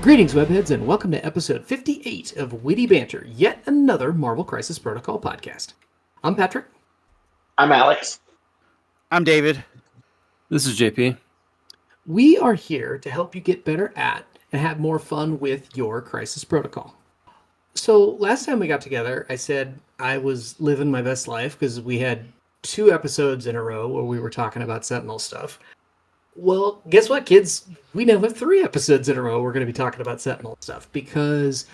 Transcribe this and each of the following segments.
Greetings, webheads, and welcome to episode 58 of Witty Banter, yet another Marvel Crisis Protocol podcast. I'm Patrick. I'm Alex. I'm David. This is JP. We are here to help you get better at and have more fun with your Crisis Protocol. So last time we got together, I said I was living my best life because we had 2 episodes in a row where we were talking about Sentinel stuff. Well, guess what, kids? We now have 3 episodes in a row we're going to be talking about Sentinel stuff because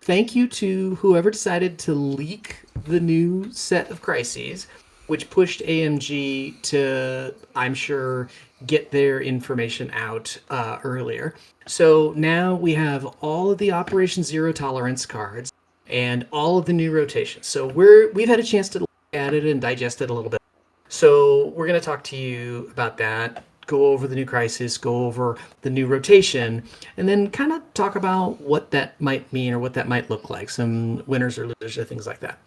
thank you to whoever decided to leak the new set of crises, which pushed AMG to, I'm sure, get their information out earlier. So now we have all of the Operation Zero Tolerance cards and all of the new rotations. So we've had a chance to look at it and digest it a little bit. So we're going to talk to you about that. Go over the new crisis, go over the new rotation, and then kind of talk about what that might mean or what that might look like, some winners or losers or things like that.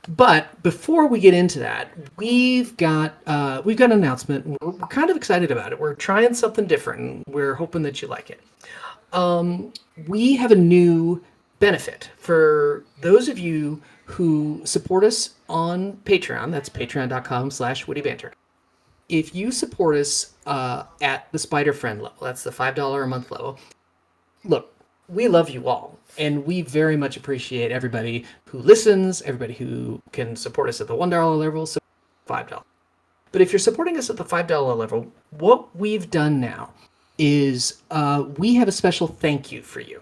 But before we get into that, we've got an announcement. We're kind of excited about it. We're trying something different, and we're hoping that you like it. We have a new benefit for those of you who support us on Patreon. That's patreon.com/wittybanter. If you support us at the Spider Friend level, that's the $5 a month level, look, we love you all, and we very much appreciate everybody who listens, everybody who can support us at the $1 level, so $5. But if you're supporting us at the $5 level, what we've done now is we have a special thank you for you.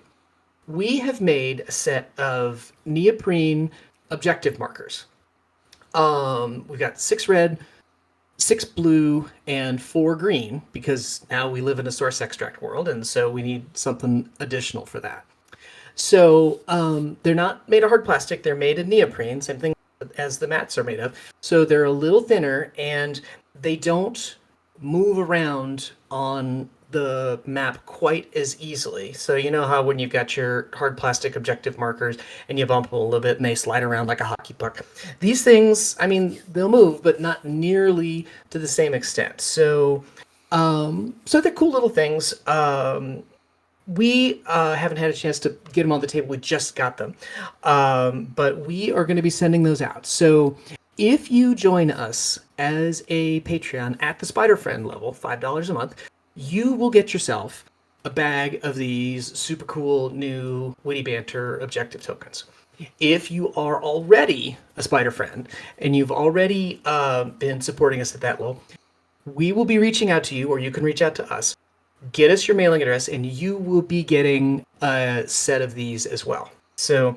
We have made a set of neoprene objective markers. We've got 6 red, 6 blue, and 4 green, because now we live in a source extract world, and so we need something additional for that. So they're not made of hard plastic, they're made of neoprene, same thing as the mats are made of. So they're a little thinner, and they don't move around on the map quite as easily. So you know how when you've got your hard plastic objective markers and you bump them a little bit and they slide around like a hockey puck. These things, I mean, they'll move, but not nearly to the same extent. So they're cool little things. We haven't had a chance to get them on the table. We just got them. But we are going to be sending those out. So if you join us as a Patreon at the Spider Friend level, $5 a month, you will get yourself a bag of these super cool new Witty Banter objective tokens. If you are already a Spider Friend and you've already been supporting us at that level, we will be reaching out to you, or you can reach out to us. Get us your mailing address, and you will be getting a set of these as well. So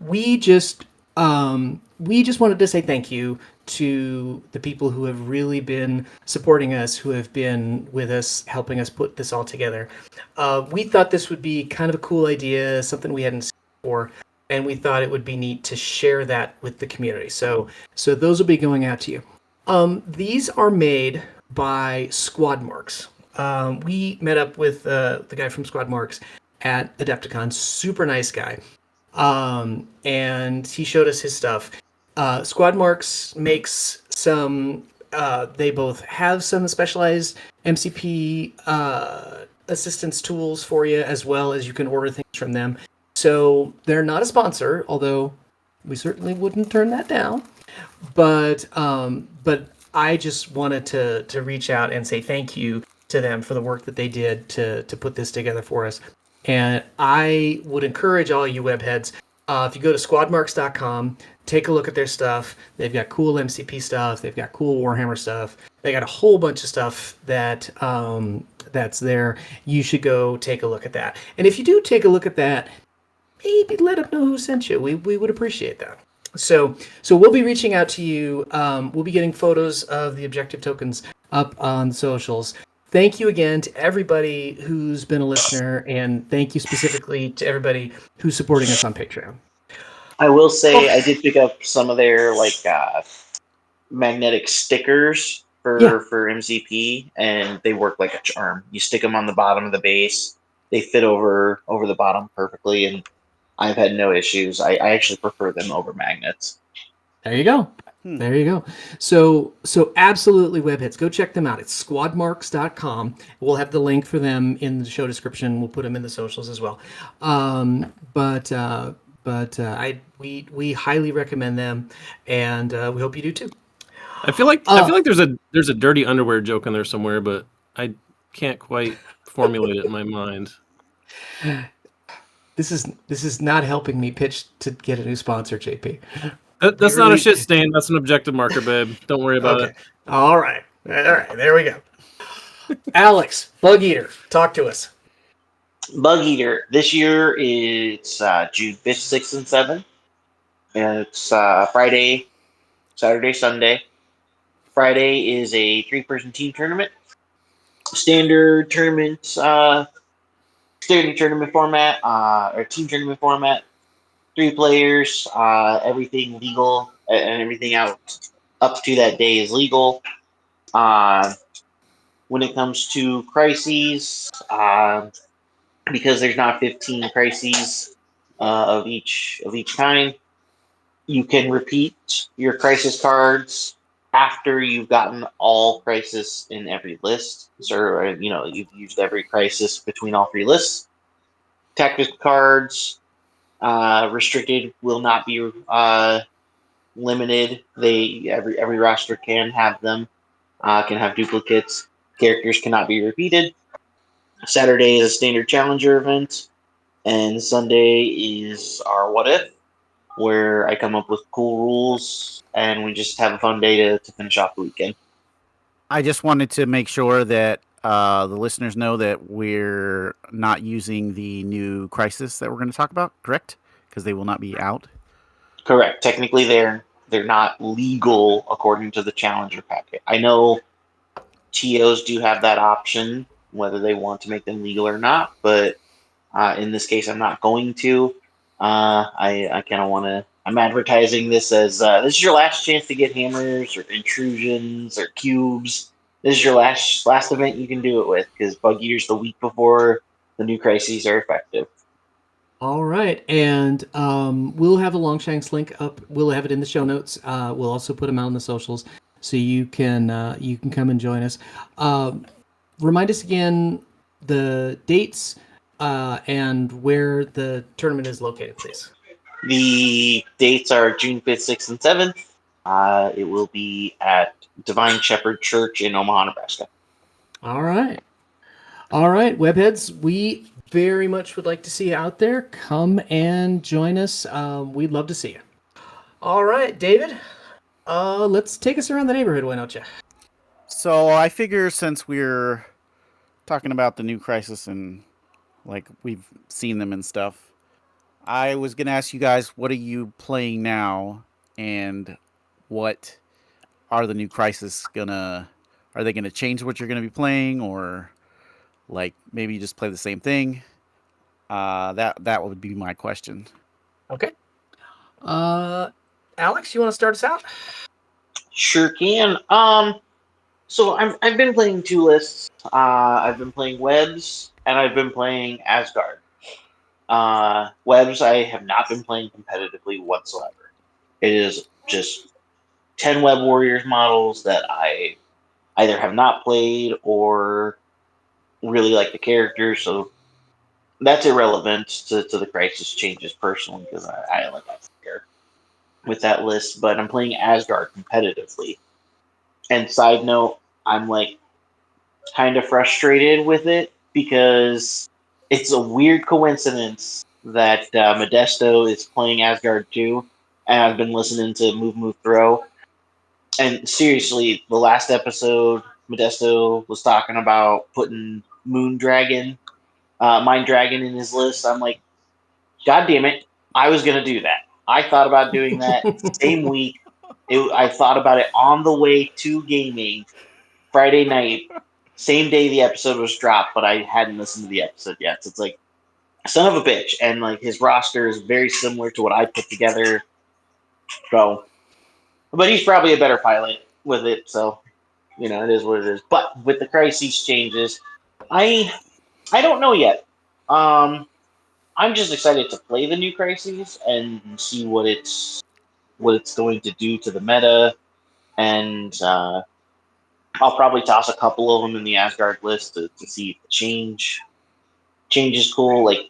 we just wanted to say thank you to the people who have really been supporting us, who have been with us, helping us put this all together. We thought this would be kind of a cool idea, something we hadn't seen before, and we thought it would be neat to share that with the community. So those will be going out to you. These are made by Squad Marks. We met up with the guy from Squad Marks at Adepticon, super nice guy. And he showed us his stuff. Squad Marks makes some, they both have some specialized MCP assistance tools for you, as well as you can order things from them. So they're not a sponsor, although we certainly wouldn't turn that down. But I just wanted to reach out and say thank you to them for the work that they did to put this together for us. And I would encourage all you webheads, if you go to squadmarks.com, take a look at their stuff. They've got cool MCP stuff. They've got cool Warhammer stuff. They got a whole bunch of stuff that that's there. You should go take a look at that. And if you do take a look at that, maybe let them know who sent you. We would appreciate that. So we'll be reaching out to you. We'll be getting photos of the objective tokens up on socials. Thank you again to everybody who's been a listener, and thank you specifically to everybody who's supporting us on Patreon. I will say I did pick up some of their magnetic stickers for MCP, and they work like a charm. You stick them on the bottom of the base, they fit over the bottom perfectly, and I've had no issues. I actually prefer them over magnets. There you go. There you go. So absolutely, webheads, go check them out. It's squadmarks.com. We'll have the link for them in the show description. We'll put them in the socials as well. We highly recommend them, and we hope you do too. I feel like there's a dirty underwear joke in there somewhere, but I can't quite formulate it in my mind. This is not helping me pitch to get a new sponsor, JP. That's not a shit stain. That's an objective marker, babe. Don't worry about it. All right. There we go. Alex, Bug Eater, talk to us. Bug Eater. This year it's June 5th, 6th, and 7th. And it's Friday, Saturday, Sunday. Friday is a 3-person team tournament. Standard tournament format, or team tournament format. 3 players, everything legal, and everything out up to that day is legal. When it comes to crises, because there's not 15 crises of each kind, you can repeat your crisis cards after you've gotten all crisis in every list. So, you've used every crisis between all 3 lists. Tactical cards, restricted, will not be limited. Every roster can have them, can have duplicates. Characters cannot be repeated. Saturday is a standard challenger event, and Sunday is our what if, where I come up with cool rules and we just have a fun day to finish off the weekend. I just wanted to make sure that the listeners know that we're not using the new crisis that we're going to talk about, correct? Because they will not be out. Correct. Technically, they're not legal according to the challenger packet. I know TOs do have that option, whether they want to make them legal or not, but in this case, I'm not going to. I kind of want to. I'm advertising this as this is your last chance to get hammers or intrusions or cubes. This is your last event you can do it with, because Bug Eater's the week before the new crises are effective. All right, and we'll have a Longshanks link up. We'll have it in the show notes. We'll also put them out on the socials, so you can come and join us. Remind us again the dates and where the tournament is located, please. The dates are June 5th, 6th, and 7th. It will be at Divine Shepherd Church in Omaha, Nebraska. All right, webheads. We very much would like to see you out there. Come and join us. We'd love to see you. All right, David. Let's take us around the neighborhood, why don't you? So I figure since we're talking about the new crisis and like we've seen them and stuff, I was going to ask you guys, what are you playing now, and what are the new crisis are they gonna change what you're gonna be playing, or like maybe you just play the same thing? That would be my question. Okay. Alex, you want to start us out? Sure can. So I've been playing 2 lists. I've been playing Webs and I've been playing Asgard. Webs I have not been playing competitively whatsoever. It is just 10 Web Warriors models that I either have not played or really like the characters, so that's irrelevant to the crisis changes personally, because I like that care with that list. But I'm playing Asgard competitively. And side note, I'm like kind of frustrated with it because it's a weird coincidence that Modesto is playing Asgard too, and I've been listening to Move Throw. And seriously, the last episode, Modesto was talking about putting Mind Dragon in his list. I'm like, God damn it, I was going to do that. I thought about doing that same week. I thought about it on the way to gaming Friday night, same day the episode was dropped, but I hadn't listened to the episode yet. So it's like, son of a bitch. And like his roster is very similar to what I put together. So, but he's probably a better pilot with it. So, it is what it is. But with the crises changes, I don't know yet. I'm just excited to play the new crises and see what its what it's going to do to the meta, and I'll probably toss a couple of them in the Asgard list to see if the change is cool. Like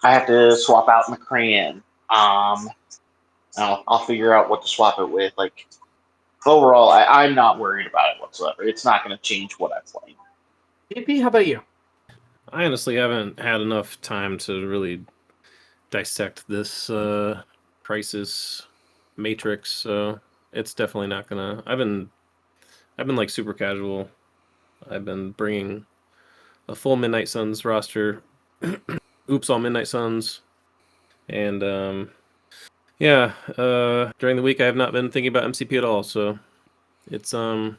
I have to swap out McCran. I'll figure out what to swap it with. Like overall, I'm not worried about it whatsoever. It's not going to change what I'm playing. JP, how about you? I honestly haven't had enough time to really dissect this crisis matrix, so it's definitely not gonna. I've been like super casual. I've been bringing a full Midnight Suns roster. Oops, all Midnight Suns, and during the week I have not been thinking about MCP at all. So it's I'm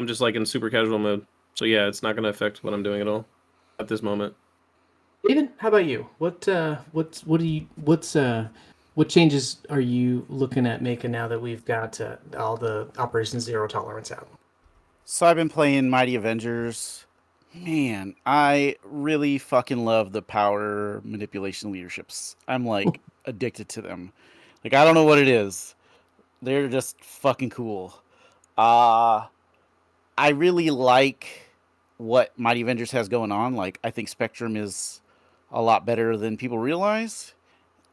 just like in super casual mode. So yeah, it's not gonna affect what I'm doing at all at this moment. David, how about you? What changes are you looking at making now that we've got all the Operation Zero Tolerance out? So I've been playing Mighty Avengers. Man, I really fucking love the power manipulation leaderships. I'm like addicted to them. Like I don't know what it is. They're just fucking cool. I really like what Mighty Avengers has going on. Like I think Spectrum is a lot better than people realize.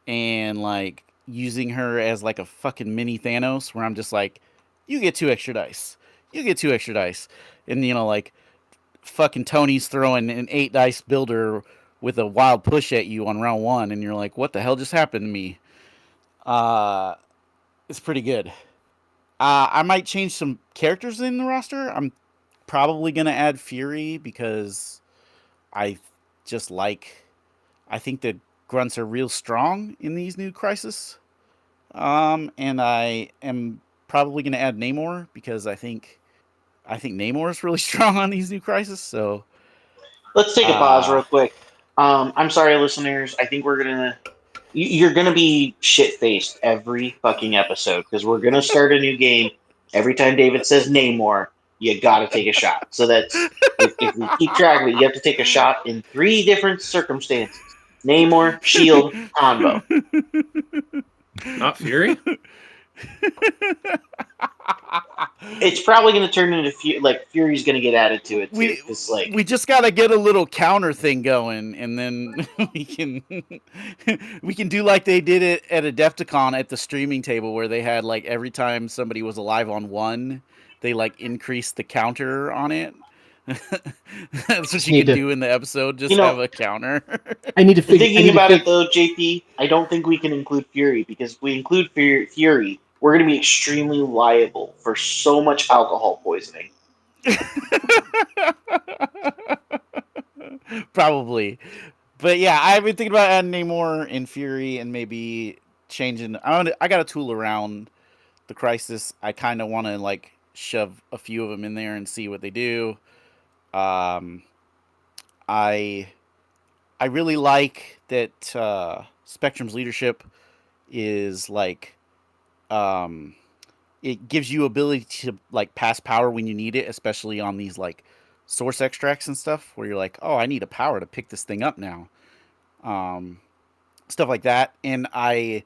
And like using her as like a fucking mini Thanos where I'm just like, you get 2 extra dice. You get 2 extra dice. And like fucking Tony's throwing an 8 dice builder with a wild push at you on round 1 and you're like, what the hell just happened to me? It's pretty good. I might change some characters in the roster. I'm probably going to add Fury because I think the grunts are real strong in these new Crisis. And I am probably going to add Namor because I think Namor is really strong on these new Crisis. So let's take a pause real quick. I'm sorry, listeners. I think you're gonna be shit faced every fucking episode because we're gonna start a new game. Every time David says Namor, you gotta take a shot. So that's if we keep track of it, you have to take a shot in 3 different circumstances: Namor, Shield, combo. Not Fury. It's probably going to turn into Fury's going to get added to it too. We just got to get a little counter thing going, and then we can do like they did it at Adepticon at the streaming table, where they had like every time somebody was alive on 1, they like increased the counter on it. That's what you could do in the episode. Just have a counter. I need to figure. Thinking about it though, JP, I don't think we can include Fury because if we include Fury, we're going to be extremely liable for so much alcohol poisoning. Probably. But yeah, I've been thinking about adding Namor and Fury and maybe changing. I got a tool around the Crisis. I kind of want to like shove a few of them in there and see what they do. I really like that Spectrum's leadership is like it gives you ability to like pass power when you need it, especially on these like source extracts and stuff where you're like, oh, I need a power to pick this thing up now. Stuff like that. And I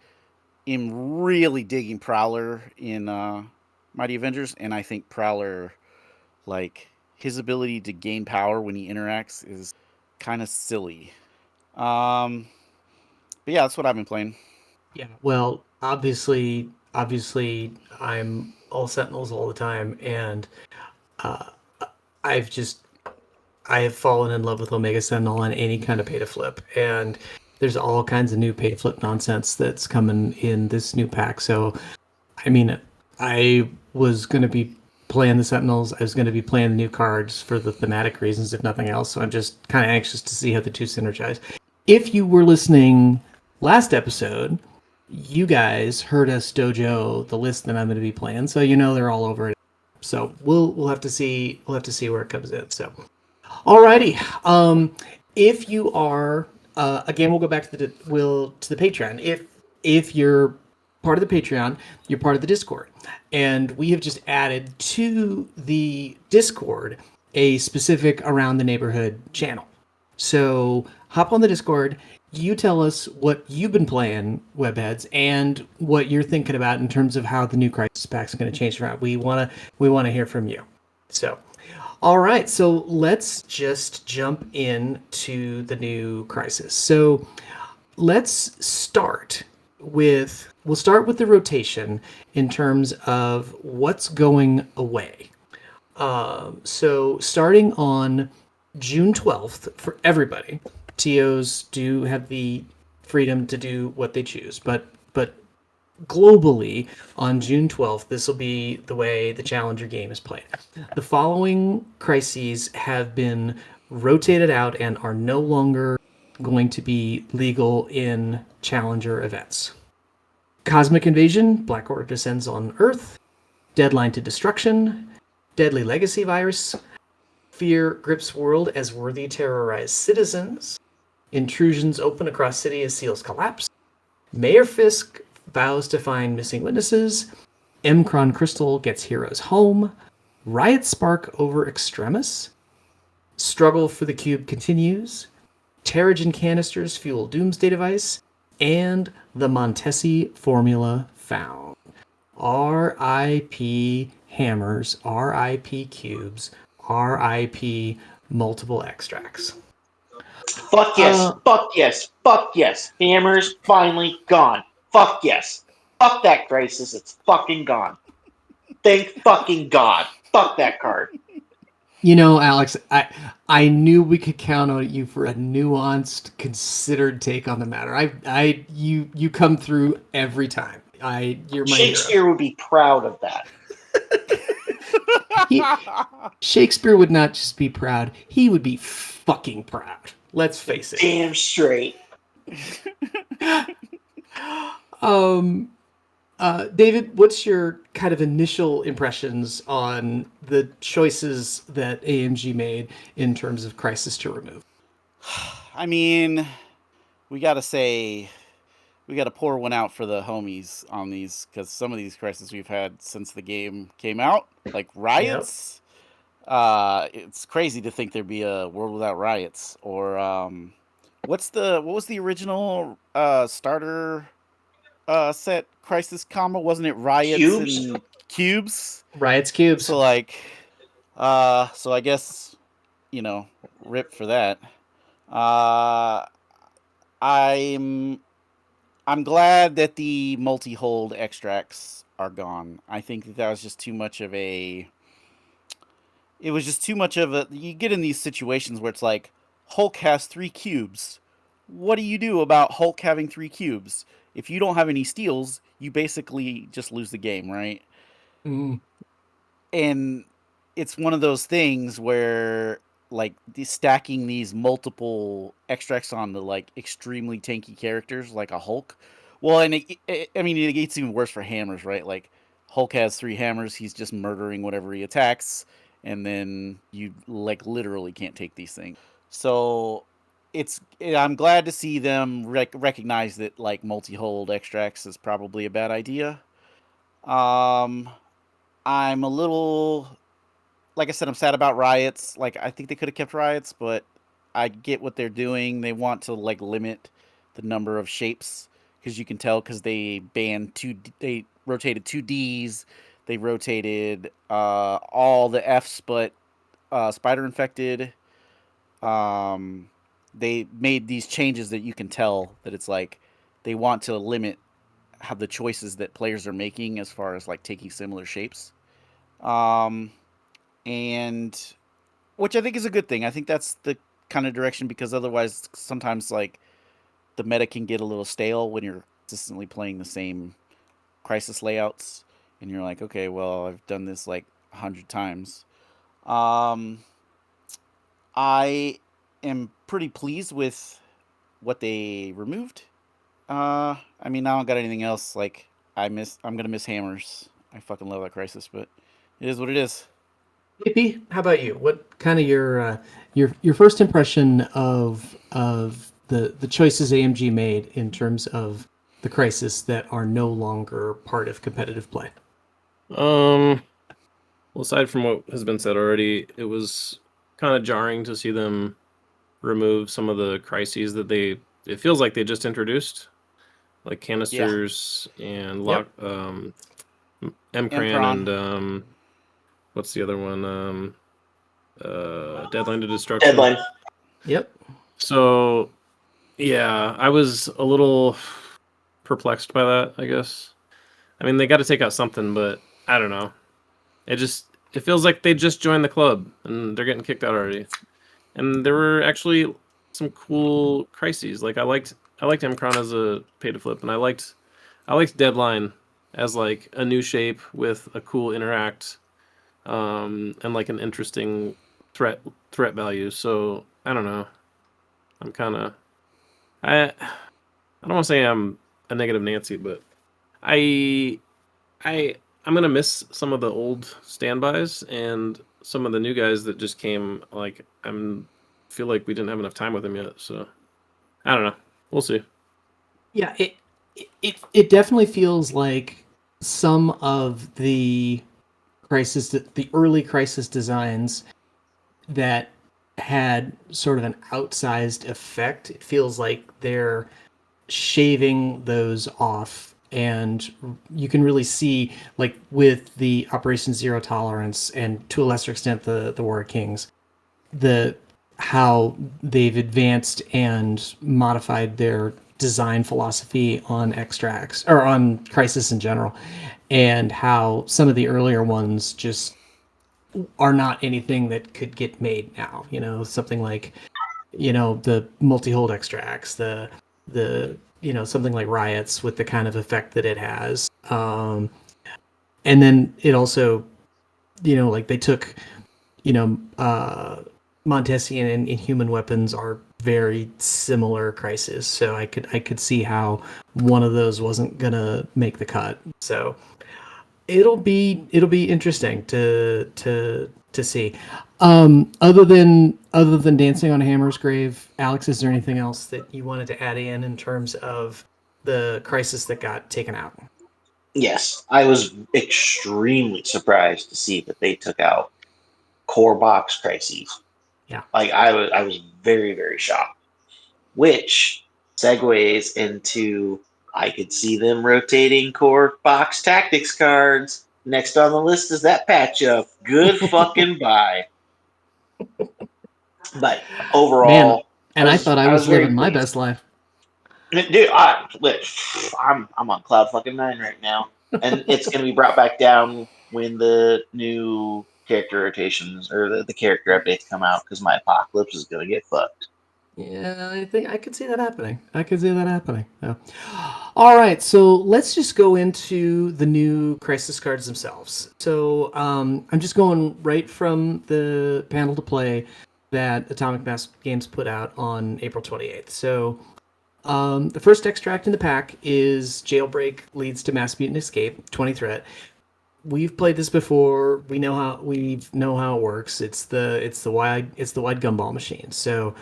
am really digging Prowler in Mighty Avengers, and I think Prowler, like his ability to gain power when he interacts is kind of silly. But yeah, that's what I've been playing. Yeah, well, obviously I'm all Sentinels all the time, and I have fallen in love with Omega Sentinel on any kind of pay to flip, and there's all kinds of new pay to flip nonsense that's coming in this new pack. So, I mean, I was going to be playing the Sentinels. I was going to be playing the new cards for the thematic reasons, if nothing else. So I'm just kind of anxious to see how the two synergize. If you were listening last episode, you guys heard us dojo the list that I'm going to be playing, so you know they're all over it. So we'll have to see where it comes in. So, alrighty. If you are again, we'll go back to the Patreon. If you're part of the Patreon, you're part of the Discord, and we have just added to the Discord a specific Around the Neighborhood channel. So hop on the Discord. you tell us what you've been playing, Webheads, and what you're thinking about in terms of how the new Crisis Pack is going to change around. We wanna hear from you. So, all right. So let's just jump into the new Crisis. So let's we'll start with the rotation in terms of what's going away. So starting on June 12th for everybody, TOs do have the freedom to do what they choose, but globally on June 12th, this will be the way the Challenger game is played. The following crises have been rotated out and are no longer going to be legal in Challenger events. Cosmic Invasion, Black Order descends on Earth. Deadline to Destruction, Deadly Legacy Virus, Fear grips world as worthy terrorize citizens, Intrusions open across city as seals collapse, Mayor Fisk vows to find missing witnesses, Mcron Crystal gets heroes home, Riot Spark over Extremis, Struggle for the Cube continues, Terrigen canisters fuel Doomsday device, and the Montesi formula found. R.I.P. hammers, R.I.P. cubes, R.I.P. multiple extracts. Fuck yes, fuck yes, fuck yes. Hammer's finally gone. Fuck yes. Fuck that crisis, it's fucking gone. Thank fucking God. Fuck that card. You know, Alex, I knew we could count on you for a nuanced, considered take on the matter. You come through every time. You're my Shakespeare hero. would be proud of that. Shakespeare would not just be proud; he would be fucking proud. Let's face it. Damn straight. David, what's your kind of initial impressions on the choices that AMG made in terms of crisis to remove? I mean, we got to pour one out for the homies on these, because some of these crises we've had since the game came out, like riots. Yep. It's crazy to think there'd be a world without riots. Or what was the original starter set crisis combo? Wasn't it riots and cubes? Riots, cubes. So like, so I guess, rip for that. I'm glad that the multi-hold extracts are gone. I think that was just too much of a... It was just too much of a... You get in these situations where it's like, Hulk has 3 cubes. What do you do about Hulk having 3 cubes? If you don't have any steals, you basically just lose the game, right? Mm. And it's one of those things where, like, stacking these multiple extracts on the, like, extremely tanky characters, like a Hulk. Well, and it gets even worse for hammers, right? Like, Hulk has 3 hammers, he's just murdering whatever he attacks, and then you, like, literally can't take these things. So I'm glad to see them recognize that, like, multi-hold extracts is probably a bad idea. I'm a little... Like I said, I'm sad about riots. Like, I think they could have kept riots, but I get what they're doing. They want to, like, limit the number of shapes, because you can tell, because they rotated 2 Ds, they rotated all the Fs but spider infected. They made these changes that you can tell that it's like they want to limit how the choices that players are making as far as, like, taking similar shapes. And which I think is a good thing. I think that's the kind of direction, because otherwise sometimes, like, the meta can get a little stale when you're consistently playing the same crisis layouts, and you're like, okay, well, I've done this like 100 times. I am pretty pleased with what they removed. I mean, I don't got anything else. Like, I'm gonna miss hammers. I fucking love that crisis, but it is what it is. AP, how about you? What kind of your first impression of the choices AMG made in terms of the crisis that are no longer part of competitive play? Well, aside from what has been said already, it was kind of jarring to see them remove some of the crises that they it feels like they just introduced like canisters and lock Mcran Emcron. and what's the other one? Deadline to Destruction. Deadline. Yep. So yeah, I was a little perplexed by that, I guess. I mean, they got to take out something, but I don't know. It feels like they just joined the club and they're getting kicked out already. And there were actually some cool crises. Like I liked Mcron as a pay to flip, and I liked Deadline as like a new shape with a cool interact, and like an interesting threat value. So I don't know. I'm kind of I don't want to say I'm a negative Nancy, but I I'm gonna miss some of the old standbys and some of the new guys that just came. Like feel like we didn't have enough time with them yet, so I don't know. We'll see. Yeah, it definitely feels like some of the the early crisis designs that had sort of an outsized effect. It feels like they're shaving those off, and you can really see, like with the Operation Zero Tolerance and to a lesser extent the War of Kings, the how they've advanced and modified their design philosophy on extracts or on crisis in general, and how some of the earlier ones just are not anything that could get made now. Something like the multi-hold extracts, the something like riots with the kind of effect that it has, and then it also like they took Montesian and Inhuman Weapons are very similar crises, so I could see how one of those wasn't gonna make the cut. So it'll be interesting to see. Other than dancing on Hammer's grave, Alex, is there anything else that you wanted to add in terms of the crisis that got taken out? Yes, I was extremely surprised to see that they took out core box crises. Yeah. Like I was very, very shocked. Which segues into I could see them rotating core box tactics cards. Next on the list is that patch up. Good fucking buy. But Man, overall, and I thought I I was was very living my pleased. best life. Dude, I'm on cloud fucking 9 right now, and it's gonna be brought back down when the new character rotations or the character updates come out because my apocalypse is gonna get fucked. Yeah, I think I could see that happening. Yeah. All right, so let's just go into the new crisis cards themselves. So I'm just going right from the panel to play that Atomic Mass Games put out on April 28th. So the first extract in the pack is Jailbreak leads to Mass Mutant Escape, 20 threat. We've played this before. We know how it works. It's the wide gumball machine. So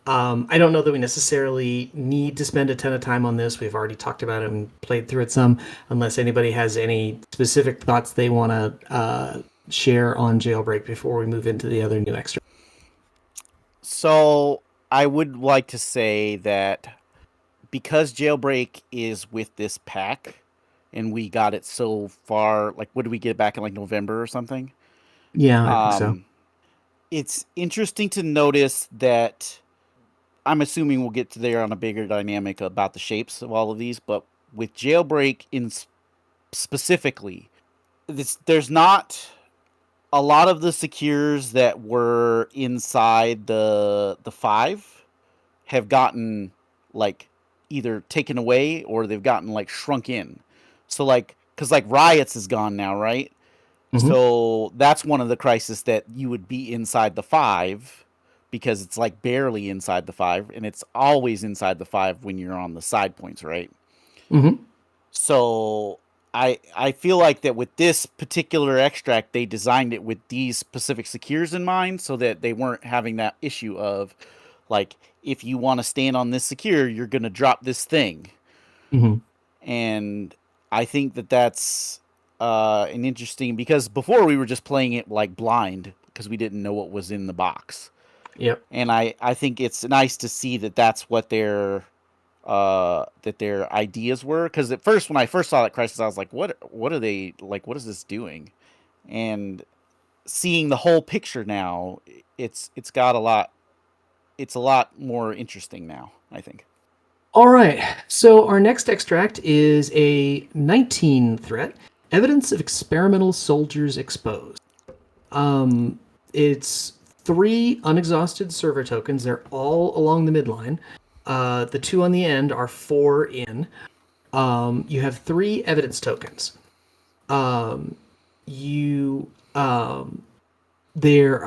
I don't know that we necessarily need to spend a ton of time on this. We've already talked about it and played through it some, unless anybody has any specific thoughts they want to share on Jailbreak before we move into the other new extra. So I would like to say that because Jailbreak is with this pack, and we got it so far, like, what did we get it back in, like, November or something? Yeah, I think so. It's interesting to notice that I'm assuming we'll get to there on a bigger dynamic about the shapes of all of these, but with Jailbreak in specifically, there's not a lot of the secures that were inside the 5 have gotten, like, either taken away or they've gotten, like, shrunk in. So, like, because, like, Riots is gone now, right? Mhm. So that's one of the crises that you would be inside the 5 because it's, like, barely inside the 5, and it's always inside the 5 when you're on the side points, right? Mm-hmm. So I feel like that with this particular extract, they designed it with these specific secures in mind so that they weren't having that issue of, like, if you want to stand on this secure, you're going to drop this thing. Mm-hmm. And I think that that's an interesting, because before we were just playing it like blind because we didn't know what was in the box. Yep. And I think it's nice to see that that's what they're that their ideas were. Because at first, when I first saw that Crisis, I was like, what are they like? What is this doing? And seeing the whole picture now, it's got a lot. It's a lot more interesting now, I think. All right. So our next extract is a 19 threat. Evidence of experimental soldiers exposed. It's 3 unexhausted server tokens. They're all along the midline. The 2 on the end are 4 in. You have 3 evidence tokens. You they're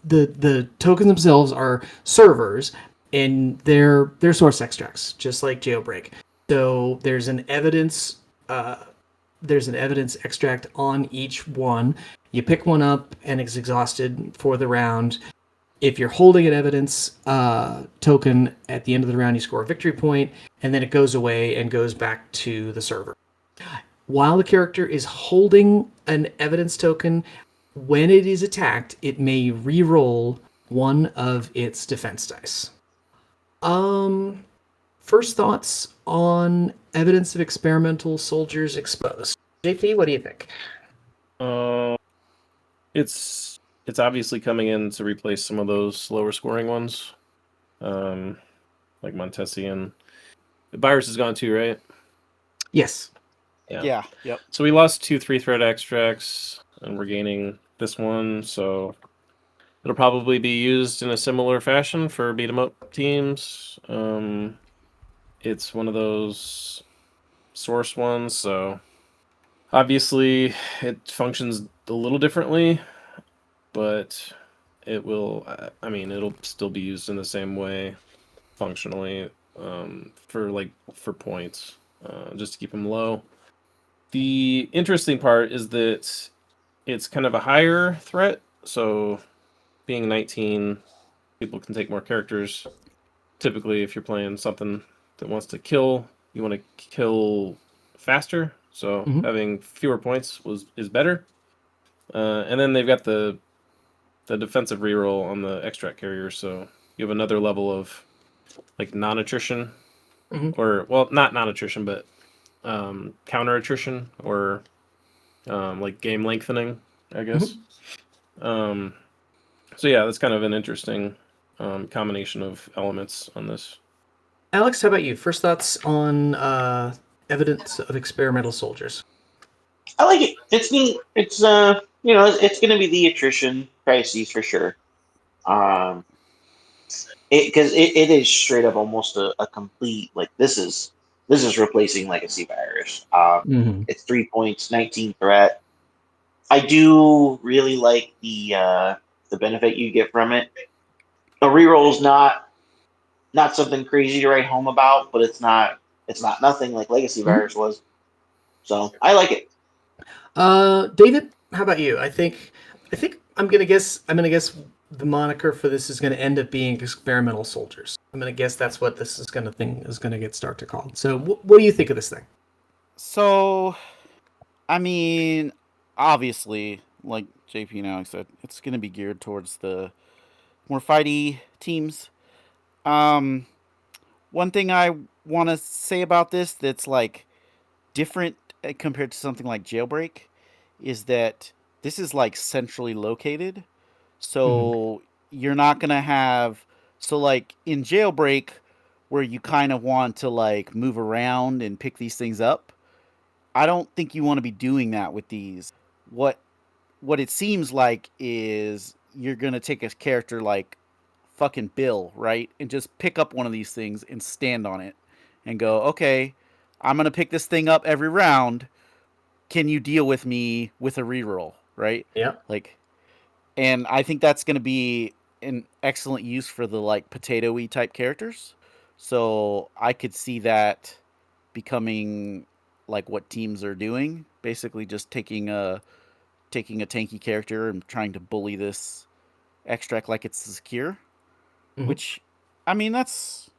the tokens themselves are servers, and they're source extracts, just like jailbreak. So there's an evidence extract on each one. You pick one up and it's exhausted for the round. If you're holding an evidence token at the end of the round, you score a victory point, and then it goes away and goes back to the server. While the character is holding an evidence token, when it is attacked, it may re-roll one of its defense dice. First thoughts on evidence of experimental soldiers exposed. JP, what do you think? It's obviously coming in to replace some of those lower scoring ones, like Montesi, and the virus is gone too, right? Yes. Yeah. Yep. So we lost 2 3-threat extracts, and we're gaining this one, so it'll probably be used in a similar fashion for beat 'em up teams. It's one of those source ones, so obviously it functions a little differently, but it will. I mean, it'll still be used in the same way, functionally, for points, just to keep them low. The interesting part is that it's kind of a higher threat, so being 19, people can take more characters. Typically, if you're playing something that wants to kill, you want to kill faster, so having fewer points is better. And then they've got the defensive reroll on the extract carrier, so you have another level of like non-attrition, or well, not non-attrition, but counter attrition, or like game lengthening, I guess. So yeah, that's kind of an interesting combination of elements on this. Alex, how about you? First thoughts on evidence of experimental soldiers. I like it. It's neat. It's it's going to be the attrition crises for sure. Because it is straight up almost a complete, like, this is replacing Legacy Virus. It's 3 points, 19 threat. I do really like the benefit you get from it. A reroll is not something crazy to write home about, but it's not nothing like Legacy Virus was. So I like it. David, how about you? I think I'm gonna guess the moniker for this is gonna end up being experimental soldiers. I'm gonna guess that's what this is gonna get started called. So what do you think of this thing? So, I mean, obviously, like JP now said, it's going to be geared towards the more fighty teams. One thing I want to say about this that's like different compared to something like Jailbreak is that this is like centrally located. So you're not going to have, so like in Jailbreak where you kind of want to like move around and pick these things up, I don't think you want to be doing that with these. What it seems like is you're going to take a character like fucking Bill, right? And just pick up one of these things and stand on it and go, "Okay, I'm going to pick this thing up every round. Can you deal with me with a reroll?" Right? Yeah. Like, and I think that's going to be an excellent use for the like potato-y type characters. So I could see that becoming like what teams are doing, basically just taking a tanky character and trying to bully this extract like it's secure. Which, I mean, that's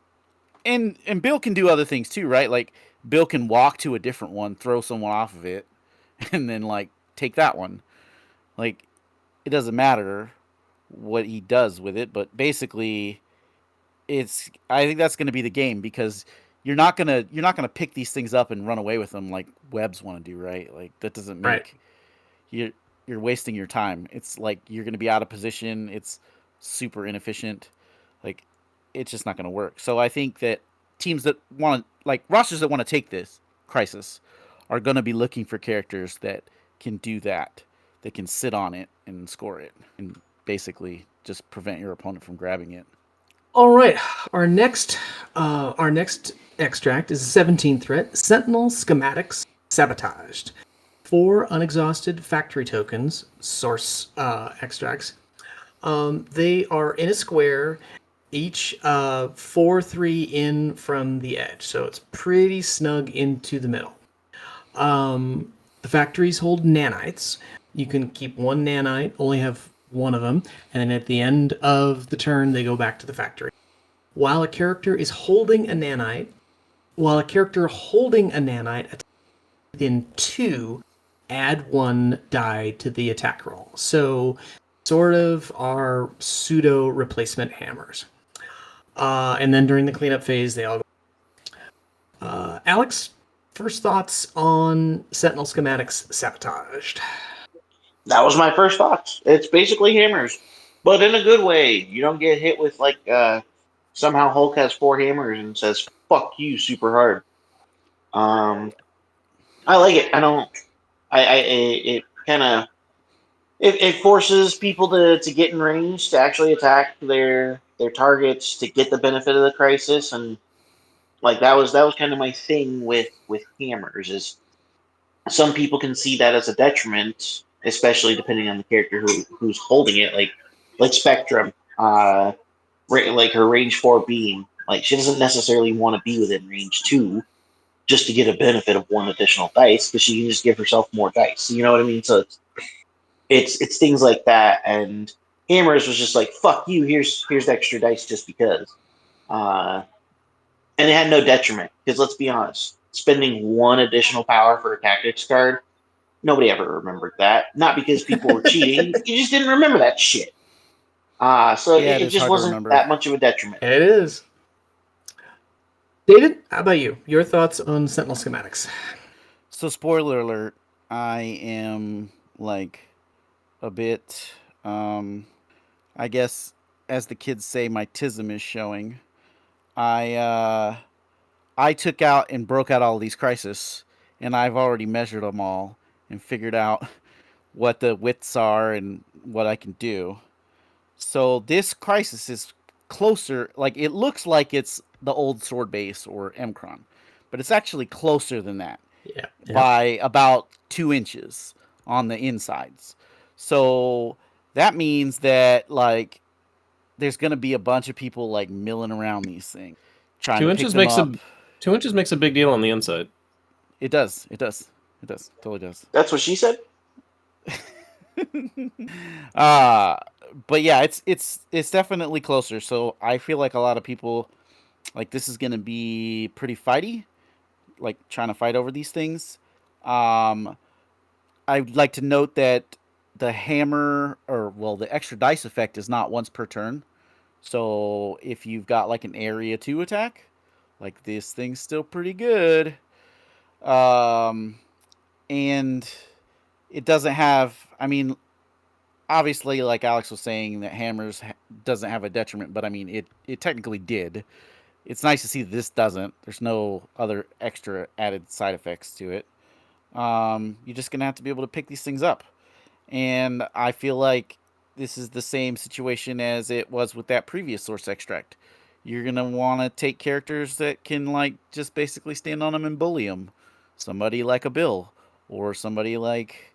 and Bill can do other things too, right? Like Bill can walk to a different one, throw someone off of it, and then like take that one. Like it doesn't matter what he does with it, but basically I think that's going to be the game, because you're not gonna pick these things up and run away with them like webs want to do, right? Like that doesn't Right. make you're wasting your time. It's like you're going to be out of position. It's super inefficient. Like it's just not going to work. So I think that teams that want like rosters that want to take this crisis are going to be looking for characters that can do that. That can sit on it and score it and basically just prevent your opponent from grabbing it. All right. Our next extract is a 17th threat. Sentinel schematics sabotaged. 4 unexhausted factory tokens, source extracts. They are in a square, each 4-3 in from the edge, so it's pretty snug into the middle. The factories hold nanites. You can keep 1 nanite, only have 1 of them, and then at the end of the turn, they go back to the factory. While a character holding a nanite attacks within 2, add 1 die to the attack roll. So, sort of our pseudo replacement hammers. And then during the cleanup phase, they all go. Alex, first thoughts on Sentinel schematics sabotaged? That was my first thoughts. It's basically hammers, but in a good way. You don't get hit with like somehow Hulk has 4 hammers and says "fuck you" super hard. I like it. I don't. It kind of it forces people to get in range to actually attack their targets to get the benefit of the crisis, and like that was kind of my thing with hammers. Is some people can see that as a detriment, especially depending on the character who's holding it. Like Spectrum, like her range 4 being like she doesn't necessarily want to be within range 2 just to get a benefit of 1 additional dice, because she can just give herself more dice. You know what I mean? So it's things like that. And hammers was just like fuck you. Here's extra dice just because. And it had no detriment, because let's be honest, spending 1 additional power for a tactics card, nobody ever remembered that. Not because people were cheating, you just didn't remember that shit. So Yeah, it it's just hard to wasn't remember. that much of a detriment. It is. David, how about you? Your thoughts on Sentinel schematics? So spoiler alert, I am like a bit I guess as the kids say, my tism is showing. I I took out and broke out all these crises, and I've already measured them all and figured out what the widths are and what I can do. So this crisis is closer. Like it looks like it's the old sword base or Mcron, but it's actually closer than that Yeah. by about 2 inches on the insides. So that means that like there's gonna be a bunch of people like milling around these things, trying 2 to pick inches them makes up. a 2 inches makes a big deal on the inside. It does. It does. It does. Totally does. That's what she said. uh but yeah, it's definitely closer. So I feel like a lot of people like this is gonna be pretty fighty, like trying to fight over these things. Um I'd like to note that the hammer or well the extra dice effect is not once per turn. So if you've got like an area 2 attack, like this thing's still pretty good. Um and it doesn't have I mean obviously like Alex was saying that hammers doesn't have a detriment, but I mean it technically did. It's nice to see that this doesn't. There's no other extra added side effects to it. You're just gonna have to be able to pick these things up. And I feel like this is the same situation as it was with that previous source extract. You're gonna want to take characters that can like just basically stand on them and bully them. Somebody like a Bill, or somebody like,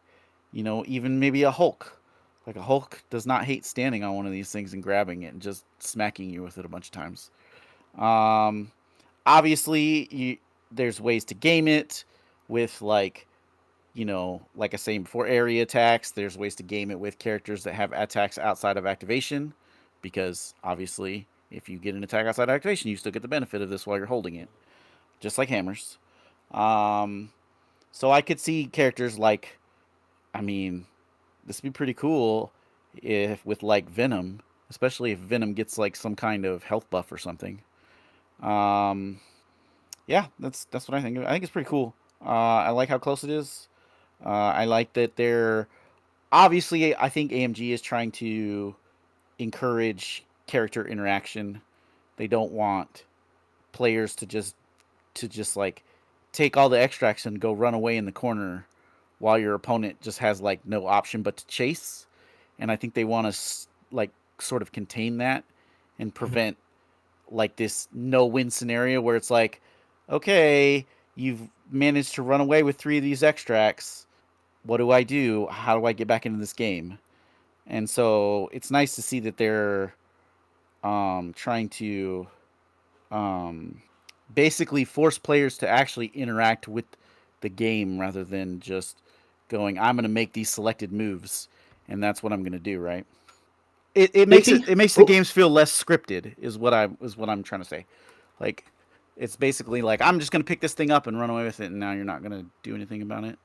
even maybe a Hulk. Like a Hulk does not hate standing on one of these things and grabbing it and just smacking you with it a bunch of times. Um, Obviously, there's ways to game it with like I say before, area attacks. There's ways to game it with characters that have attacks outside of activation, because obviously, if you get an attack outside of activation, you still get the benefit of this while you're holding it, just like hammers. Um, so I could see characters I mean, this would be pretty cool if with like Venom, especially if Venom gets like some kind of health buff or something. Yeah, that's what I think. I think it's pretty cool. I like how close it is. I like that they're obviously. I think AMG is trying to encourage character interaction. They don't want players to just like take all the extracts and go run away in the corner while your opponent just has like no option but to chase. And I think they want to like sort of contain that and prevent like this no win scenario where it's like, okay, you've managed to run away with 3 of these extracts. What do I do? How do I get back into this game? And so it's nice to see that they're trying to um, basically force players to actually interact with the game rather than just going, I'm going to make these selected moves, and that's what I'm going to do, right? It makes JP? it makes the games feel less scripted is what I'm trying to say. Like it's basically like I'm just going to pick this thing up and run away with it, and now you're not going to do anything about it,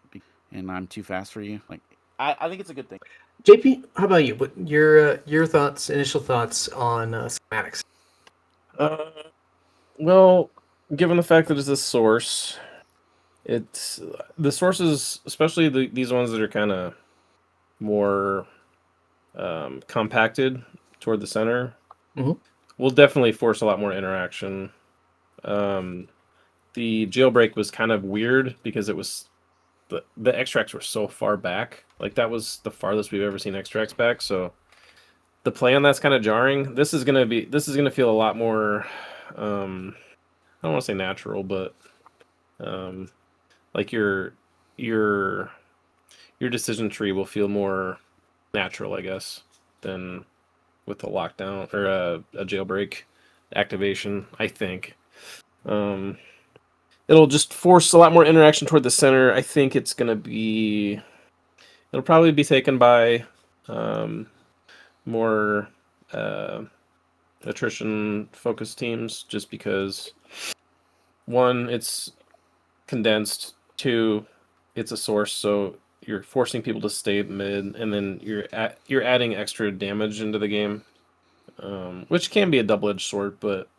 and I'm too fast for you. Like I think it's a good thing. JP, how about you? What your thoughts, initial thoughts on schematics? Uh, well, given the fact that it's a source, it's the sources, especially these ones that are kind of more compacted toward the center, Mhm. will definitely force a lot more interaction. The jailbreak was kind of weird because it was the extracts were so far back. Like that was the farthest we've ever seen extracts back. So the play on that's kind of jarring. This is gonna feel a lot more. I don't want to say natural, but like your decision tree will feel more natural, I guess, than with a lockdown or a jailbreak activation. I think it'll just force a lot more interaction toward the center. I think it'll probably be taken by more attrition focused teams, just because one, it's condensed. Two, it's a source, so you're forcing people to stay mid, and then you're adding extra damage into the game, which can be a double-edged sword. But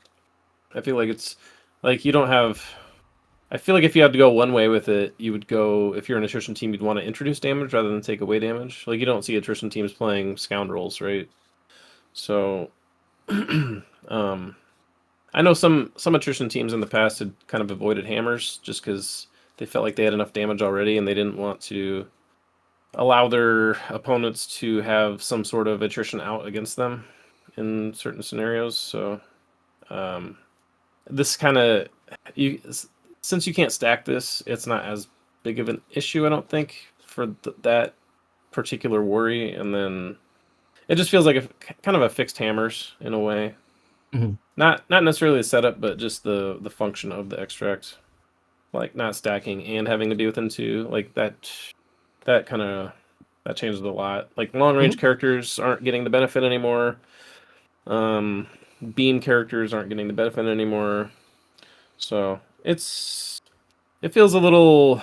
I feel like it's like you don't have. I feel like if you had to go one way with it, you would go, if you're an attrition team, you'd want to introduce damage rather than take away damage. Like you don't see attrition teams playing scoundrels, right? So, I know some attrition teams in the past had kind of avoided hammers just because they felt like they had enough damage already and they didn't want to allow their opponents to have some sort of attrition out against them in certain scenarios. So this kind of since you can't stack this, it's not as big of an issue, I don't think, for that particular worry. And then it just feels like a kind of a fixed hammers in a way. Mm-hmm. Not necessarily the setup, but just the function of the extract, like not stacking and having to be within 2, like that kind of that changes a lot. Like long range characters aren't getting the benefit anymore. Beam characters aren't getting the benefit anymore. So it feels a little.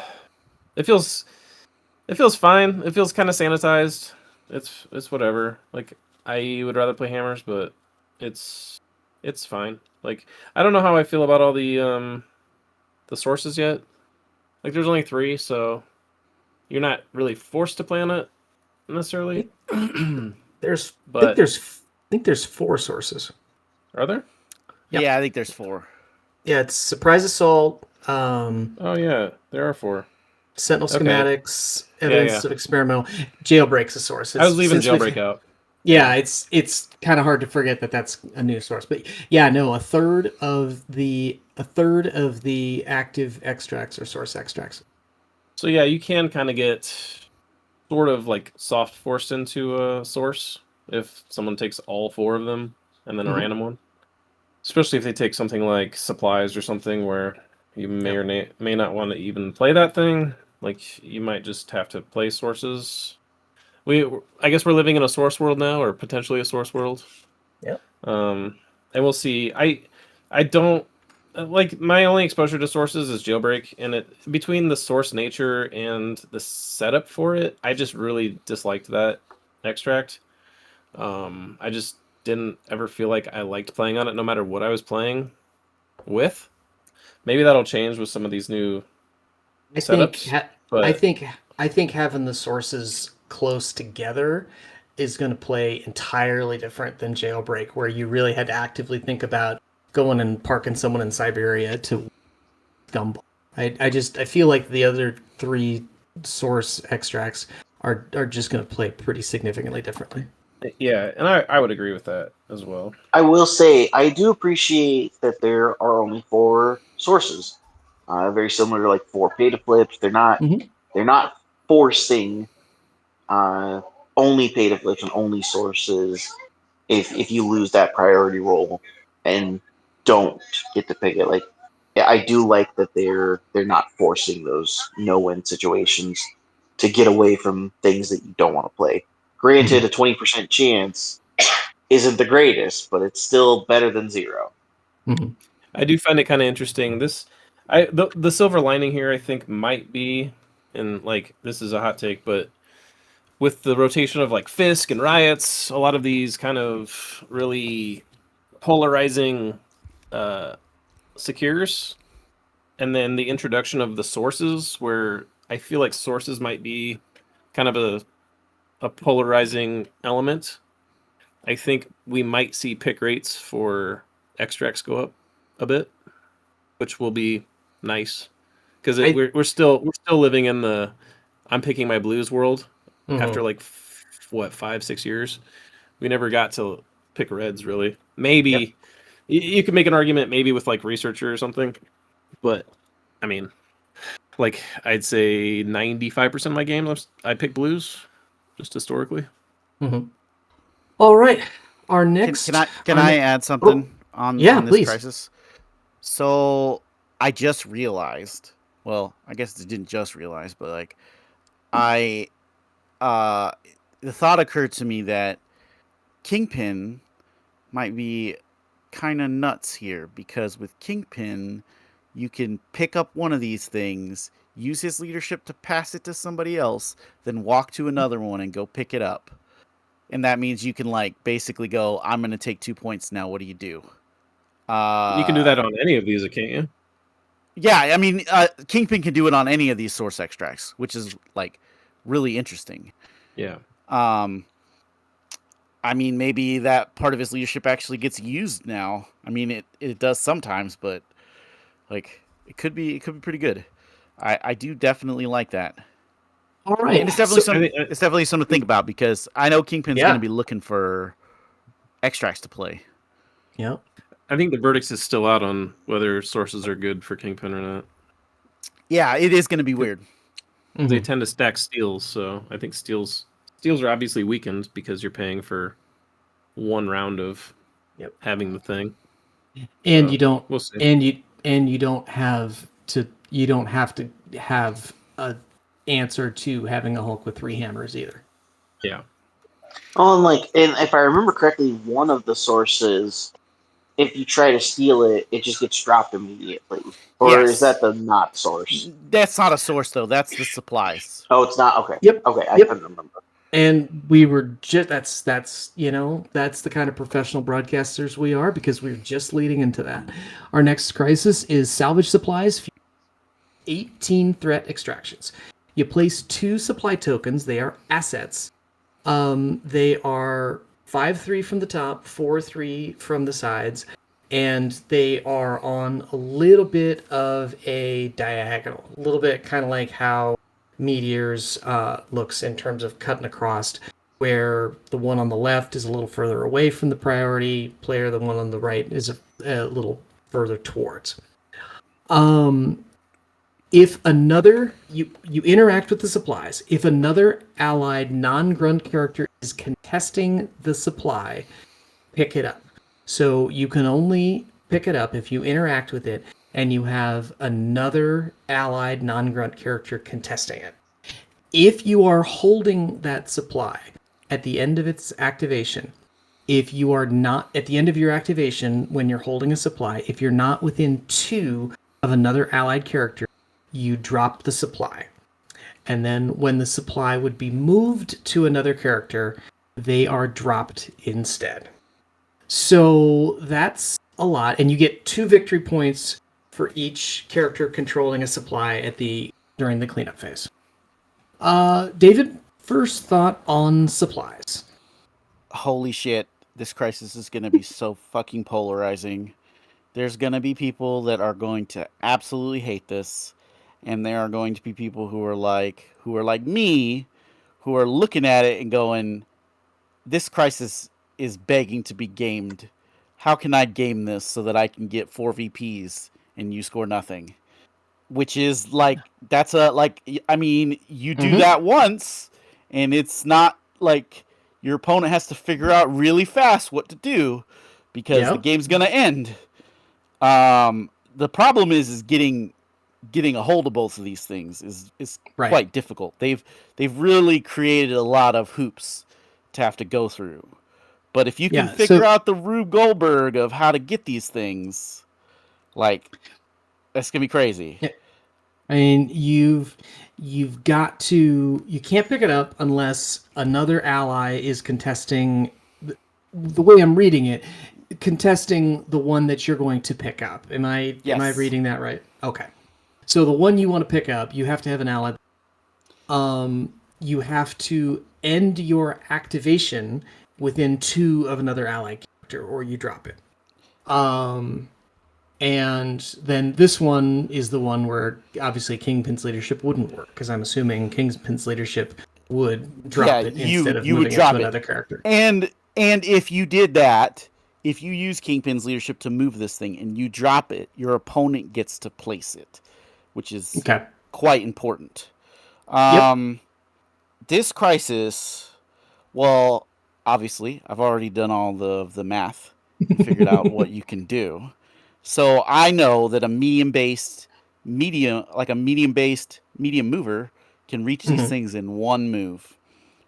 It feels fine. It feels kind of sanitized. It's whatever. Like I would rather play hammers, but it's fine. Like I don't know how I feel about all the sources yet. Like there's only 3, so you're not really forced to play on it necessarily. There's But I think there's 4 sources. are there? Yep. Yeah, I think there's 4. Yeah, it's Surprise Assault, Oh yeah, there are 4. Sentinel Okay. Schematics, Evidence yeah. of Experimental, Jailbreak's a source. I was leaving since we've- jailbreak out. Yeah, it's kind of hard to forget that that's a new source. But yeah, no, a third of the active extracts are source extracts. So yeah, you can kind of get sort of like soft forced into a source if someone takes all 4 of them and then a random one. Especially if they take something like supplies or something where you may or may not want to even play that thing. Like you might just have to play sources. I guess we're living in a source world now, or potentially a source world. Yep. And we'll see. I don't like my only exposure to sources is jailbreak, and between the source nature and the setup for it, I just really disliked that extract. I just didn't ever feel like I liked playing on it, no matter what I was playing with. Maybe that'll change with some of these new I think setups. I But think having the sources close together is going to play entirely different than Jailbreak, where you really had to actively think about going and parking someone in Siberia to gumball. I feel like the other three source extracts are just going to play pretty significantly differently. yeah, and I would agree with that as well. I will say I do appreciate that there are only 4 sources. Very similar to like 4 pay to flips. Mhm. They're not forcing uh, only pay to flips and only sources if you lose that priority role and don't get to pick it. Like, yeah, I do like that they're not forcing those no win situations to get away from things that you don't want to play. Granted, a 20% chance isn't the greatest, but it's still better than 0. Mhm. I do find it kind of interesting. The silver lining here, I think, might be, and like this is a hot take, but with the rotation of like Fisk and Riots, a lot of these kind of really polarizing secures, and then the introduction of the sources, where I feel like sources might be kind of a polarizing element. I think we might see pick rates for extracts go up a bit, which will be nice because I we're still living in the I'm picking my blues world after Mhm. like what 5-6 years. We never got to pick reds really. Yep. Maybe you could make an argument maybe with like researcher or something, but I mean, like I'd say 95% of my games I pick blues just historically. Mhm. All right. Our Can next can our I ne- add Oh, something yeah, on this please. crisis? So I just realized. Well, I guess I didn't just realize, but like I uh the thought occurred to me that Kingpin might be kind of nuts here because with Kingpin you can pick up one of these things, use his leadership to pass it to somebody else, then walk to another one and go pick it up. And that means you can like basically go, I'm going to take 2 points now. What do you do? You can do that on any of these, can't you? Yeah, I mean, Kingpin can do it on any of these source extracts, which is like really interesting. Yeah. Um, I mean, maybe that part of his leadership actually gets used now. I mean, it does sometimes, but like it could be pretty good. I do definitely like that, All and right. So it's definitely something to think about because I know Kingpin's going to yeah. be looking for extracts to play. Yeah. I think the verdict is still out on whether sources are good for Kingpin or not. Yeah, it is going to be weird. They Mhm. tend to stack steals, so I think steals are obviously weakened because you're paying for one round of Yep. having the thing. And So you don't we'll see. and you don't have to have a answer to having a Hulk with 3 hammers either. Yeah. Oh, and if I remember correctly, one of the sources, if you try to steal it, it just gets dropped immediately. Or is Yes, that the not source? that's not a source though. That's the supplies. Oh, it's not. Okay, Yep. okay, I Yep. couldn't remember. And we were just that's that's the kind of professional broadcasters we are because we're just leading into that. Our next crisis is salvage supplies, 18 threat extractions. You place 2 supply tokens, they are assets. They are 5-3 from the top, 4-3 from the sides, and they are on a little bit of a diagonal, a little bit kind of like how Meteors looks in terms of cutting across, where the one on the left is a little further away from the priority player, the one on the right is a little further towards. Um, if another you interact with the supplies, if another allied non-grunt character is contesting the supply, pick it up. So you can only pick it up if you interact with it and you have another allied non-grunt character contesting it. If you are holding that supply at the end of its activation, if you are not at the end of your activation when you're holding a supply, if you're not within 2 of another allied character, you drop the supply. And then when the supply would be moved to another character, they are dropped instead. So that's a lot, and you get 2 victory points for each character controlling a supply during the cleanup phase. David, first thought on supplies. Holy shit, this crisis is going to be so fucking polarizing. There's going to be people that are going to absolutely hate this, and there are going to be people who are like me, who are looking at it and going, this crisis is begging to be gamed. How can I game this so that I can get 4 VPs and you score nothing? Which is like, I mean, you do that once, and it's not like your opponent has to figure out really fast what to do because the game's gonna end. The problem is getting a hold of both of these things is quite difficult. They've really created a lot of hoops to have to go through. But if you can figure out the Rube Goldberg of how to get these things, like, that's gonna be crazy. Yeah. I mean, you can't pick it up unless another ally is contesting. The way I'm reading it, contesting the one that you're going to pick up. Am I reading that right? Okay. So the one you want to pick up, you have to have an ally. You have to end your activation within 2 of another ally character, or you drop it. And then this one is the one where obviously Kingpin's leadership wouldn't work, because I'm assuming Kingpin's leadership would drop it instead of moving it to another character. And if you did that, if you use Kingpin's leadership to move this thing and you drop it, your opponent gets to place it, which is quite important. This crisis, well, obviously, I've already done all the math and figured out what you can do. So I know that a medium mover can reach these things in 1 move.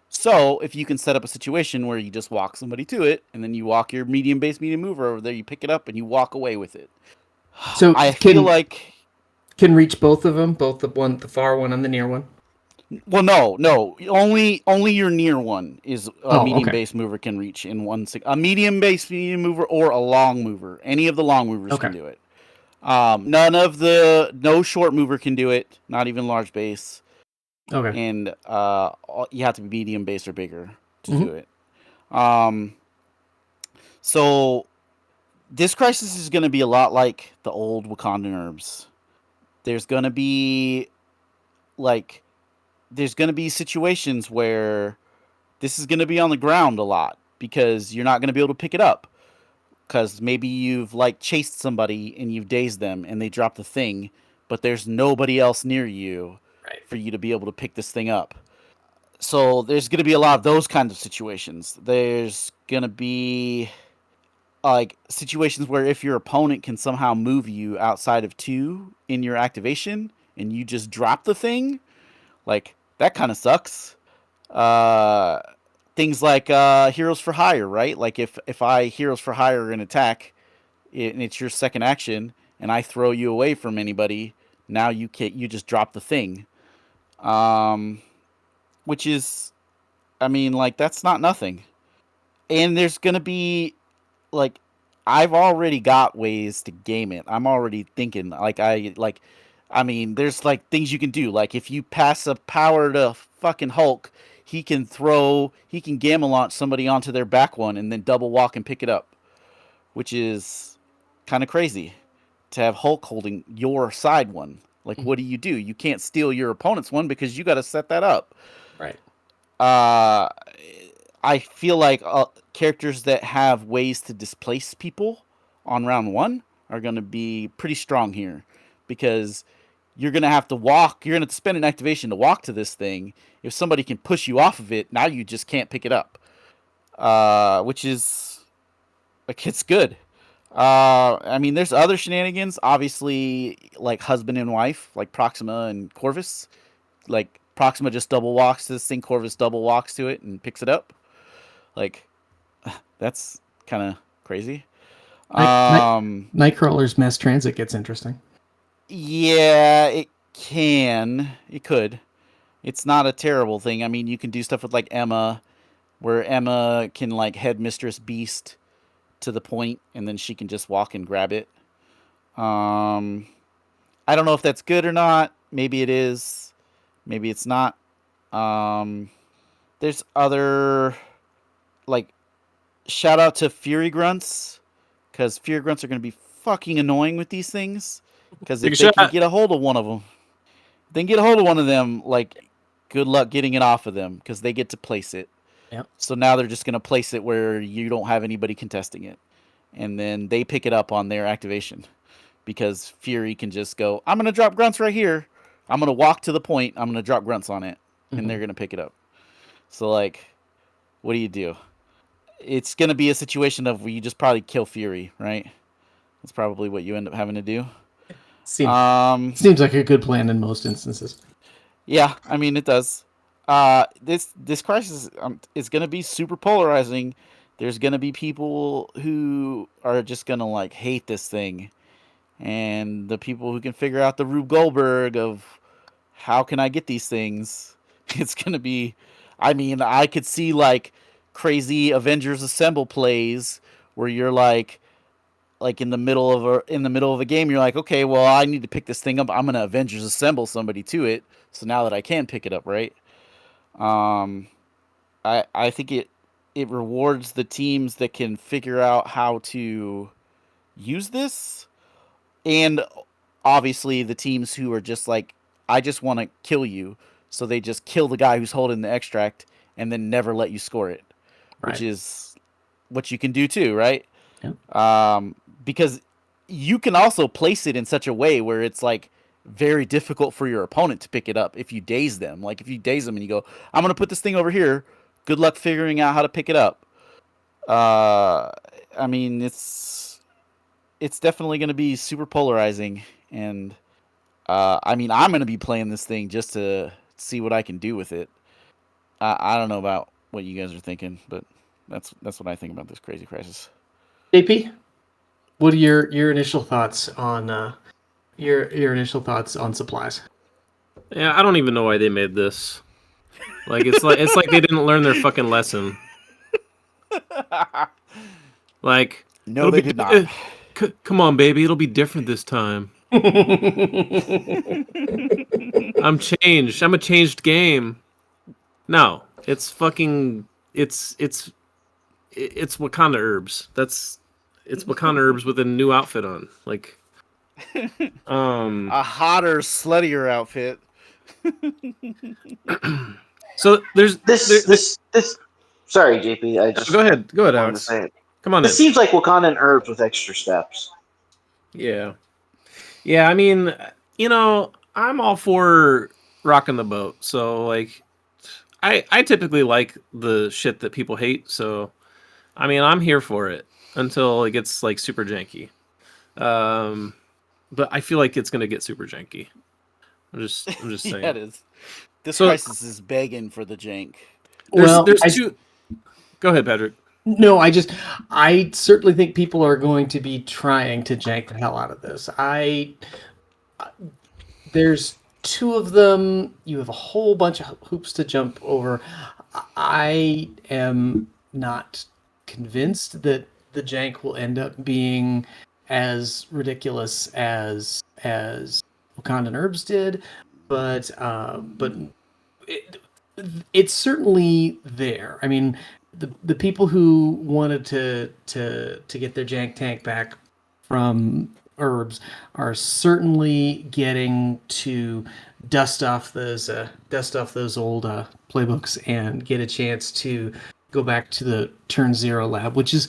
So if you can set up a situation where you just walk somebody to it, and then you walk your medium mover over there, you pick it up and you walk away with it. So I feel like can reach both of them, both the far one and the near one. Well, no. Only your near one is a medium base mover can reach in a medium base medium mover or a long mover. Any of the long movers can do it. No short mover can do it. Not even large base. Okay. And you have to be medium base or bigger to do it. So this crisis is going to be a lot like the old Wakandan herbs. There's going to be situations where this is going to be on the ground a lot because you're not going to be able to pick it up because maybe you've chased somebody and you've dazed them and they drop the thing, but there's nobody else near you for you to be able to pick this thing up. So there's going to be a lot of those kinds of situations. There's going to be situations where if your opponent can somehow move you outside of 2 in your activation and you just drop the thing, that kind of sucks. Things like Heroes for Hire, right? Like if I Heroes for Hire an attack, and it's your second action, and I throw you away from anybody, now you just drop the thing. Which is, that's not nothing. And there's gonna be, I've already got ways to game it. I'm already thinking, there's things you can do. Like if you pass a power to fucking Hulk, he can gamma launch somebody onto their back one and then double walk and pick it up, which is kind of crazy to have Hulk holding your side one. What do? You can't steal your opponent's one because you got to set that up. Right. I feel like characters that have ways to displace people on round 1 are going to be pretty strong here because you're going to have to walk. You're going to have to spend an activation to walk to this thing. If somebody can push you off of it, now you just can't pick it up, which is it's good. There's other shenanigans, obviously, like husband and wife, like Proxima and Corvus. Proxima just double walks to this thing, Corvus double walks to it and picks it up. That's kind of crazy. Nightcrawler's mass transit gets interesting. Yeah, it could. It's not a terrible thing. You can do stuff with Emma, where Emma can headmistress Beast to the point, and then she can just walk and grab it. I don't know if that's good or not. Maybe it is. Maybe it's not. There's other, like, shout out to Fury Grunts, because Fury Grunts are going to be fucking annoying with these things. Because if they can get a hold of one of them, like, good luck getting it off of them, because they get to place it. Yep. So now they're just going to place it where you don't have anybody contesting it. And then they pick it up on their activation. Because Fury can just go, I'm going to drop grunts right here. I'm going to walk to the point. I'm going to drop grunts on it. And they're going to pick it up. So, like, what do? It's going to be a situation of where you just probably kill Fury, right? That's probably what you end up having to do. Seems like a good plan in most instances. Yeah, I mean, it does. This crisis is going to be super polarizing. There's going to be people who are just going to, like, hate this thing. And the people who can figure out the Rube Goldberg of how can I get these things, it's going to be, I mean, I could see, like, crazy Avengers Assemble plays where you're like in the middle of a game, you're like, okay, well, I need to pick this thing up. I'm going to Avengers Assemble somebody to it. So now that I can pick it up, right? I think it rewards the teams that can figure out how to use this. And obviously the teams who are just like, I just want to kill you. So they just kill the guy who's holding the extract and then never let you score it. Right. Which is what you can do too, right? Yep. Because you can also place it in such a way where it's like very difficult for your opponent to pick it up if you daze them. Like if you daze them and you go, I'm going to put this thing over here. Good luck figuring out how to pick it up. I mean, it's definitely going to be super polarizing. And I mean, I'm going to be playing this thing just to see what I can do with it. I don't know about what you guys are thinking, but that's what I think about this crazy crisis. JP, what are your initial thoughts on your initial thoughts on supplies? Yeah, I don't even know why they made this. Like it's like they didn't learn their fucking lesson. Like no, they did not. Come on, baby, it'll be different this time. I'm changed. I'm a changed game. No, it's fucking. It's Wakanda herbs. It's Wakanda herbs with a new outfit on. Like, a hotter, sluttier outfit. So there's this. Sorry, JP. Go ahead, Alex. Come on. This seems like Wakandan herbs with extra steps. Yeah. I mean, I'm all for rocking the boat. So like, I typically like the shit that people hate. So, I mean, I'm here for it until it gets like super janky. But I feel like it's gonna get super janky. I'm just saying. Yeah, it is. This crisis is begging for the jank. There's two. Go ahead, Patrick. No, I certainly think people are going to be trying to jank the hell out of this. There's two of them. You have a whole bunch of hoops to jump over. I am not convinced that the jank will end up being as ridiculous as Wakandan herbs did, but it's certainly there. I mean, the people who wanted to get their jank tank back from herbs are certainly getting to dust off those old playbooks and get a chance to go back to the turn zero lab, which is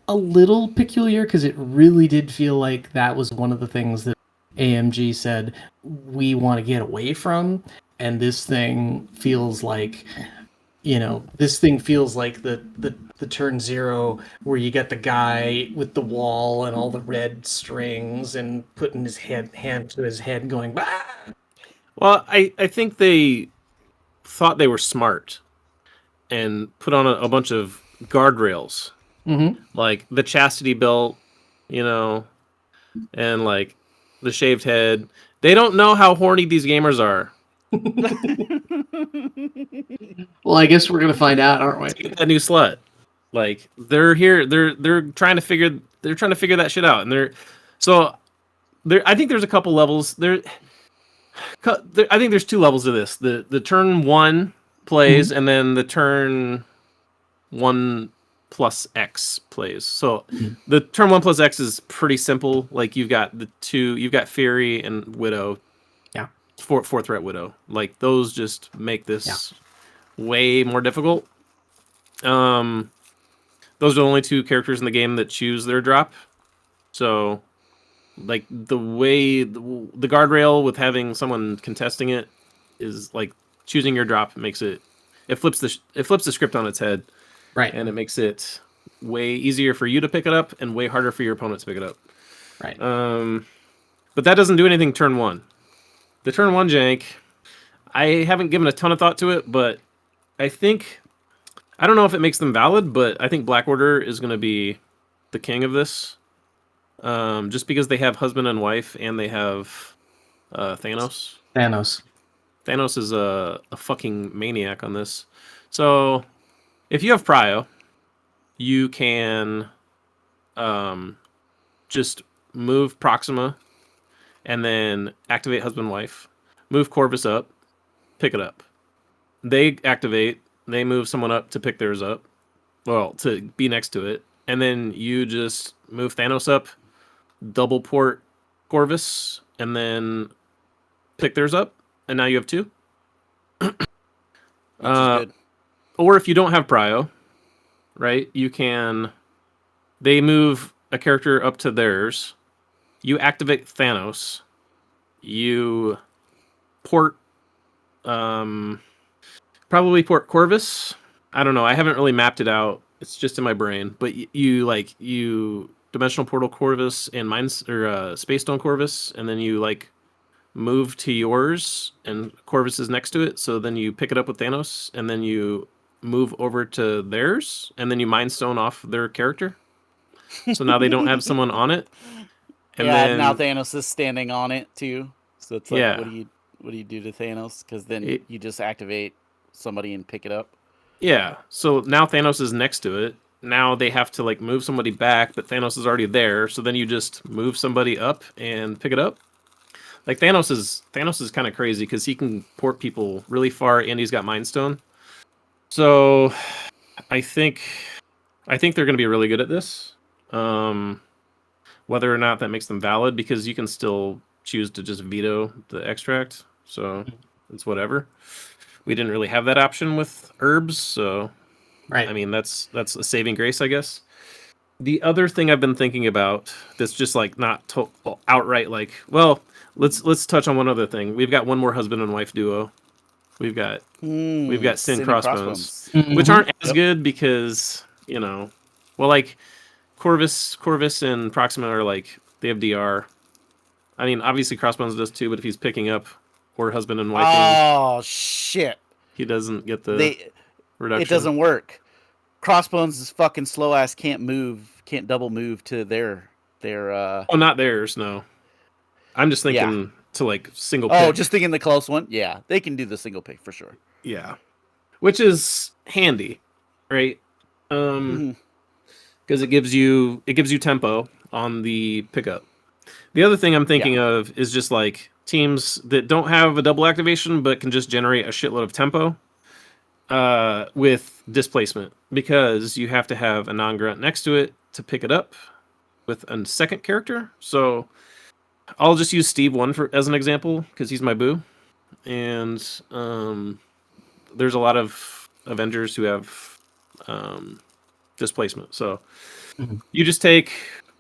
a little peculiar because it really did feel like that was one of the things that AMG said we want to get away from, and this thing feels like the turn zero where you get the guy with the wall and all the red strings and putting his hand to his head and going, bah! Well, I think they thought they were smart and put on a bunch of guardrails, like the chastity belt, and like the shaved head. They don't know how horny these gamers are. Well, I guess we're gonna find out, aren't we? Get that new slut. Like they're here, they're trying to figure that shit out, and I think there's a couple levels there. I think there's two levels to this. The turn 1 plays, and then the turn 1 plus X plays. So the turn 1 plus X is pretty simple. Like you've got Fury and Widow. Yeah. Four threat Widow. Like those just make this way more difficult. Those are the only two characters in the game that choose their drop. So like the way the guardrail with having someone contesting it is like choosing your drop makes it flips the script on its head. Right. And it makes it way easier for you to pick it up and way harder for your opponent to pick it up. Right. But that doesn't do anything turn 1. The turn 1 jank, I haven't given a ton of thought to it, but I don't know if it makes them valid, but I think Black Order is going to be the king of this. Just because they have husband and wife and they have Thanos. Thanos is a fucking maniac on this. So if you have Prio, you can just move Proxima and then activate husband wife, move Corvus up, pick it up. They activate, they move someone up to pick theirs up, well, to be next to it, and then you just move Thanos up, double port Corvus, and then pick theirs up, and now you have 2. Which is good. Or if you don't have Prio, right, they move a character up to theirs, you activate Thanos, you port, probably port Corvus. I don't know, I haven't really mapped it out, it's just in my brain, but you Dimensional Portal Corvus and Space Stone Corvus, and then you move to yours, and Corvus is next to it, so then you pick it up with Thanos, and then you move over to theirs, and then you Mind Stone off their character. So now they don't have someone on it. And then now Thanos is standing on it too. So it's like, Yeah. what do you do to Thanos? Because then you just activate somebody and pick it up. Yeah, so now Thanos is next to it. Now they have to move somebody back, but Thanos is already there. So then you just move somebody up and pick it up. Thanos is kind of crazy because he can port people really far, and he's got Mind Stone. So I think they're going to be really good at this. Whether or not that makes them valid, because you can still choose to just veto the extract. So it's whatever. We didn't really have that option with herbs, so Right. I mean that's a saving grace, I guess. The other thing I've been thinking about that's just not outright well, let's touch on one other thing. We've got one more husband and wife duo. We've got Sin Crossbones, which aren't as good because Corvus and Proxima are they have DR. I mean, obviously Crossbones does too, but if he's picking up or husband and wife, Oh shit! he doesn't get the reduction. It doesn't work. Crossbones is fucking slow ass. Can't double move to their. Oh, not theirs. No, I'm just thinking to single. Oh, pick. just thinking the close one. Yeah, they can do the single pick for sure. Yeah, which is handy, right? Because it gives you tempo on the pickup. The other thing I'm thinking of is just teams that don't have a double activation but can just generate a shitload of tempo with displacement, because you have to have a non-grunt next to it to pick it up with a second character. So I'll just use Steve as an example because he's my boo, and there's a lot of Avengers who have displacement. So you just take,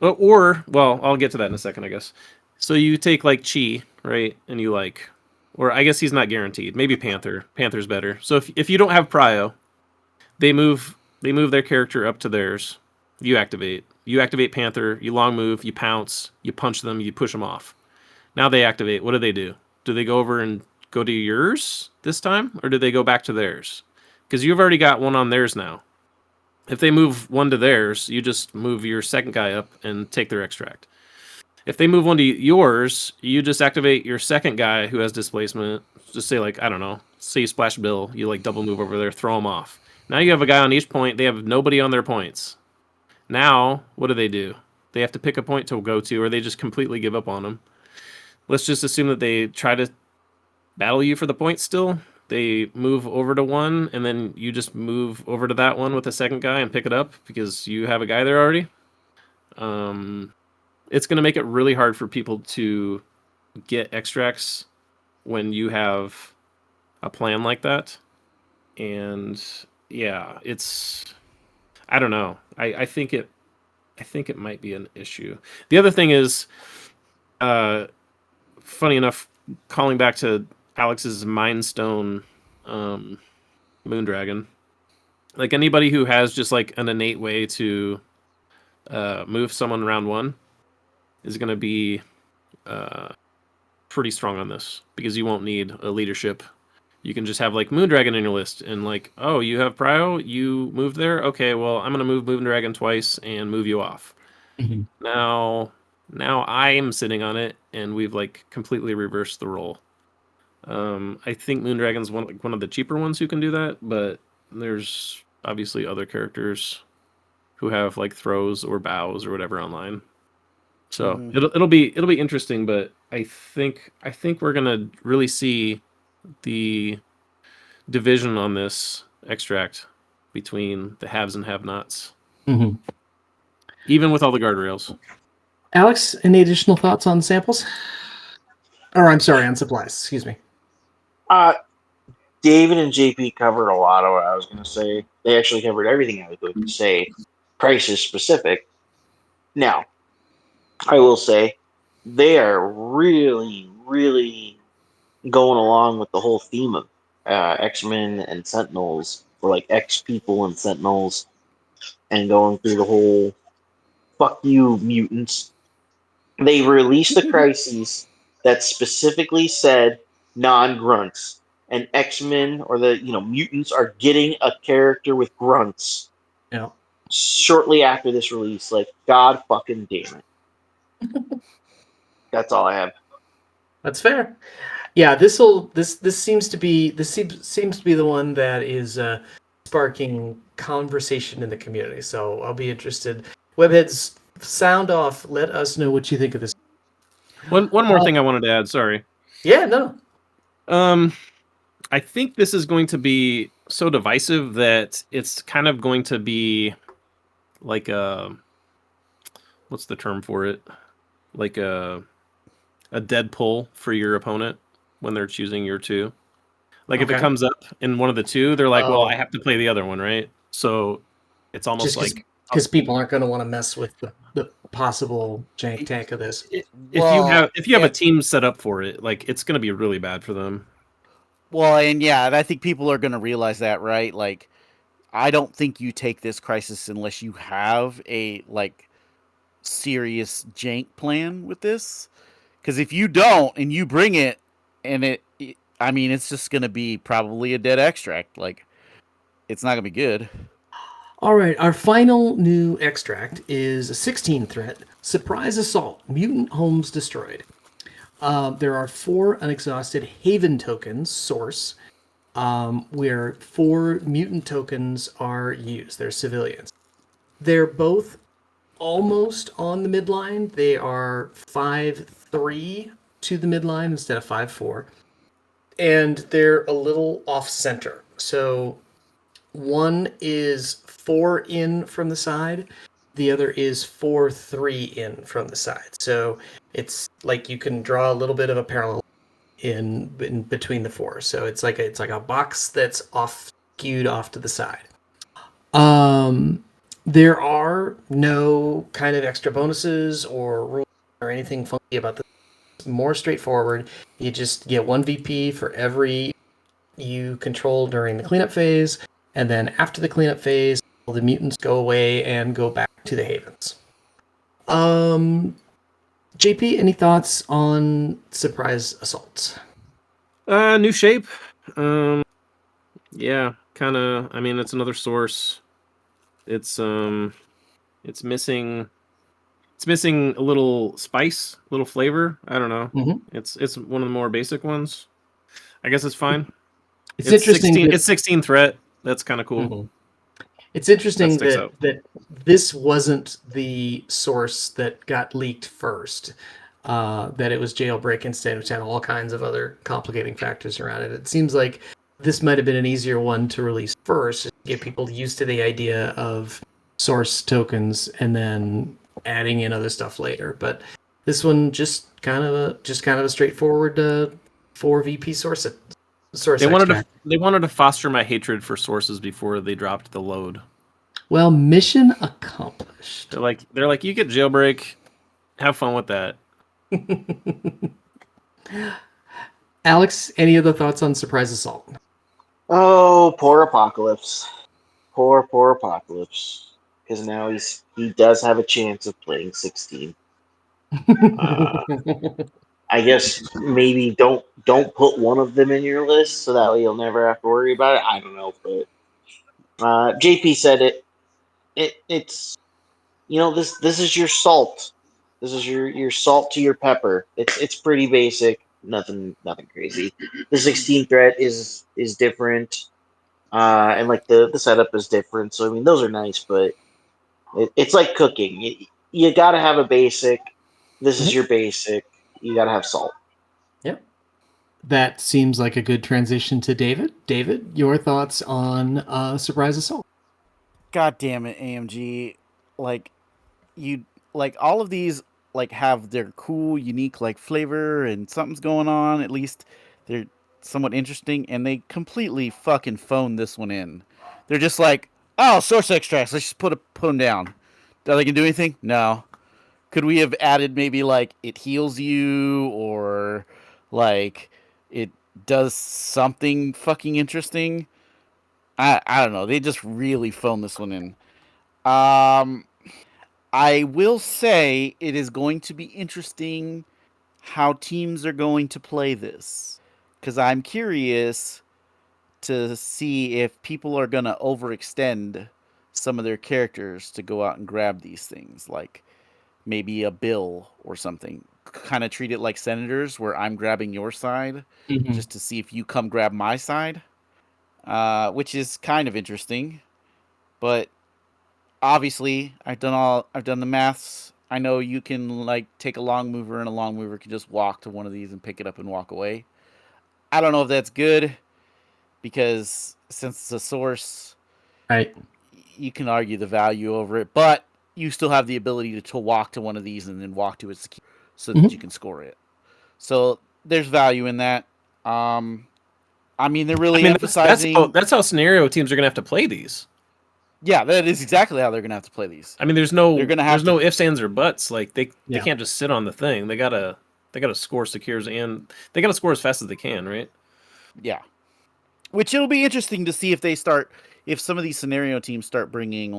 I'll get to that in a second, I guess. So you take Chi, right? And you or I guess he's not guaranteed. Maybe Panther. Panther's better. So if you don't have Prio, they move their character up to theirs. You activate Panther, you long move, you pounce, you punch them, you push them off. Now they activate. What do? Do they go over and go to yours this time, or do they go back to theirs? Because you've already got one on theirs now. If they move one to theirs, you just move your second guy up and take their extract. If they move one to yours, you just activate your second guy who has displacement. Just say I don't know, say you splash Bill, you double move over there, throw him off. Now you have a guy on each point. They have nobody on their points. Now, what do? They have to pick a point to go to, or they just completely give up on them. Let's just assume that they try to battle you for the points still. They move over to one, and then you just move over to that one with the second guy and pick it up because you have a guy there already. It's going to make it really hard for people to get extracts when you have a plan like that. And yeah, I don't know. I think it might be an issue. The other thing is, funny enough, calling back to Alex's Mind Stone Moondragon. Like anybody who has just like an innate way to move someone round one is going to be pretty strong on this because you won't need a leadership. You can just have like Moondragon in your list and like, oh, you have Prio, you moved there? Okay, well, I'm going to move Moondragon twice and move you off. Mm-hmm. Now I'm sitting on it and we've like completely reversed the role. I think Moondragon's one of the cheaper ones who can do that, but there's obviously other characters who have like throws or bows or whatever online. So it'll be interesting, but I think we're gonna really see the division on this extract between the haves and have-nots, even with all the guardrails. Alex, any additional thoughts on samples? Or I'm sorry, on supplies. Excuse me. David and JP covered a lot of what I was going to say. They actually covered everything I was going to say, crisis specific. Now, I will say they are really, really going along with the whole theme of X-Men and Sentinels, or like X-People and Sentinels, and going through the whole fuck you mutants. They released a crisis that specifically said non-grunts. And X-Men or the mutants are getting a character with grunts. Yeah. Shortly after this release, like God fucking damn it. That's all I have. That's fair. Yeah, this seems to be the one that is sparking conversation in the community. So I'll be interested. Webheads, sound off. Let us know what you think of this. One more thing I wanted to add. Sorry. Yeah. No. I think this is going to be so divisive that it's kind of going to be like what's the term for it? Like a dead pull for your opponent when they're choosing your two. Like if it comes up in one of the two, they're like, well, I have to play the other one, right? So it's almost just like because people aren't going to want to mess with the possible jank tank of this. If you have a team set up for it, like it's going to be really bad for them. Well, and I think people are going to realize that, right? Like, I don't think you take this crisis unless you have a like serious jank plan with this. Because if you don't and you bring it, and it's just going to be probably a dead extract. Like, it's not going to be good. All right, our final new extract is a 16 threat, Surprise Assault, Mutant Homes Destroyed. There are 4 unexhausted Haven tokens, source, where 4 mutant tokens are used. They're civilians. They're both almost on the midline. They are 5-3 to the midline instead of 5-4. And they're a little off-center. So one is 4 in from the side. The other is 4-3 in from the side. So it's like you can draw a little bit of a parallel in between the 4. So it's like a box that's skewed off to the side. There are no kind of extra bonuses or rules or anything funky about this. It's more straightforward. You just get 1 VP for every you control during the cleanup phase, and then after the cleanup phase, the mutants go away and go back to the havens. JP, any thoughts on Surprise Assaults? New shape. Yeah, kind of. I mean, it's another source. It's missing. It's missing a little spice, a little flavor. I don't know. Mm-hmm. It's one of the more basic ones. I guess it's fine. It's interesting. 16, it's 16 threat. That's kind of cool. Mm-hmm. It's interesting That sticks that out. this wasn't the source that got leaked first. That it was Jailbreak instead, which had all kinds of other complicating factors around it. It seems like this might have been an easier one to release first, to get people used to the idea of source tokens and then adding in other stuff later. But this one just kind of a straightforward 4 VP source extract. They wanted to foster my hatred for sources before they dropped the load. Well, mission accomplished. They're like, you get Jailbreak, have fun with that. Alex, any other thoughts on Surprise Assault? Oh, poor Apocalypse. Poor Apocalypse. Because now he does have a chance of playing 16. I guess maybe don't put one of them in your list so that way you'll never have to worry about it. I don't know, but JP said it's this is your salt. This is your salt to your pepper. It's pretty basic. Nothing crazy. The 16 threat is different. And like the setup is different. So I mean those are nice, but it's like cooking. You gotta have a basic. This is your basic. You gotta have salt. Yep. That seems like a good transition to David. David, your thoughts on Surprise Assault? God damn it, AMG! Like all of these have their cool, unique flavor and something's going on. At least they're somewhat interesting, and they completely fucking phoned this one in. They're just like, oh, source extracts. Let's just put them down. Are they gonna do anything? No. Could we have added maybe it heals you or it does something fucking interesting? I don't know. They just really phoned this one in. I will say it is going to be interesting how teams are going to play this, because I'm curious to see if people are going to overextend some of their characters to go out and grab these things, like maybe a bill or something. Kind of treat it like Senators, where I'm grabbing your side just to see if you come grab my side, which is kind of interesting. But obviously, I've done the maths. I know you can take a long mover, and a long mover can just walk to one of these and pick it up and walk away. I don't know if that's good, because since it's a source, Right. you can argue the value over it, but you still have the ability to walk to one of these and then walk to it secure so that you can score it. So there's value in that. I mean, they're really emphasizing. That's how scenario teams are gonna have to play these. Yeah, that is exactly how they're gonna have to play these. I mean, there's no no ifs, ands, or buts. Like they can't just sit on the thing. They gotta score secures, and they gotta score as fast as they can, right? Yeah. Which it'll be interesting to see if some of these scenario teams start bringing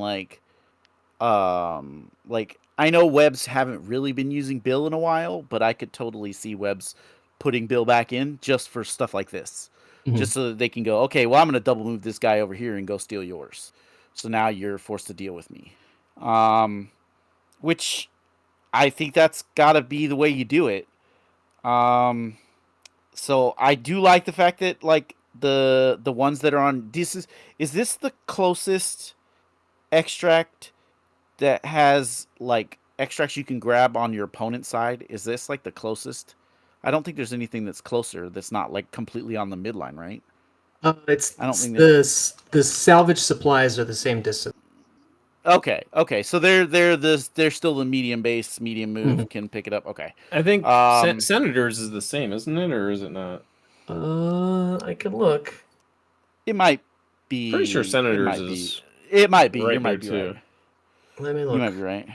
I know Webs haven't really been using Bill in a while, but I could totally see Webs putting Bill back in just for stuff like this. Just so that they can go, okay, well, I'm going to double move this guy over here and go steal yours. So now you're forced to deal with me. Which I think that's got to be the way you do it. So I do like the fact that the ones that are on is this the closest extract that has extracts you can grab on your opponent's side? Is this the closest? I don't think there's anything that's closer that's not completely on the midline, right? I don't think the salvage supplies are the same distance. Okay. So they're still the medium base, medium move can pick it up. Okay. I think Senators is the same, isn't it, or is it not? I can look. It might be. Pretty sure Senators is. It might be. Right, you might be too. right. Let me look. You might be right.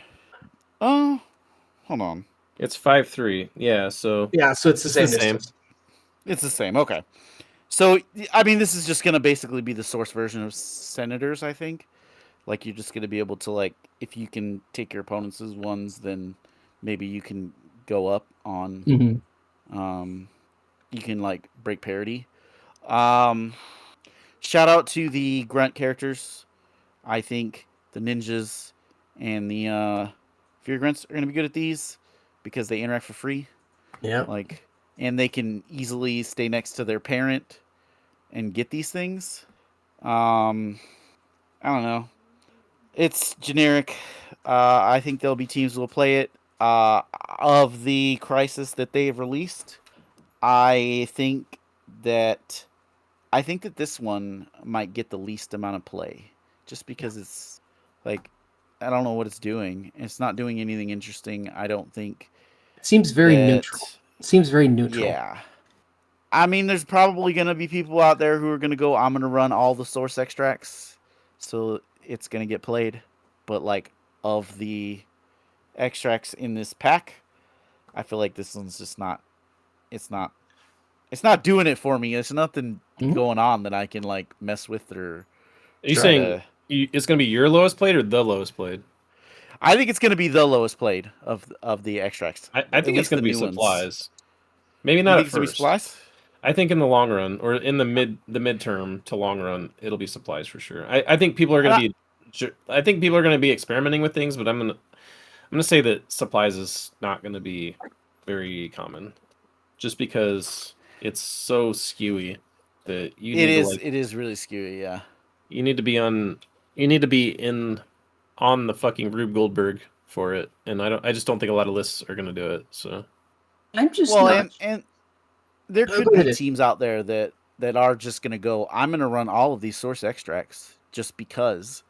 Oh, hold on. It's 5-3. Yeah. So. Yeah. So it's the same distance. It's the same. Okay. So I mean, this is just gonna basically be the source version of Senators, I think. You're just gonna be able to if you can take your opponent's ones, then maybe you can go up on. You can break parity. Shout out to the grunt characters. I think the ninjas and the fear grunts are gonna be good at these because they interact for free. Yeah. And they can easily stay next to their parent and get these things. I don't know. It's generic. I think there'll be teams who will play it. Of the Crisis that they have released, I think that this one might get the least amount of play, just because it's like I don't know what it's doing. It's not doing anything interesting. I don't think It seems very neutral. that. It seems very neutral. Yeah. I mean, there's probably going to be people out there who are going to go, I'm going to run all the source extracts, so it's going to get played. But, like, of the extracts in this pack, I feel like this one's just not, it's not doing it for me. There's nothing going on that I can, like, mess with or Are you try saying to... it's going to be your lowest played or the lowest played? I think it's going to be the lowest played of the extracts. I think it's going to be supplies. Maybe not at first. Supplies? I think in the long run, or in the midterm to long run, it'll be supplies for sure. I think people are going to be. I think people are going to be experimenting with things, but I'm gonna say that supplies is not going to be very common, just because it's so skewy that you. It is really skewy. Yeah. You need to be on. You need to be on the fucking Rube Goldberg for it, and I just don't think a lot of lists are going to do it. So. I'm just not. And there could be teams out there that are just going to go, I'm going to run all of these source extracts just because,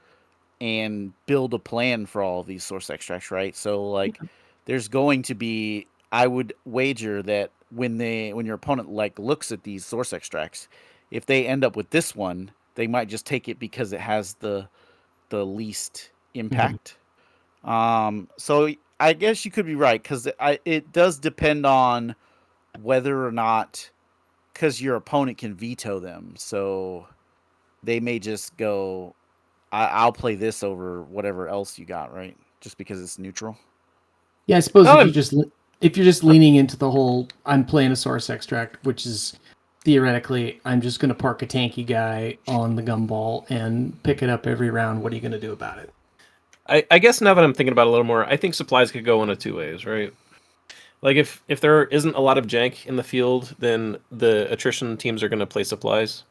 and build a plan for all of these source extracts, right? So, like, there's going to be, I would wager that when your opponent, like, looks at these source extracts, if they end up with this one, they might just take it because it has the least impact. So I guess you could be right, because it does depend on whether or not, because your opponent can veto them, so they may just go, I'll play this over whatever else you got, right? Just because it's neutral. Yeah, I suppose if you're just leaning into the whole, I'm playing a source extract, which is theoretically, I'm just going to park a tanky guy on the gumball and pick it up every round. What are you going to do about it? I guess now that I'm thinking about it a little more, I think supplies could go one of two ways, right? Like if there isn't a lot of jank in the field, then the attrition teams are going to play supplies,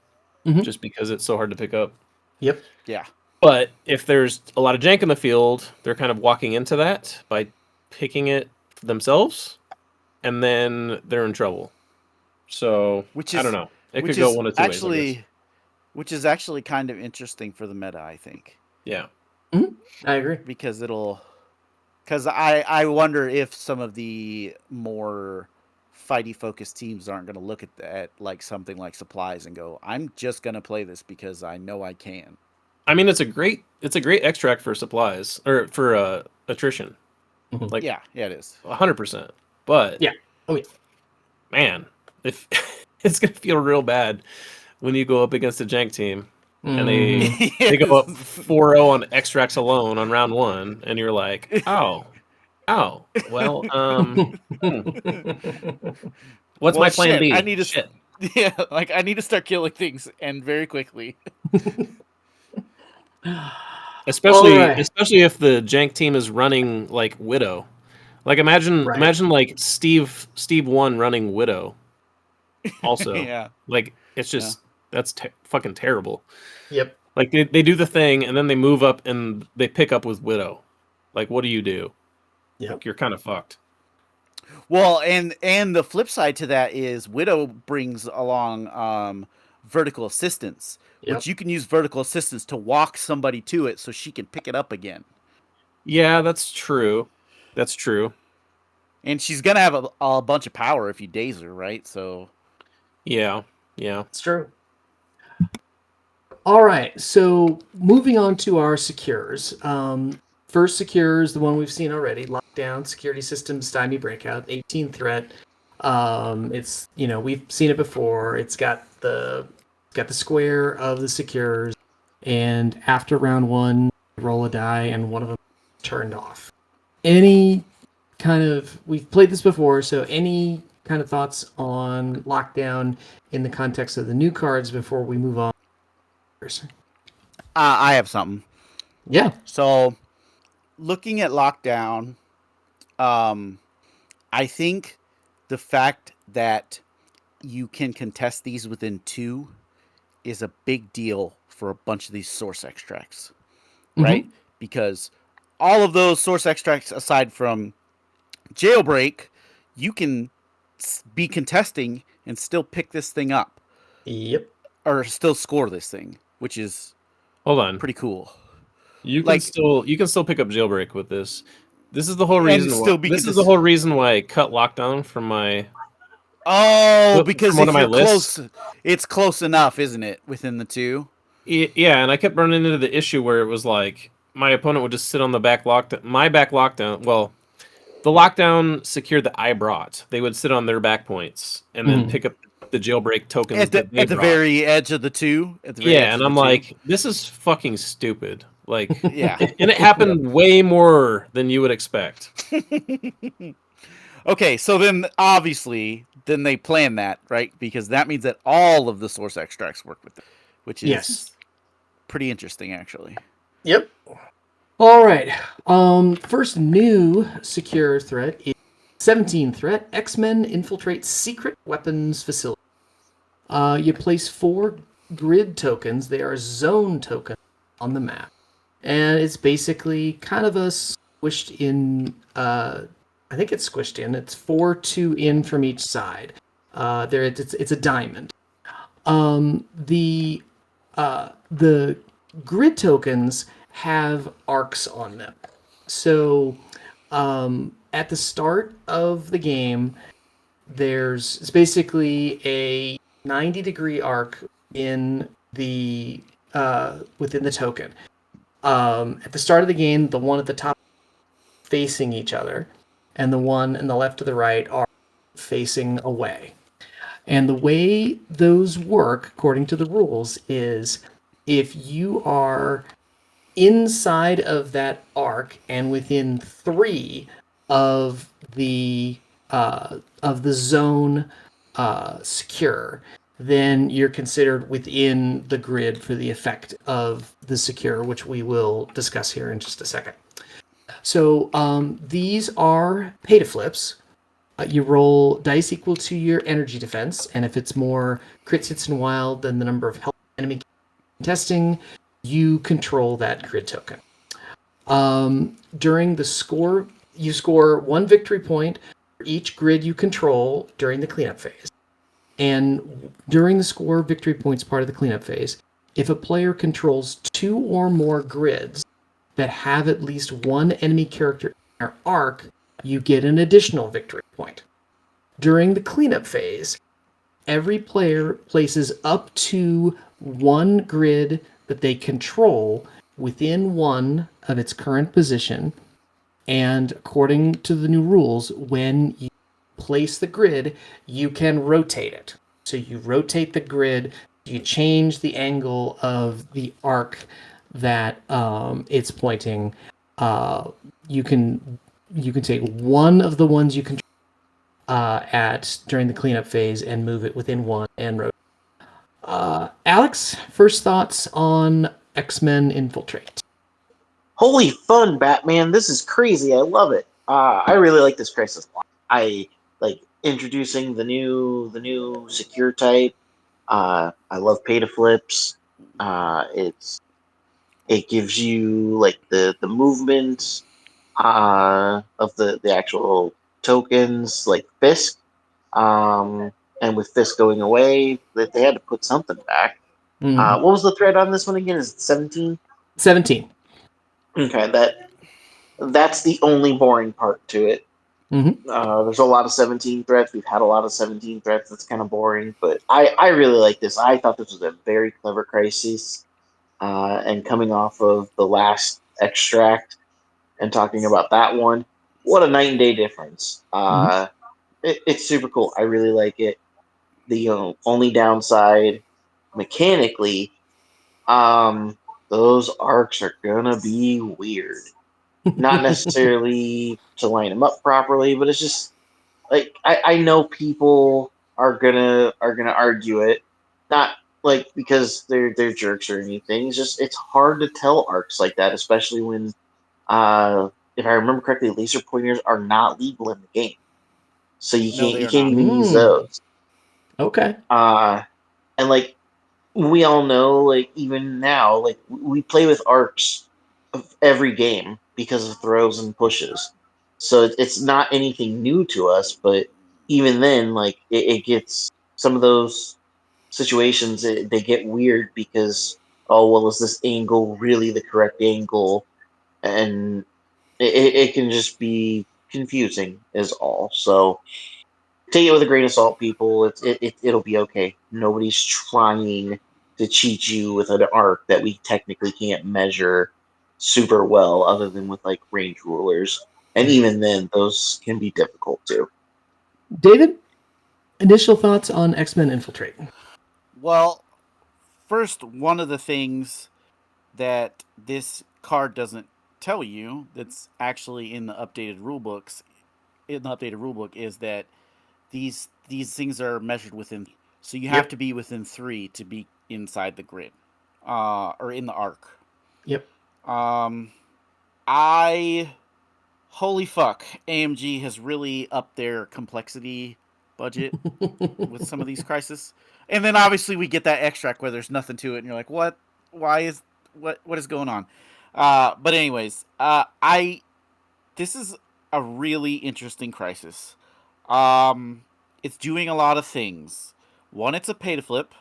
just because it's so hard to pick up. Yep. Yeah. But if there's a lot of jank in the field, they're kind of walking into that by picking it themselves, and then they're in trouble. So I don't know. It could go one of two ways. Which is actually kind of interesting for the meta, I think. Yeah. I agree. Because I wonder if some of the more fighty focused teams aren't going to look at like something like supplies and go, I'm just going to play this because I know I can. I mean, it's a great extract for supplies or for attrition. Like yeah, it is 100%. But yeah, man, if it's gonna feel real bad when you go up against a jank team and they go up 4-0 on extracts alone on round 1, and you're like, oh, well, what's my plan B? I need to I need to start killing things, and very quickly. Especially if the jank team is running like Widow. Like imagine like Steve 1 running Widow. Also, yeah, like it's just that's fucking terrible. Yep. Like they do the thing and then they move up and they pick up with Widow. Like what do you do? Yeah, like, you're kind of fucked. Well, and the flip side to that is Widow brings along vertical assistance, which you can use vertical assistance to walk somebody to it so she can pick it up again. Yeah, that's true. And she's gonna have a bunch of power if you daze her, right? So yeah, it's true. All right, so moving on to our secures. First secure is the one we've seen already: lockdown, security system, stymie, breakout, 18 threat. It's we've seen it before. It's got the square of the secures, and after round 1, roll a die, and one of them turned off. Any kind of, we've played this before, so any kind of thoughts on lockdown in the context of the new cards before we move on? I have something. Yeah. So, looking at lockdown, I think the fact that you can contest these within 2 is a big deal for a bunch of these source extracts, right? because all of those source extracts, aside from Jailbreak, you can be contesting and still pick this thing up. Yep. Or still score this thing, which is Hold on. pretty cool. You can still pick up Jailbreak with this. This is the whole reason why. This is the whole reason why I cut Lockdown from my. Oh, because from one if of my you're lists. close, it's close enough, isn't it? Within the two. Yeah, and I kept running into the issue where it was like my opponent would just sit on the back lockdown. My back lockdown. Well, the lockdown secured that I brought. They would sit on their back points and then pick up the Jailbreak tokens at the very edge of the two. And I'm like, this is fucking stupid. Like, yeah, and it happened way more than you would expect. Okay, so then obviously, then they plan that, right? Because that means that all of the source extracts work with it, which is pretty interesting, actually. Yep. All right. First new secure threat is 17 threat. X-Men infiltrate secret weapons facility. You place 4 grid tokens. They are zone tokens on the map, and it's basically kind of a squished in. I think it's squished in. It's 4-2 in from each side. It's a diamond. The grid tokens have arcs on them. So at the start of the game, it's basically a 90-degree arc in the within the token. At the start of the game, the one at the top facing each other, and the one in the left to the right are facing away. And the way those work, according to the rules, is if you are inside of that arc and within 3 of the zone secure, then you're considered within the grid for the effect of the secure, which we will discuss here in just a second. So these are pay-to-flips. You roll dice equal to your energy defense, and if it's more crits, hits, and wild than the number of health enemy testing, you control that grid token. During the score, you score 1 victory point for each grid you control during the cleanup phase. And during the score victory points part of the cleanup phase, if a player controls 2 or more grids that have at least 1 enemy character in their arc, you get an additional victory point. During the cleanup phase, every player places up to 1 grid that they control within 1 of its current position. And according to the new rules, when you place the grid, you can rotate it. So you rotate the grid, you change the angle of the arc that it's pointing. You can take one of the ones you control during the cleanup phase and move it within 1 and rotate. Alex, first thoughts on X-Men Infiltrate? Holy fun, Batman! This is crazy. I love it. I really like this crisis block. I like introducing the new secure type. I love pay to flips. It gives you like the movement of the actual tokens, like Fisk. And with Fisk going away, that they had to put something back. What was the thread on this one again? Is it 17? 17. Okay, that's the only boring part to it. Mm-hmm. There's a lot of 17 threats. We've had a lot of 17 threats. That's kind of boring, but I really like this. I thought this was a very clever crisis. And coming off of the last extract and talking about that one, what a night and day difference. It's super cool. I really like it. The only downside, mechanically, those arcs are gonna be weird. Not necessarily to line them up properly, but it's just like I know people are gonna argue it, not like because they're jerks or anything. It's hard to tell arcs like that, especially when if I remember correctly, laser pointers are not legal in the game, so you can't even use those. Okay. And like we all know, like even now, like we play with arcs of every game because of throws and pushes. So it's not anything new to us, but even then, like it gets some of those situations they get weird because oh well, is this angle really the correct angle? And it can just be confusing, is all. So take it with a grain of salt, people. It'll be okay. Nobody's trying to cheat you with an arc that we technically can't measure super well, other than with like range rulers. And Right. even then, those can be difficult too. David, initial thoughts on X-Men Infiltrate? Well, first, one of the things that this card doesn't tell you that's actually in the updated rulebook is that these things are measured within, so you have Yep. to be within 3 to be inside the grid, or in the arc. Yep. Um, I holy fuck, AMG has really upped their complexity budget with some of these crises. And then obviously we get that extract where there's nothing to it, and you're like, what? Why is what is going on? But anyways, I this is a really interesting crisis. Um, it's doing a lot of things. One, it's a pay to flip.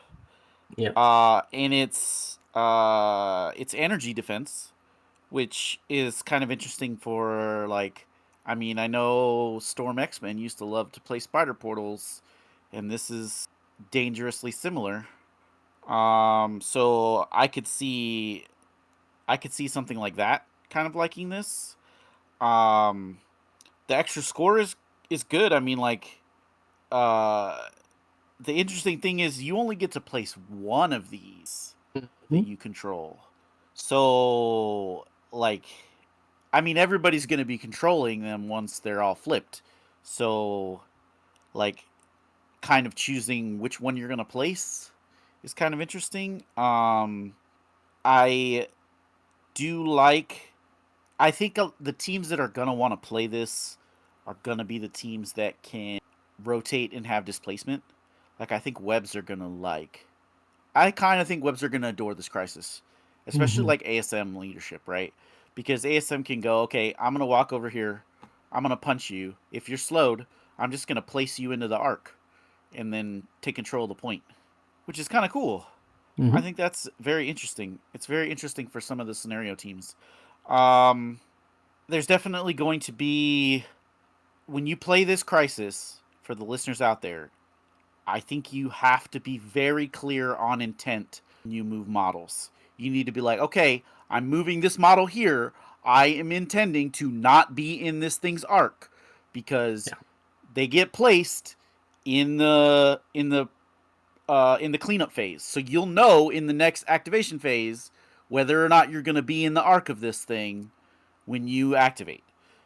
Yep. And it's energy defense, which is kind of interesting for like. I mean, I know Storm X-Men used to love to play spider portals, and this is dangerously similar. So I could see something like that kind of liking this. Um, the extra score is good. I mean, like, uh, the interesting thing is you only get to place one of these that Mhm. you control. So, like, I mean, everybody's going to be controlling them once they're all flipped. So, like, kind of choosing which one you're going to place is kind of interesting. I do like. I think the teams that are going to want to play this are going to be the teams that can rotate and have displacement. Like, I think Webs are going to like. I kind of think Webs are going to adore this crisis, especially Mhm. like ASM leadership, right? Because ASM can go, okay, I'm going to walk over here. I'm going to punch you. If you're slowed, I'm just going to place you into the arc and then take control of the point, which is kind of cool. I Mhm. think that's very interesting. It's very interesting for some of the scenario teams. Um, there's definitely going to be, when you play this crisis, for the listeners out there, I think you have to be very clear on intent when you move models. You need to be like, okay, I'm moving this model here. I am intending to not be in this thing's arc because Yeah. they get placed in the cleanup phase. So you'll know in the next activation phase whether or not you're going to be in the arc of this thing when you activate.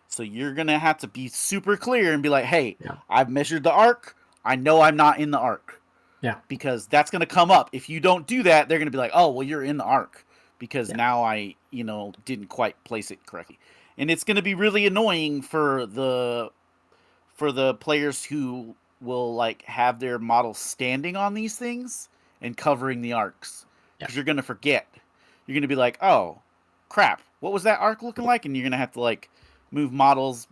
So you're going to have to be super clear and be like, hey, Yeah. I've measured the arc. I know I'm not in the arc Yeah. because that's going to come up. If you don't do that, they're going to be like, oh, well, you're in the arc because Yeah. now I, didn't quite place it correctly. And it's going to be really annoying for the players who will like have their model standing on these things and covering the arcs Yeah. because you're gonna forget. You're gonna be like, oh, crap, what was that arc looking like? And you're gonna have to like move models,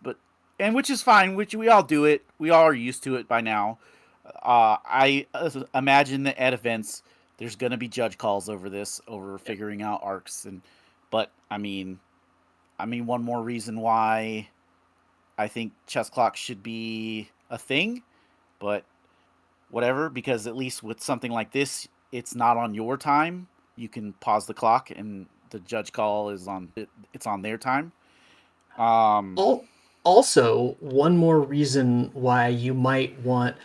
and which is fine. Which we all do it. We all are used to it by now. I imagine that at events there's gonna be judge calls over this, over figuring out arcs, but I mean, one more reason why I think chess clocks should be a thing, but whatever, because at least with something like this, it's not on your time. You can pause the clock and the judge call is it's on their time. Um Also, one more reason why you might want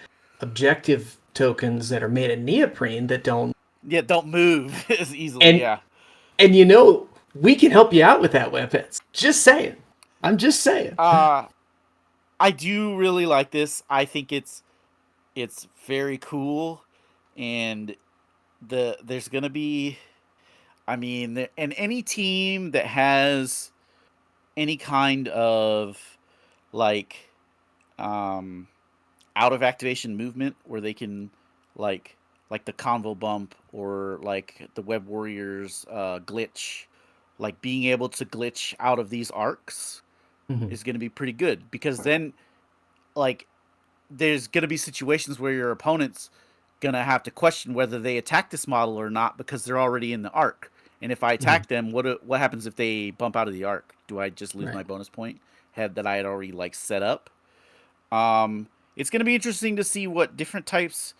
objective tokens that are made of neoprene that don't. yeah, don't move as easily, and yeah. and we can help you out with that, weapons. Just saying. I'm just saying. Uh I do really like this. I think it's very cool, and there's going to be, I mean, and any team that has any kind of like um out of activation movement where they can like the convo bump or like the web warriors glitch like being able to glitch out of these arcs Mhm. is going to be pretty good, because then like there's going to be situations where your opponent's going to have to question whether they attack this model or not because they're already in the arc. And if I attack them, what happens if they bump out of the arc? Do I just lose my bonus point that I had already like set up? It's going to be interesting to see what different types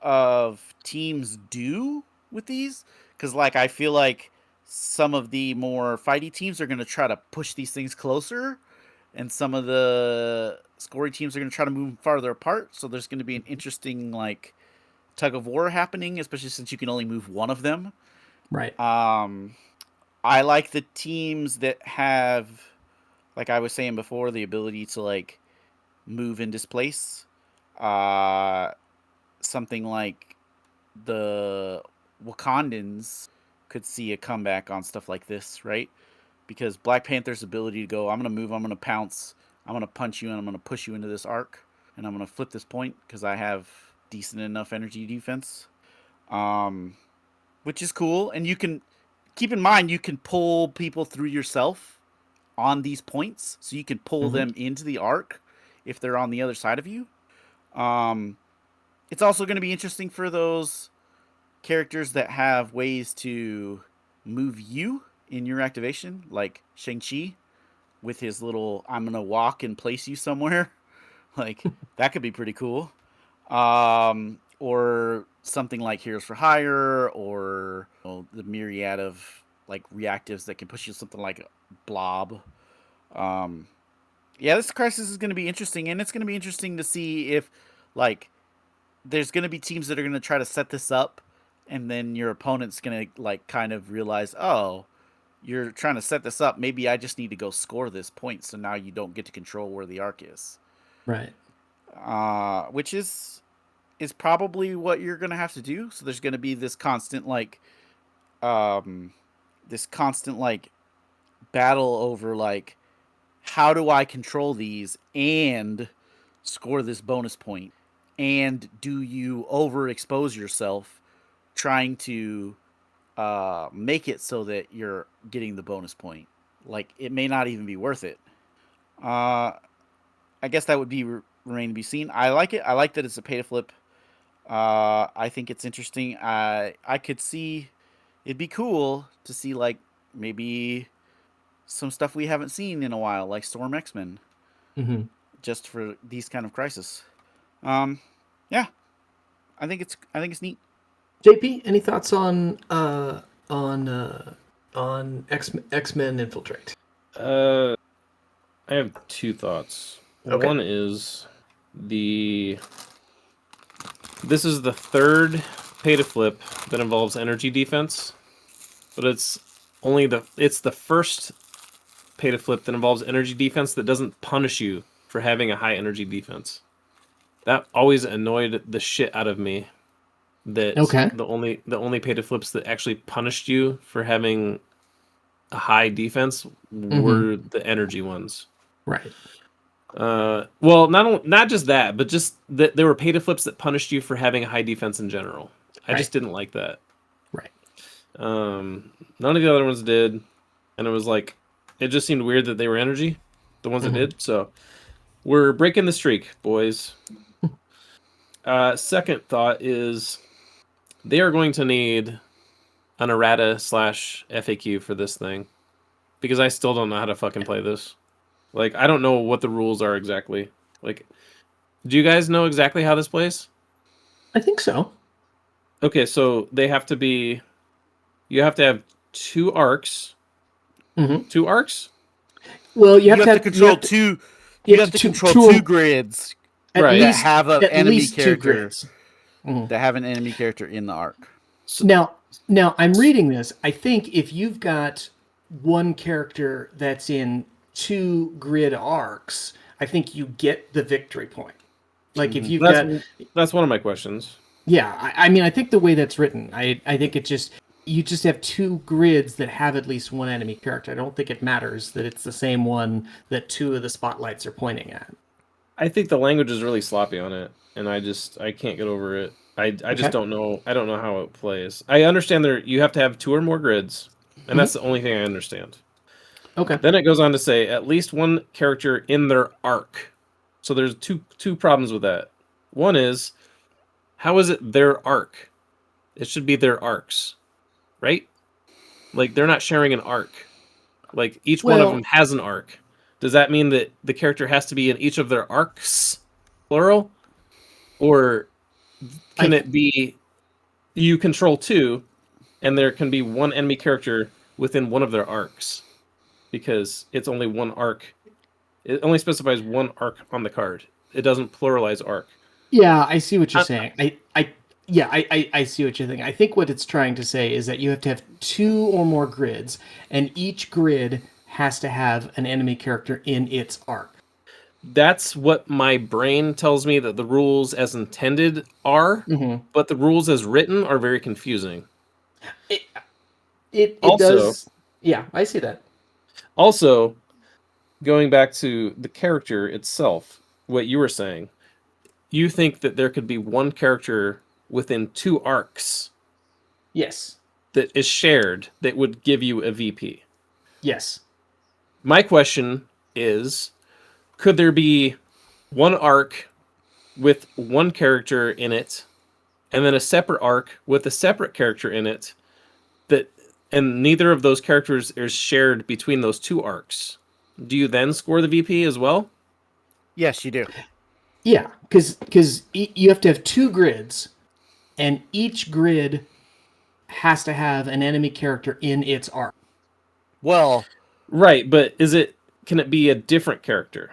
of teams do with these, because like I feel like some of the more fighty teams are going to try to push these things closer, and some of the scory teams are going to try to move them farther apart. So there's going to be an interesting like tug of war happening, especially since you can only move one of them. Right. I like the teams that have, like I was saying before, the ability to like move and displace. Something like the Wakandans could see a comeback on stuff like this, right? Because Black Panther's ability to go, I'm going to move, I'm going to pounce, I'm going to punch you, and I'm going to push you into this arc, and I'm going to flip this point because I have decent enough energy defense, which is cool. And you can keep in mind, you can pull people through yourself on these points, so you can pull them into the arc if they're on the other side of you. It's also going to be interesting for those characters that have ways to move you in your activation, like Shang-Chi with his little I'm going to walk and place you somewhere. Like, that could be pretty cool. Or something like Heroes for Hire, or the myriad of like reactives that can push you something like a Blob. Yeah, this Crisis is going to be interesting, and it's going to be interesting to see if like there's going to be teams that are going to try to set this up, and then your opponent's going to like kind of realize, oh, you're trying to set this up. Maybe I just need to go score this point, so now you don't get to control where the arc is. Right. Which is probably what you're going to have to do. So there's going to be this constant like battle over like, how do I control these and score this bonus point? And do you overexpose yourself trying to make it so that you're getting the bonus point? Like, it may not even be worth it. I guess that would be remain to be seen. I like it. I like that it's a pay to flip. I think it's interesting. I could see it'd be cool to see like maybe some stuff we haven't seen in a while, like Storm X-Men, just for these kind of crisis. Yeah, I think it's neat. JP, any thoughts on X-Men Infiltrate? I have two thoughts. Okay. One is this is the third pay to flip that involves energy defense, but it's the first pay to flip that involves energy defense that doesn't punish you for having a high energy defense. That always annoyed the shit out of me. That the only pay to flips that actually punished you for having a high defense were the energy ones. Right. Well, not just that, but just that there were pay to flips that punished you for having a high defense in general. I just didn't like that. Right. None of the other ones did, and it was like, it just seemed weird that they were energy, the ones that did. So we're breaking the streak, boys. Second thought is they are going to need an errata / FAQ for this thing, because I still don't know how to fucking play this. Like, I don't know what the rules are exactly. Like, do you guys know exactly how this plays? I think so. Okay, so you have to have 2 arcs. 2 arcs? Well, you have to control two. You have to control 2 grids, right? That have an enemy character. That have an enemy character in the arc. So, now I'm reading this. I think if you've got one character that's in 2 grid arcs, I think you get the victory point. Like if you've that's one of my questions. Yeah, I mean, I think the way that's written, I think you just have 2 grids that have at least one enemy character. I don't think it matters that it's the same one that 2 of the spotlights are pointing at. I think the language is really sloppy on it, and I can't get over it. I just don't know. I don't know how it plays. I understand you have to have 2 or more grids, And that's the only thing I understand. Okay. Then it goes on to say at least one character in their arc. So there's two problems with that. One is, how is it their arc? It should be their arcs, right? Like they're not sharing an arc. Like each one of Well- them has an arc. Does that mean that the character has to be in each of their arcs, plural? Or can it be you control two and there can be one enemy character within one of their arcs? Because it's only one arc. It only specifies one arc on the card. It doesn't pluralize arc. Yeah, I see what you're saying. I see what you're thinking. I think what it's trying to say is that you have to have 2 or more grids, and each grid has to have an enemy character in its arc. That's what my brain tells me that the rules as intended are, but the rules as written are very confusing. It Also- does. Yeah, I see that. Also, going back to the character itself, what you were saying, you think that there could be one character within 2 arcs Yes. that is shared that would give you a VP. Yes. My question is, could there be one arc with one character in it, and then a separate arc with a separate character in it, and neither of those characters is shared between those 2 arcs? Do you then score the VP as well? Yes, you do. Yeah, because you have to have 2 grids, and each grid has to have an enemy character in its arc. Well, Right, but can it be a different character?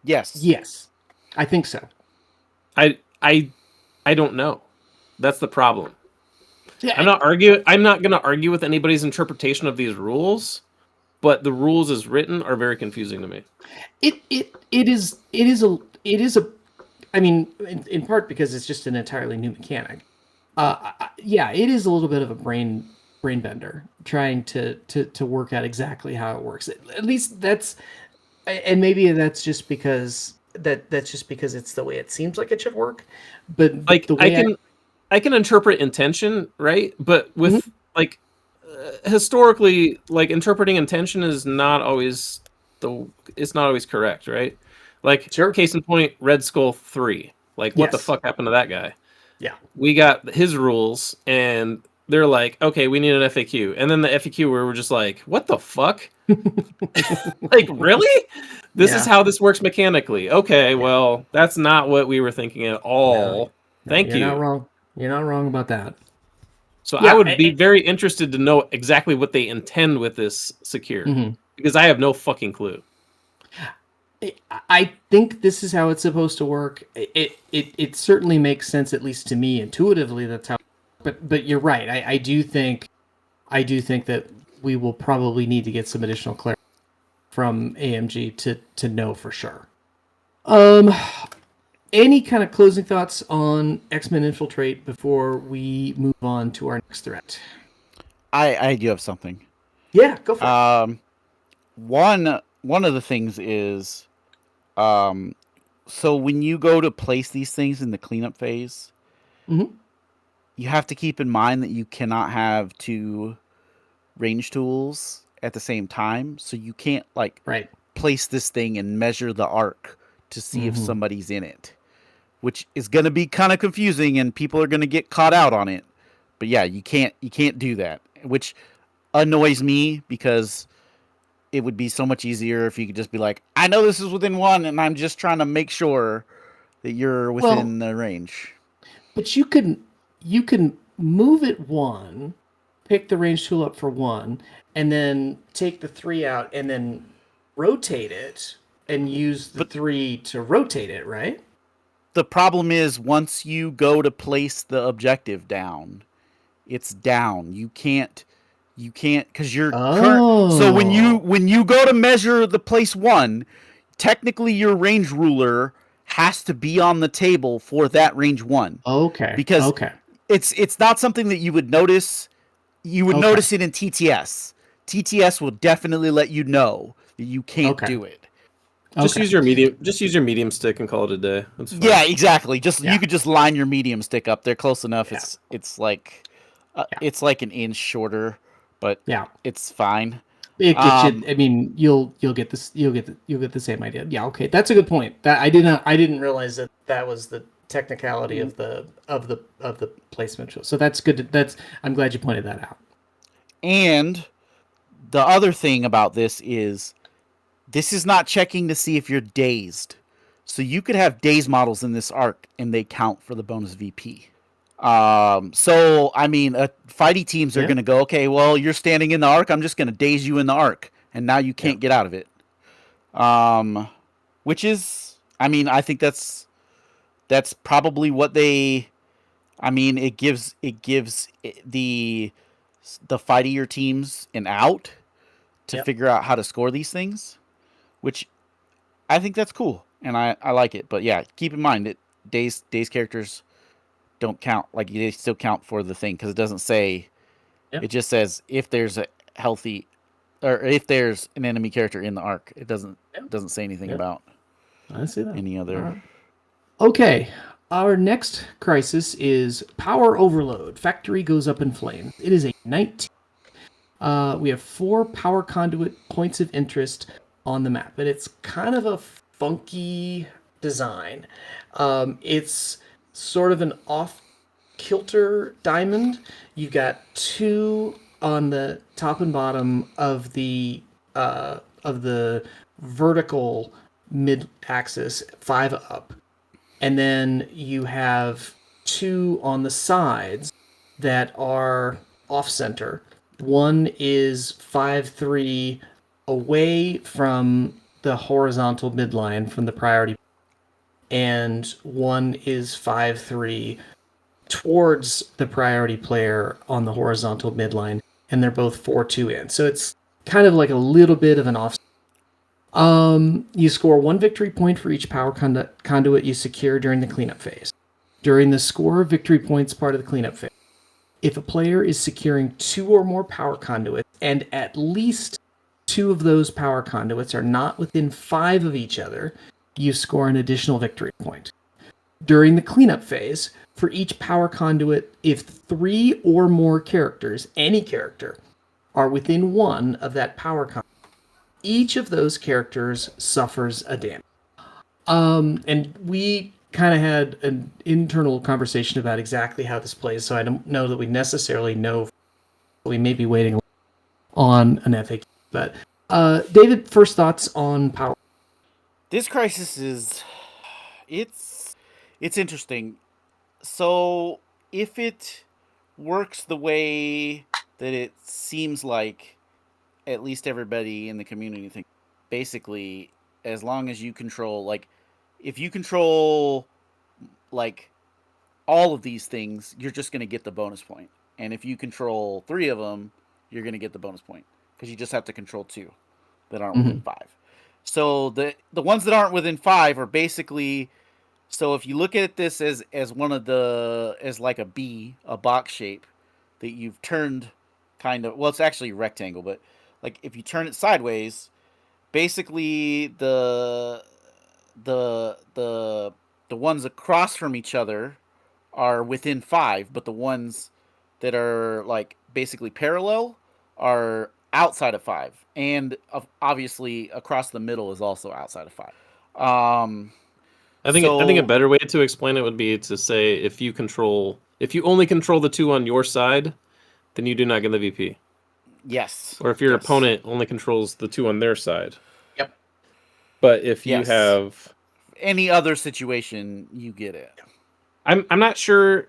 yes. Yes, I think so. I don't know. That's the problem. Yeah, I'm not going to argue with anybody's interpretation of these rules, but the rules as written are very confusing to me. It is a. I mean, in part because it's just an entirely new mechanic. Yeah, it is a little bit of a brain bender trying to work out exactly how it works. At least that's, and maybe that's just because it's the way it seems like it should work. But Like the way I can interpret intention, right? But with historically, like interpreting intention is not always it's not always correct, right? Like Sure. case in point, Red Skull 3. Like what the Yes. fuck happened to that guy? Yeah. We got his rules and they're like, okay, we need an FAQ. And then the FAQ where we're just like, what the fuck? Like, really? This is Yeah. how this works mechanically. Okay, well, that's not what we were thinking at all. No, Thank you're you. not wrong. You're not wrong about that. So Yeah, I would be very interested to know exactly what they intend with this secure. Because I have no fucking clue. I think this is how it's supposed to work. It certainly makes sense, at least to me, intuitively. That's how. But you're right. I do think that we will probably need to get some additional clarity from AMG to know for sure. Any kind of closing thoughts on X-Men Infiltrate before we move on to our next threat? I do have something. Yeah, go for it. One of the things is, so when you go to place these things in the cleanup phase, you have to keep in mind that you cannot have 2 range tools at the same time. So you can't Right. place this thing and measure the arc to see if somebody's in it, which is going to be kind of confusing and people are going to get caught out on it. But yeah, you can't do that, which annoys me because it would be so much easier if you could just be like, I know this is within 1 and I'm just trying to make sure that you're within the range. But you can move it 1, pick the range tool up for 1, and then take the 3 out and then rotate it and use the 3 to rotate it, right? The problem is once you go to place the objective down, it's down. You can't because you're current. So when you go to measure the place 1, technically your range ruler has to be on the table for that range 1. Okay. Because it's not something that you would notice. You would notice it in TTS. TTS will definitely let you know that you can't do it. Just use your medium stick and call it a day. That's fine. Yeah, exactly. You could just line your medium stick up. They're close enough. Yeah. It's like it's like an inch shorter. but Yeah. it's fine. It should. I mean, you'll get this. You'll get the same idea. Yeah. Okay. That's a good point. That I didn't realize that was the technicality of the placement. So that's good. I'm glad you pointed that out. And the other thing about this is not checking to see if you're dazed. So you could have daze models in this arc and they count for the bonus VP. So I mean, fighty teams are going to go, okay, well, you're standing in the arc. I'm just going to daze you in the arc, and now you can't get out of it. Which is, I mean, I think that's probably what they. I mean, it gives the fightier teams an out to figure out how to score these things, which I think that's cool, and I like it. But yeah, keep in mind that daze characters don't count, like they still count for the thing, because it doesn't say. It just says if there's a healthy, or if there's an enemy character in the arc. It doesn't say anything about I see that. any other. Right. Okay, our next crisis is Power Overload. Factory goes up in flames. It is a 19. We have 4 power conduit points of interest on the map, but it's kind of a funky design. It's sort of an off-kilter diamond. You've got 2 on the top and bottom of the vertical mid-axis, 5 up. And then you have 2 on the sides that are off-center. One is 5-3 away from the horizontal midline from the priority, and one is 5-3 towards the priority player on the horizontal midline, and they're both 4-2 in. So it's kind of like a little bit of an off. You score 1 victory point for each power conduit you secure during the cleanup phase. During the score of victory points part of the cleanup phase, if a player is securing 2 or more power conduits, and at least 2 of those power conduits are not within 5 of each other, you score an additional victory point. During the cleanup phase, for each power conduit, if 3 or more characters, any character, are within 1 of that power conduit, each of those characters suffers a damage. And we kind of had an internal conversation about exactly how this plays, so I don't know that we necessarily know. We may be waiting on an FAQ. But David, first thoughts on power? This crisis is it's interesting. So if it works the way that it seems like, at least everybody in the community thinks, basically, as long as you control, like, if you control, like, all of these things, you're just going to get the bonus point. And if you control 3 of them, you're going to get the bonus point, because you just have to control 2 that aren't within 5. So the ones that aren't within 5 are basically, so if you look at this as one of the, as like a B, a box shape that you've turned kind of, well, it's actually a rectangle, but like if you turn it sideways, basically the ones across from each other are within 5, but the ones that are like basically parallel are outside of 5, and obviously across the middle is also outside of 5. I think a better way to explain it would be to say if you only control the 2 on your side, then you do not get the VP. Yes. Or if your opponent only controls the 2 on their side. Yep. But if you have any other situation, you get it. I'm not sure.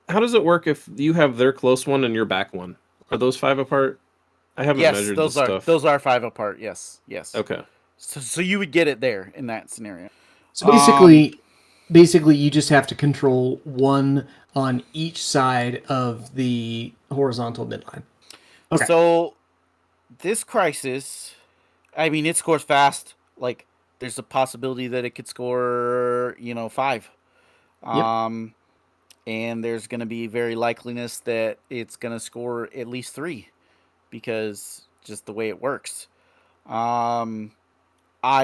How does it work if you have their close one and your back one? Are those 5 apart? I haven't measured this stuff. Those are 5 apart. Yes. Okay. So you would get it there in that scenario. So basically, you just have to control 1 on each side of the horizontal midline. Okay. So this crisis, I mean, it scores fast. Like, there's a possibility that it could score, 5. Yep. And there's going to be very likeliness that it's going to score at least 3, because just the way it works. I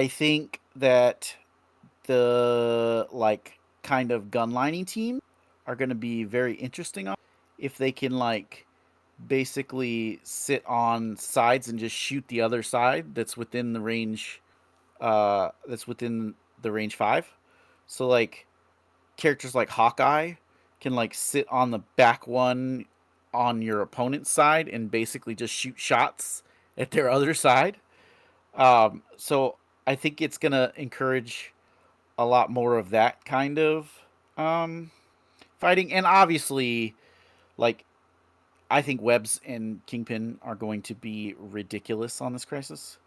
think that the kind of gun lining team are going to be very interesting if they can basically sit on sides and just shoot the other side that's within the range. That's within the range 5. So like characters like Hawkeye can like sit on the back one on your opponent's side and basically just shoot shots at their other side. So I think it's gonna encourage a lot more of that kind of um, fighting, and obviously, like I think Webs and Kingpin are going to be ridiculous on this crisis.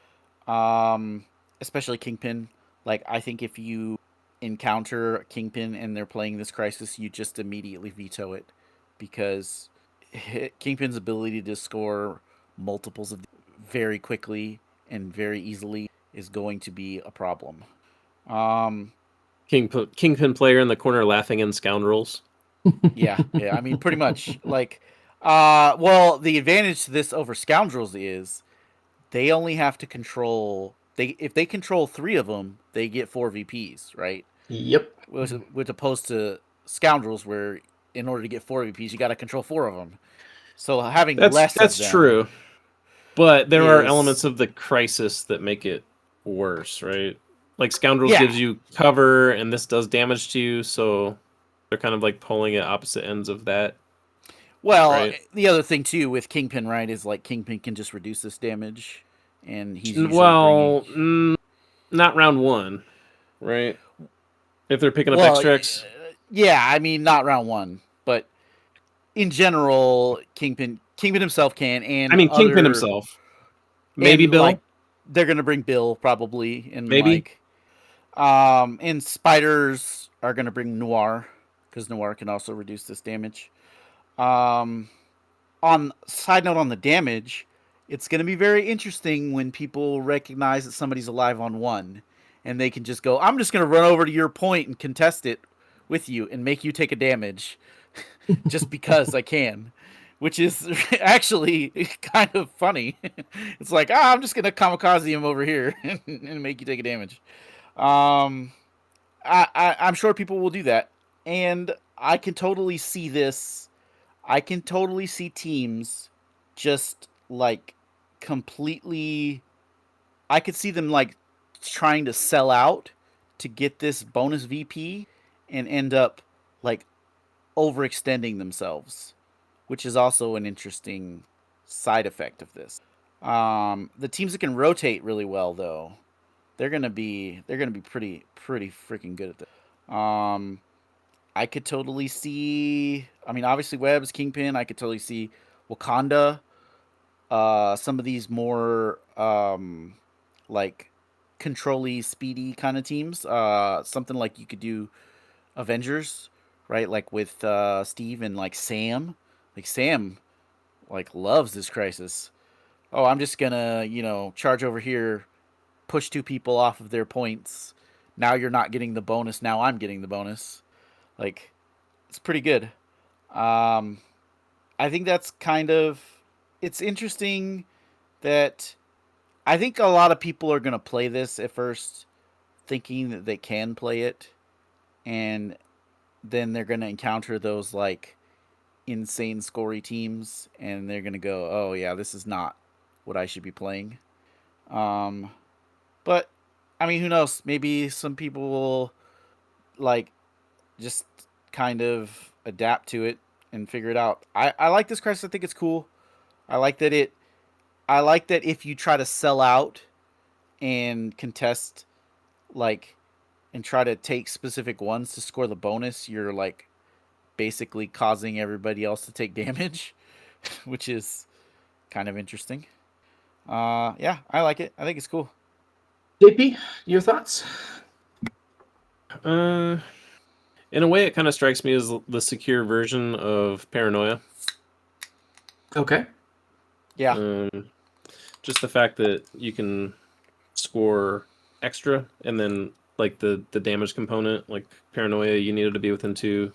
Especially Kingpin. Like I think if you encounter Kingpin and they're playing this crisis, you just immediately veto it because Kingpin's ability to score multiples of very quickly and very easily is going to be a problem. Um, Kingpin player in the corner laughing in scoundrels. yeah, I mean, pretty much. Like, well, the advantage to this over scoundrels is they only have to control. If they control 3 of them, they get 4 VPs, right? Yep. With opposed to scoundrels, where in order to get 4 VPs, you got to control 4 of them. So having less That's of them true. But there are is- elements of the crisis that make it worse, right? Like Scoundrels Yeah. gives you cover, and this does damage to you, so they're kind of like pulling at opposite ends of that. Well, right? the other thing too with Kingpin, right, is like Kingpin can just reduce this damage, and he's usually bringing... not round 1, right? If they're picking up Well, extracts. yeah, I mean not round 1, but in general, Kingpin himself can, and I mean, Kingpin other- himself. Maybe and, Bill. like, they're gonna bring Bill probably, and Maybe. and spiders are gonna bring Noir because Noir can also reduce this damage. On side note on the damage, it's gonna be very interesting when people recognize that somebody's alive on 1, and they can just go, "I'm just gonna run over to your point and contest it with you and make you take a damage, just because I can." Which is actually kind of funny. It's like, I'm just gonna kamikaze him over here and make you take a damage. I'm sure people will do that, and I can totally see this. I can totally see teams just like completely. I could see them like trying to sell out to get this bonus VP and end up like overextending themselves, which is also an interesting side effect of this. The teams that can rotate really well, though, they're gonna be pretty freaking good at this. I could totally see. I mean, obviously, Webb's Kingpin. I could totally see Wakanda. Some of these more like control-y, speedy kind of teams. Something like you could do Avengers, right? Like with Steve and like Sam. Like Sam, like loves this crisis. Oh, I'm just gonna, charge over here, push 2 people off of their points. Now you're not getting the bonus. Now I'm getting the bonus. Like, it's pretty good. I think that's kind of... It's interesting that I think a lot of people are gonna play this at first, thinking that they can play it, and then they're gonna encounter those like insane scory teams, and they're gonna go, "Oh yeah, this is not what I should be playing." But I mean, who knows? Maybe some people will like just kind of adapt to it and figure it out. I like this crisis. I think it's cool. I like that if you try to sell out and contest like and try to take specific ones to score the bonus, you're like basically causing everybody else to take damage, which is kind of interesting. Yeah, I like it. I think it's cool. JP, your thoughts? In a way, it kind of strikes me as the secure version of Paranoia. Okay. Yeah. Just the fact that you can score extra, and then like the damage component, like Paranoia, you needed to be within 2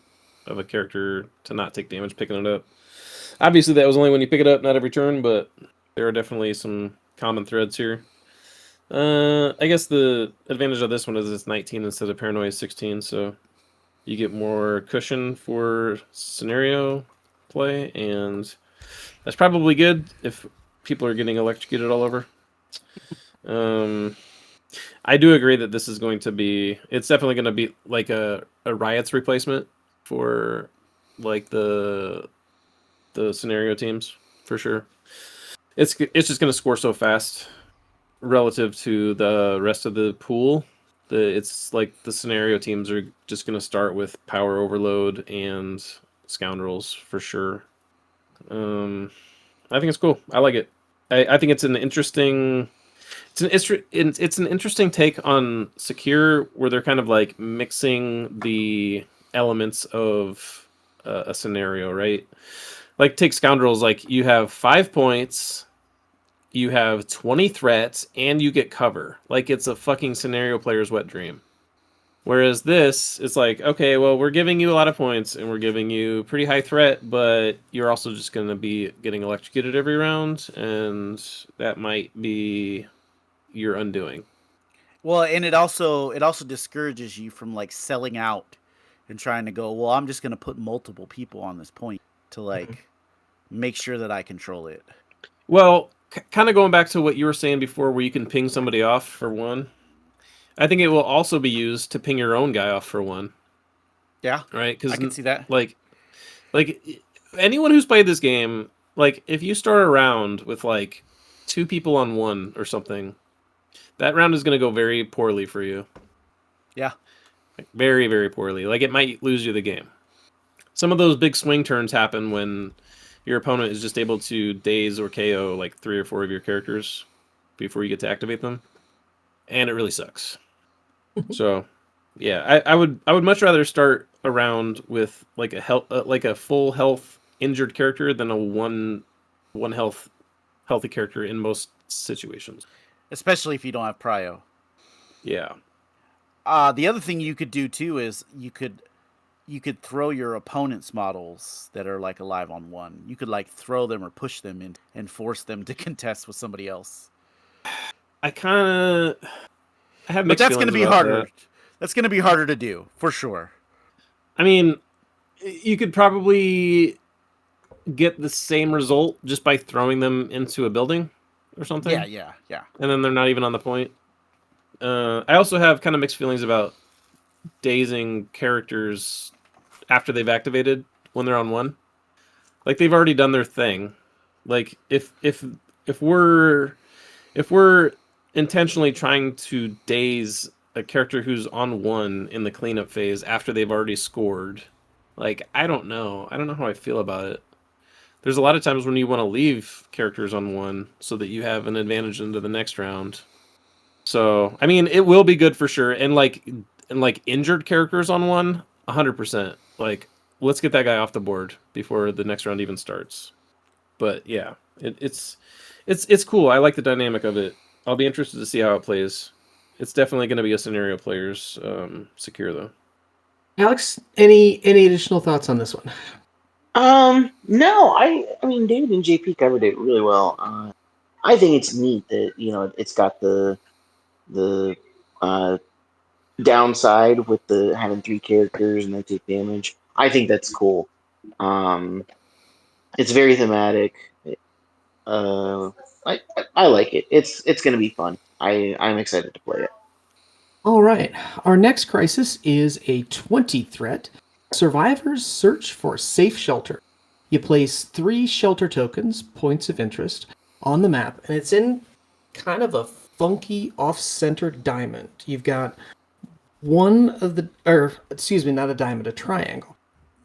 of a character to not take damage picking it up. Obviously, that was only when you pick it up, not every turn, but there are definitely some common threads here. I guess the advantage of this one is it's 19 instead of Paranoia 16, so you get more cushion for scenario play, and That's probably good if people are getting electrocuted all over. I do agree that this is going to be. It's definitely going to be like a Riot's replacement for like the scenario teams for sure. It's just going to score so fast relative to the rest of the pool. It's like the scenario teams are just going to start with power overload and scoundrels for sure. I think it's cool. I like it. I think it's an interesting. It's an interesting take on Secure, where they're kind of like mixing the elements of a scenario, right? Like take Scoundrels, like you have 5 points, you have 20 threats, and you get cover. Like it's a fucking scenario player's wet dream. Whereas this, it's like, okay, well, we're giving you a lot of points and we're giving you pretty high threat, but you're also just going to be getting electrocuted every round, and that might be your undoing. Well, and it also discourages you from like selling out and trying to go, well, I'm just going to put multiple people on this point to like make sure that I control it. Well, kind of going back to what you were saying before, where you can ping somebody off for one. I think it will also be used to ping your own guy off for one. Yeah, right. Because I can see that. Like anyone who's played this game, like if you start a round with like 2 people on one or something, that round is going to go very poorly for you. Yeah, like, very, very poorly. Like it might lose you the game. Some of those big swing turns happen when your opponent is just able to daze or KO like 3 or 4 of your characters before you get to activate them, and it really sucks. So, yeah, I would much rather start a round with like a full health injured character than a one healthy character in most situations. especially if you don't have prio. Yeah. The other thing you could do too is you could throw your opponent's models that are like alive on one. You could like throw them or push them in and force them to contest with somebody else. I have But mixed that's going to feelings be about harder. that. That's going to be harder to do for sure. I mean, you could probably get the same result just by throwing them into a building or something. Yeah. And then they're not even on the point. I also have kind of mixed feelings about dazing characters after they've activated when they're on one. Like they've already done their thing. Like if we're intentionally trying to daze a character who's on one in the cleanup phase after they've already scored, like I don't know how I feel about it. There's a lot of times when you want to leave characters on one so that you have an advantage into the next round. So I mean, it will be good for sure. And like injured characters on one, 100%. Like let's get that guy off the board before the next round even starts. But yeah, it's cool. I like the dynamic of it. I'll be interested to see how it plays. It's definitely going to be a scenario player's Secure though. Alex, any additional thoughts on this one? No, I mean, David and JP covered it really well. I think it's neat that it's got the downside with the having 3 characters and they take damage. I think that's cool. It's very thematic. I like it. It's going to be fun. I'm excited to play it. All right. Our next crisis is a 20 threat. Survivors search for safe shelter. You place 3 shelter tokens, points of interest, on the map, and it's in kind of a funky off-centered diamond. You've got not a diamond, a triangle.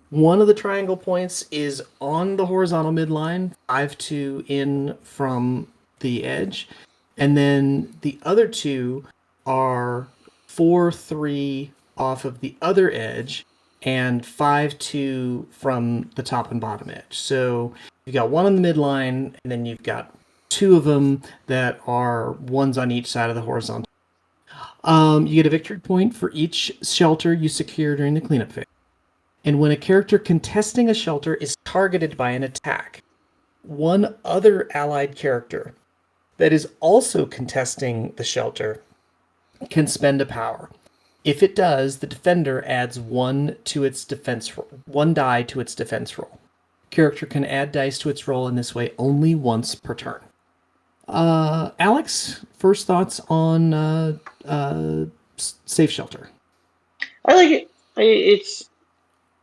One of the triangle points is on the horizontal midline, 5-2 in from the edge, and then the other 2 are 4-3 off of the other edge and 5-2 from the top and bottom edge. So you've got one on the midline, and then you've got 2 of them that are ones on each side of the horizontal. You get a victory point for each shelter you secure during the cleanup phase. And when a character contesting a shelter is targeted by an attack, one other allied character that is also contesting the shelter can spend a power. If it does, the defender adds 1 die to its defense roll. character can add dice to its roll in this way only once per turn. Alex, first thoughts on Safe Shelter? I like it.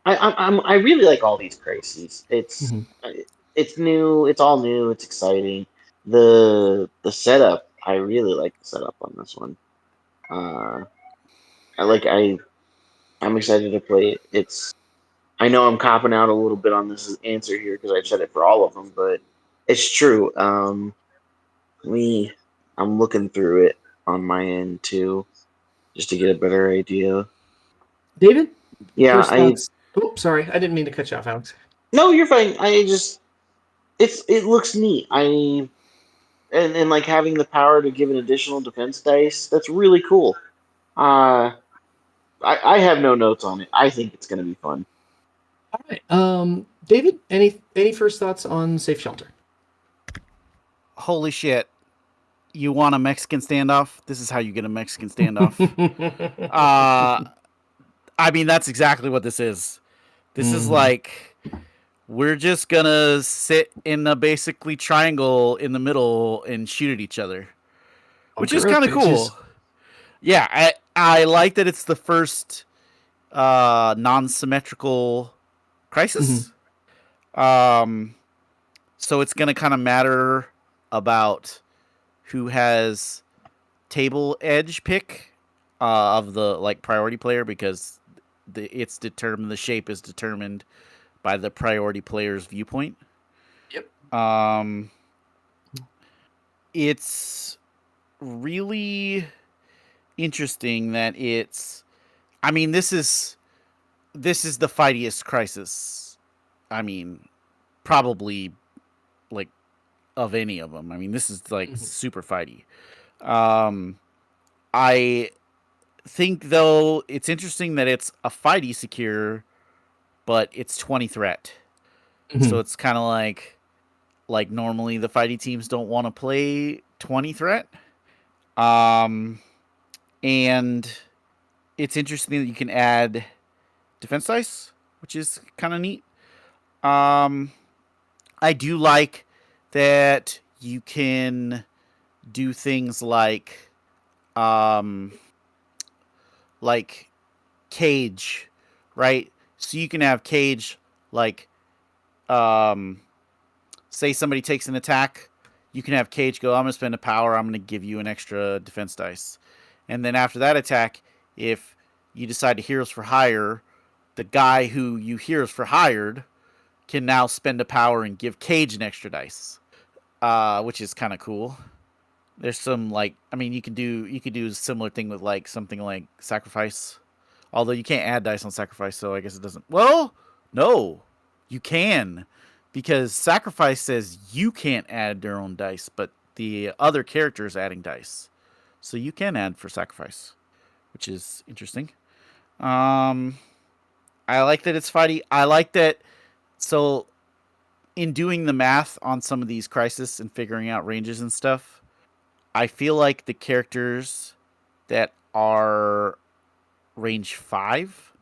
I really like all these crises. Mhm. It's new. It's all new. It's exciting. The setup. I really like the setup on this one. Uh, I'm excited to play it. I know I'm copping out a little bit on this answer here because I've said it for all of them, but it's true. We I'm looking through it on my end too, just to get a better idea. David, Yeah, first thoughts. Oh, sorry, I didn't mean to cut you off, Alex. no, you're fine. It looks neat. And like having the power to give an additional defense dice, that's really cool. Uh, I have no notes on it. I think it's gonna be fun. All right. David, any first thoughts on Safe Shelter? Holy shit. You want a Mexican standoff? This is how you get a Mexican standoff. I mean, that's exactly what this is. This is like, we're just gonna sit in a basically triangle in the middle and shoot at each other, which is kind of cool. Yeah, I like that it's the first non-symmetrical crisis. So it's gonna kind of matter about who has table edge pick of the like priority player, because the shape is determined by the priority player's viewpoint. Yep. It's really interesting that I mean, this is the fightiest crisis. I mean, probably like of any of them. I mean, this is like super fighty. I think though it's interesting that it's a fighty secure, but it's 20 threat. So it's kind of like normally the fighty teams don't want to play 20 threat. And it's interesting that you can add defense dice, which is kind of neat. I do like that you can do things like cage, right? So you can have cage like say somebody takes an attack, you can have cage go, I'm going to spend a power, I'm going to give you an extra defense dice. And then after that attack, if you decide to heroes for hire, the guy who you heroes for hired can now spend a power and give cage an extra dice, which is kind of cool. There's some like, I mean, you could do a similar thing with like something like sacrifice, although you can't add dice on sacrifice, so I guess it doesn't. Well, no, you can, because sacrifice says you can't add your own dice, but the other character is adding dice, so you can add for sacrifice, which is interesting. I like that it's fighty. I like that. So, in doing the math on some of these crises and figuring out ranges and stuff, I feel like the characters that are range 5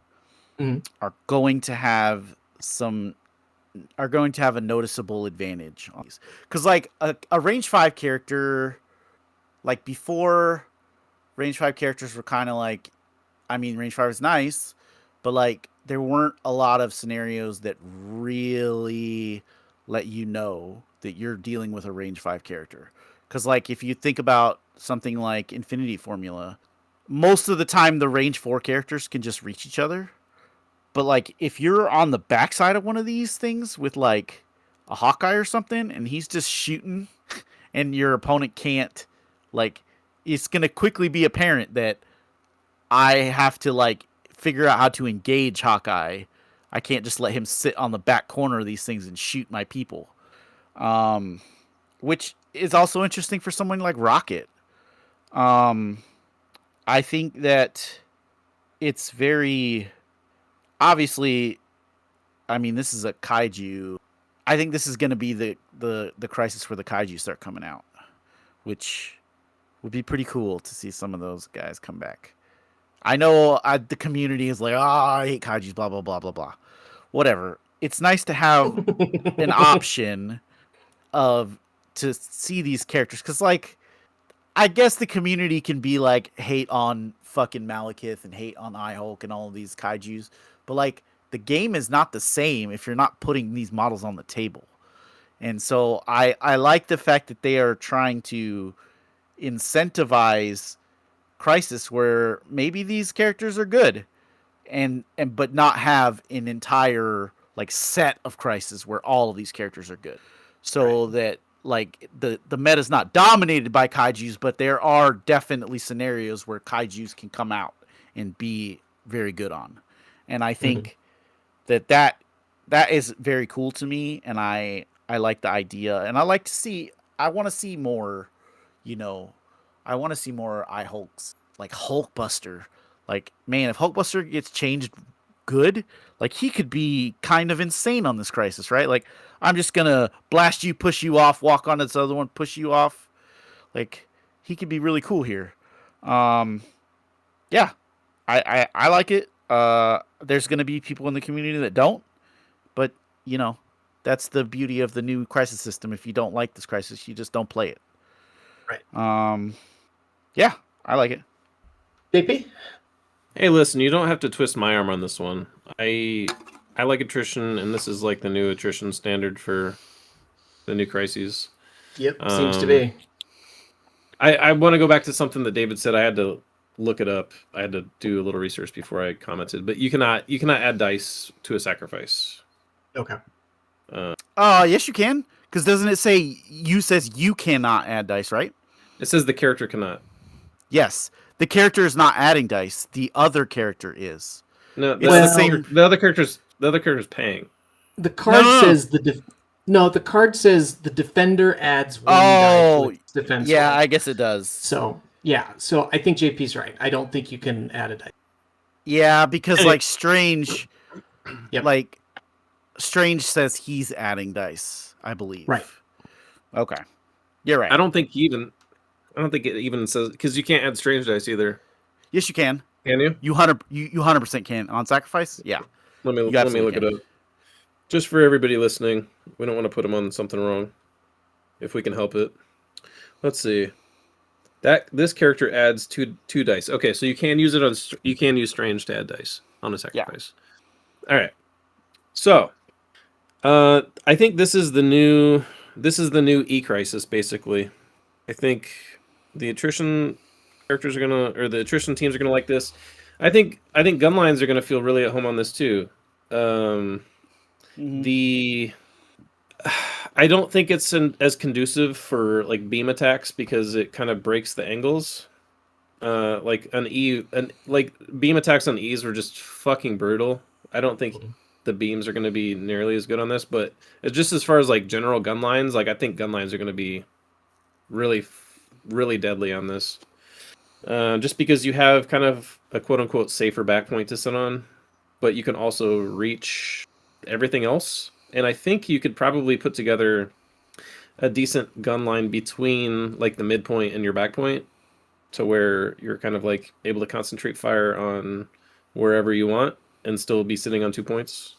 are going to have a noticeable advantage on these. Because like a range 5 character, like before, range 5 characters were kind of like, I mean, range 5 is nice, but like there weren't a lot of scenarios that really let you know that you're dealing with a range 5 character. Because like if you think about something like Infinity Formula, most of the time the range 4 characters can just reach each other. But like if you're on the backside of one of these things with like a Hawkeye or something, and he's just shooting, and your opponent can't, like, it's gonna quickly be apparent that I have to like figure out how to engage Hawkeye. I can't just let him sit on the back corner of these things and shoot my people. Which is also interesting for someone like Rocket. I think that it's very obviously, I mean, this is a kaiju. I think this is going to be the crisis where the kaiju start coming out, which would be pretty cool to see some of those guys come back. I know the community is like, I hate kaijus, blah, blah, blah, blah, blah. Whatever. it's nice to have an option of to see these characters, because like I guess the community can be like hate on fucking Malekith and hate on Ihulk and all of these kaijus, but like the game is not the same if you're not putting these models on the table. And so I like the fact that they are trying to incentivize Crisis where maybe these characters are good and but not have an entire like set of Crisis where all of these characters are good. So that like the meta is not dominated by kaijus, but there are definitely scenarios where kaijus can come out and be very good on. And I think that is very cool to me, and I like the idea, and I like to see. I want to see more. You know, I want to see more Hulks, like Hulkbuster. Like, man, if Hulkbuster gets changed good, like he could be kind of insane on this Crisis, right? Like, I'm just gonna blast you, push you off, walk on this other one, push you off. Like, he could be really cool here. Yeah, I like it. There's gonna be people in the community that don't, but you know, that's the beauty of the new Crisis system. If you don't like this Crisis, you just don't play it. Right. Yeah, I like it. JP? Hey, listen, you don't have to twist my arm on this one. I like attrition, and this is like the new attrition standard for the new crises. Yep, seems to be. I want to go back to something that David said. I had to look it up. I had to do a little research before I commented. But you cannot add dice to a sacrifice. Okay. Yes, you can. Because doesn't it say you cannot add dice, right? It says the character cannot. Yes, the character is not adding dice. The other character is. No, the other character's paying. The card says the card says the defender adds one die to its defense. Yeah, I guess it does. So I think JP's right. I don't think you can add a die. Yeah, because like Strange, Yep. like Strange says he's adding dice, I believe. Right. Okay. You're right. I don't think it even says, because you can't add strange dice either. Yes, you can. Can you? You 100% can on sacrifice. Yeah. Let me look it up. Just for everybody listening, we don't want to put them on something wrong. If we can help it. Let's see. This character adds two dice. Okay, so you can use it on. You can use strange to add dice on a sacrifice. Yeah. All right. So, I think this is the new E crisis basically. I think the attrition characters are the attrition teams are gonna like this. I think gun lines are gonna feel really at home on this too. I don't think it's as conducive for like beam attacks because it kind of breaks the angles. Like beam attacks on E's were just fucking brutal. I don't think the beams are going to be nearly as good on this, but just as far as like general gun lines, like I think gun lines are going to be really, really deadly on this. Just because you have kind of a quote unquote safer back point to sit on, but you can also reach everything else. And I think you could probably put together a decent gun line between like the midpoint and your back point to where you're kind of like able to concentrate fire on wherever you want and still be sitting on 2 points.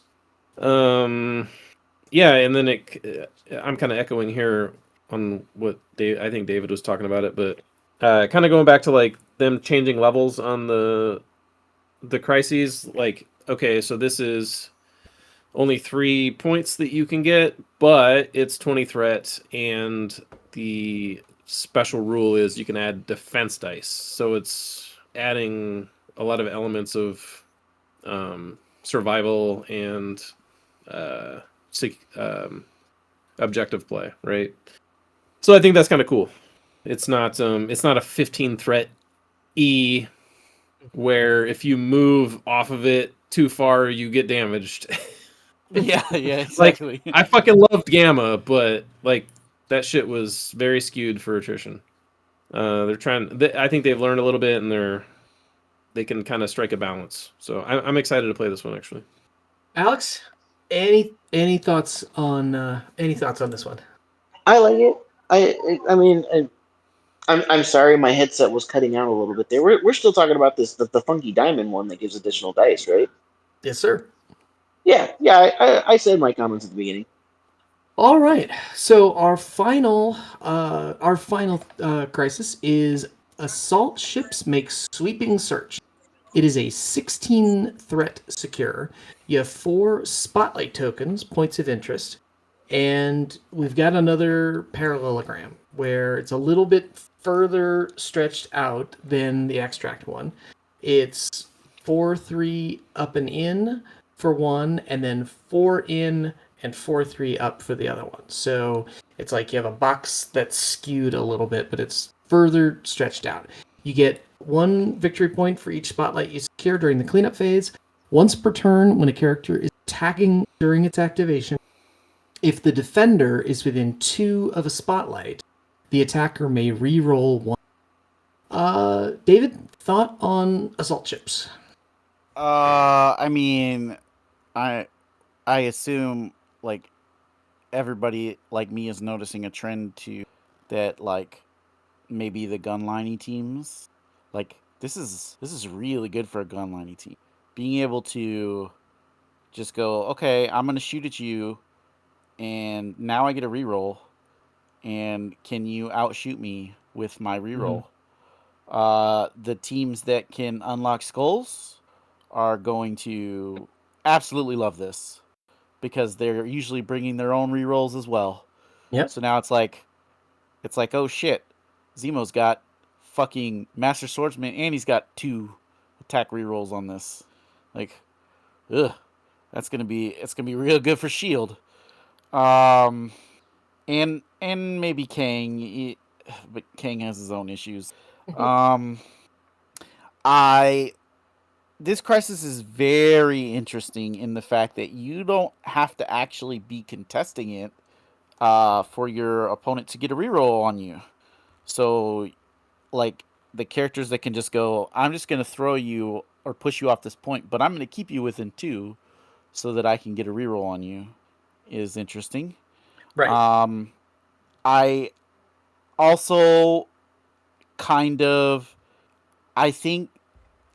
Yeah, and then I'm kind of echoing here on what I think David was talking about it, but kind of going back to like them changing levels on the crises. Like, okay, so this is only 3 points that you can get, but it's 20 threat, and the special rule is you can add defense dice. So it's adding a lot of elements of survival and objective play, right? So I think that's kind of cool. It's not a 15 threat E where if you move off of it too far you get damaged. Yeah, exactly. Like, I fucking loved Gamma, but like that shit was very skewed for attrition. I think they've learned a little bit, and they can kind of strike a balance. So I'm excited to play this one actually. Alex, any thoughts on this one? I like it. I mean, I'm sorry, my headset was cutting out a little bit there. We're still talking about this the funky diamond one that gives additional dice, right? Yes, sir. I said my comments at the beginning. All right. So our final crisis is assault ships make sweeping search. It is a 16 threat secure. You have 4 spotlight tokens, points of interest, and we've got another parallelogram where it's a little bit further stretched out than the extract one. It's 4-3 up and in for one, and then 4 in and 4-3 up for the other one. So it's like you have a box that's skewed a little bit, but it's further stretched out. You get 1 victory point for each spotlight you secure during the cleanup phase. Once per turn, when a character is attacking during its activation, if the defender is within 2 of a spotlight, the attacker may re-roll 1. David, thought on assault ships? I mean, I assume like everybody like me is noticing a trend to that, like maybe the gunliney teams, like this is really good for a gunliney team. Being able to just go, okay, I'm gonna shoot at you, and now I get a reroll, and can you outshoot me with my reroll? The teams that can unlock skulls are going to absolutely love this because they're usually bringing their own rerolls as well. Yep. So now it's like, oh shit, Zemo's got fucking Master Swordsman and he's got 2 attack rerolls on this. Like, ugh, it's gonna be real good for Shield. And maybe Kang, but Kang has his own issues. I This crisis is very interesting in the fact that you don't have to actually be contesting it for your opponent to get a reroll on you. So, like, the characters that can just go, I'm just going to throw you or push you off this point, but I'm going to keep you within 2 so that I can get a reroll on you is interesting. Right. I also kind of, I think,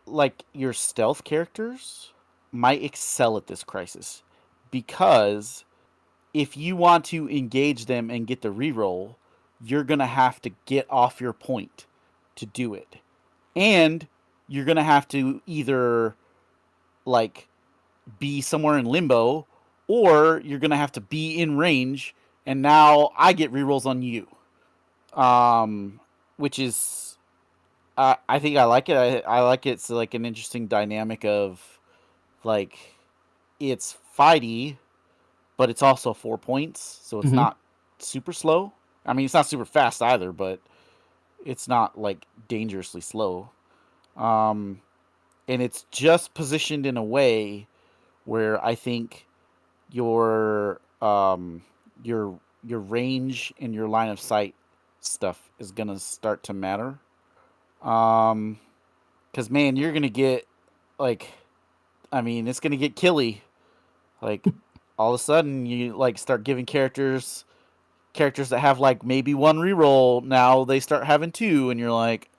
like, your stealth characters might excel at this crisis because if you want to engage them and get the reroll, you're going to have to get off your point to do it. And you're going to have to either like be somewhere in limbo or you're going to have to be in range and now I get rerolls on you. Which is I think I like it. I like it's like an interesting dynamic of like it's fighty, but it's also 4 points, so it's not super slow. I mean, it's not super fast either, but it's not like dangerously slow. And it's just positioned in a way where I think your your range and your line of sight stuff is gonna start to matter. Because man, you're gonna get like, I mean, it's gonna get killy. Like, all of a sudden, you like start giving characters that have like maybe 1 reroll. Now they start having 2, and you're like,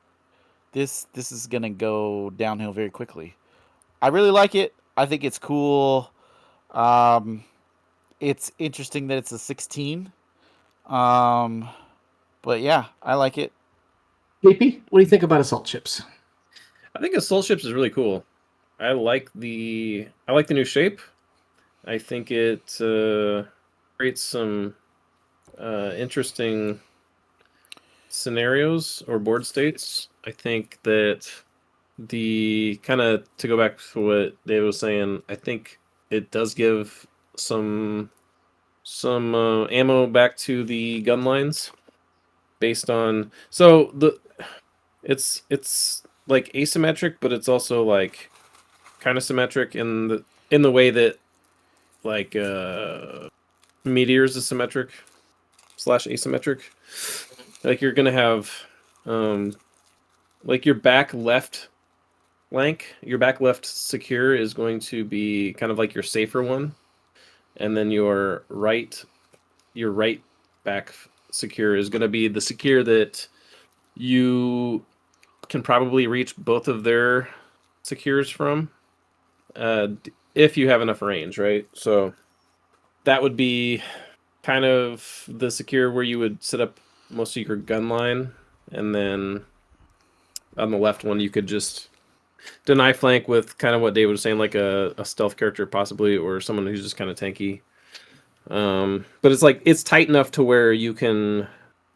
this is gonna go downhill very quickly. I really like it. I think it's cool. It's interesting that it's a 16. But yeah, I like it. JP, what do you think about assault ships? I think assault ships is really cool. I like the new shape. I think it creates some interesting scenarios or board states. I think that the kind of to go back to what Dave was saying, I think it does give some ammo back to the gun lines based on it's like asymmetric, but it's also like kind of symmetric in the way that like meteors is symmetric / asymmetric. Like you're gonna have like your back left secure is going to be kind of like your safer one, and then your right back secure is going to be the secure that you can probably reach both of their secures from. if you have enough range, right? So that would be kind of the secure where you would set up most of your gun line, and then on the left one you could just deny flank with kind of what David was saying, like a stealth character possibly, or someone who's just kind of tanky. But it's like it's tight enough to where you can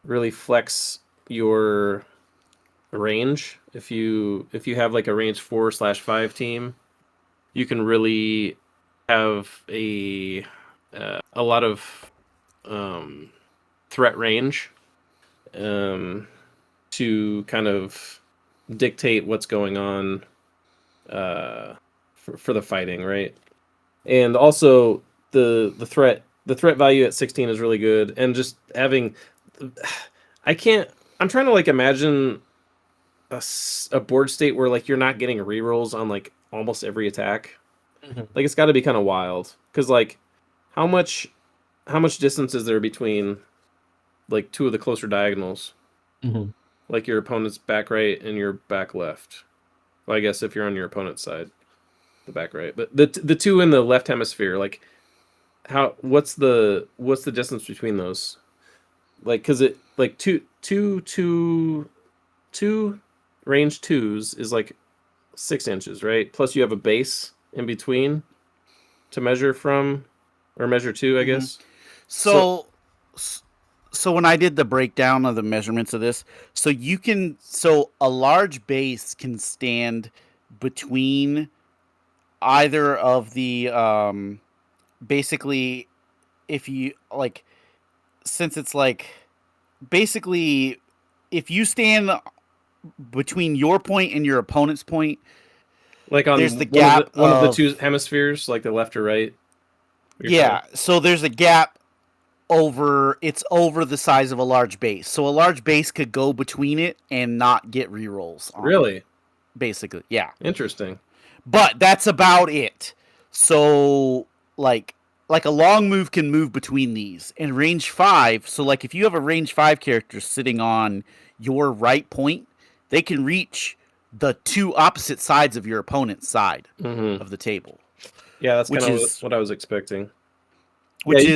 really flex your range. If you have like a range 4/5 team, you can really have a lot of threat range to kind of dictate what's going on for the fighting, right? And also the threat value at 16 is really good, and just having I'm trying to like imagine a board state where like you're not getting rerolls on like almost every attack. Like it's got to be kind of wild, because like how much distance is there between like two of the closer diagonals? Like your opponent's back right and your back left. Well, I guess if you're on your opponent's side, the back right. But the two in the left hemisphere, like what's the distance between those? Like, cause it like two range 2s is like 6 inches, right? Plus you have a base in between to measure from, or measure to, I guess. So when I did the breakdown of the measurements of this, so a large base can stand between either of the basically, if you like, since it's like basically if you stand between your point and your opponent's point, like on there's the gap one of the two hemispheres, like the left or right. Yeah, so there's a gap over the size of a large base. So a large base could go between it and not get rerolls. Really? Basically, yeah. Interesting. But that's about it. So like a long move can move between these. And range 5, so like if you have a range 5 character sitting on your right point, they can reach the two opposite sides of your opponent's side of the table. Yeah, that's kind of what I was expecting. Which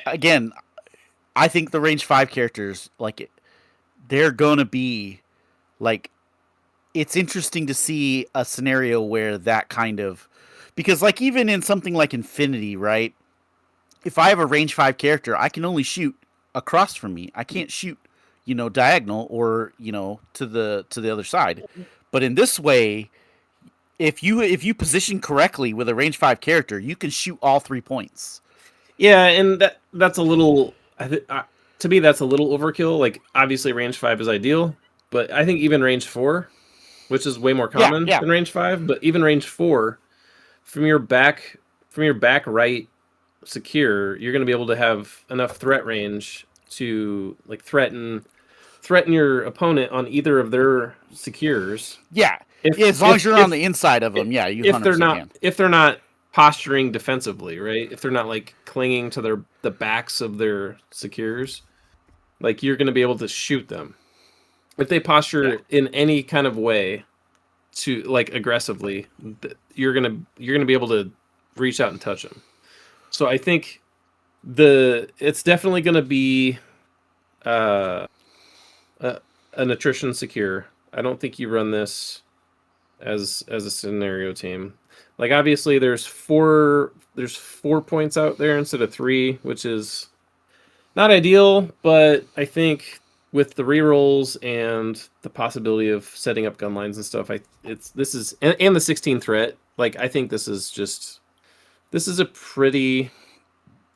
again, I think the range 5 characters, like, they're gonna be like, it's interesting to see a scenario where that kind of, because like even in something like Infinity, right? If I have a range 5 character, I can only shoot across from me. I can't shoot, diagonal or, to the other side. But in this way, if you position correctly with a range 5 character, you can shoot all 3 points. Yeah, and that's a little, to me, that's a little overkill. Like, obviously range 5 is ideal, but I think even range 4, which is way more common than range 5, but even range 4, from your back right secure, you're going to be able to have enough threat range to like threaten your opponent on either of their secures. Yeah, as long as you're on the inside of them. Yeah, you. If they're not posturing defensively, right? If they're not like clinging to the backs of their secures, like you're going to be able to shoot them. If they posture in any kind of way to like aggressively, you're gonna be able to reach out and touch them. So I think it's definitely going to be an attrition secure. I don't think you run this as a scenario team. Like, obviously there's 4 points out there instead of 3, which is not ideal, but I think with the rerolls and the possibility of setting up gun lines and stuff, this is the 16 threat. Like, I think this is a pretty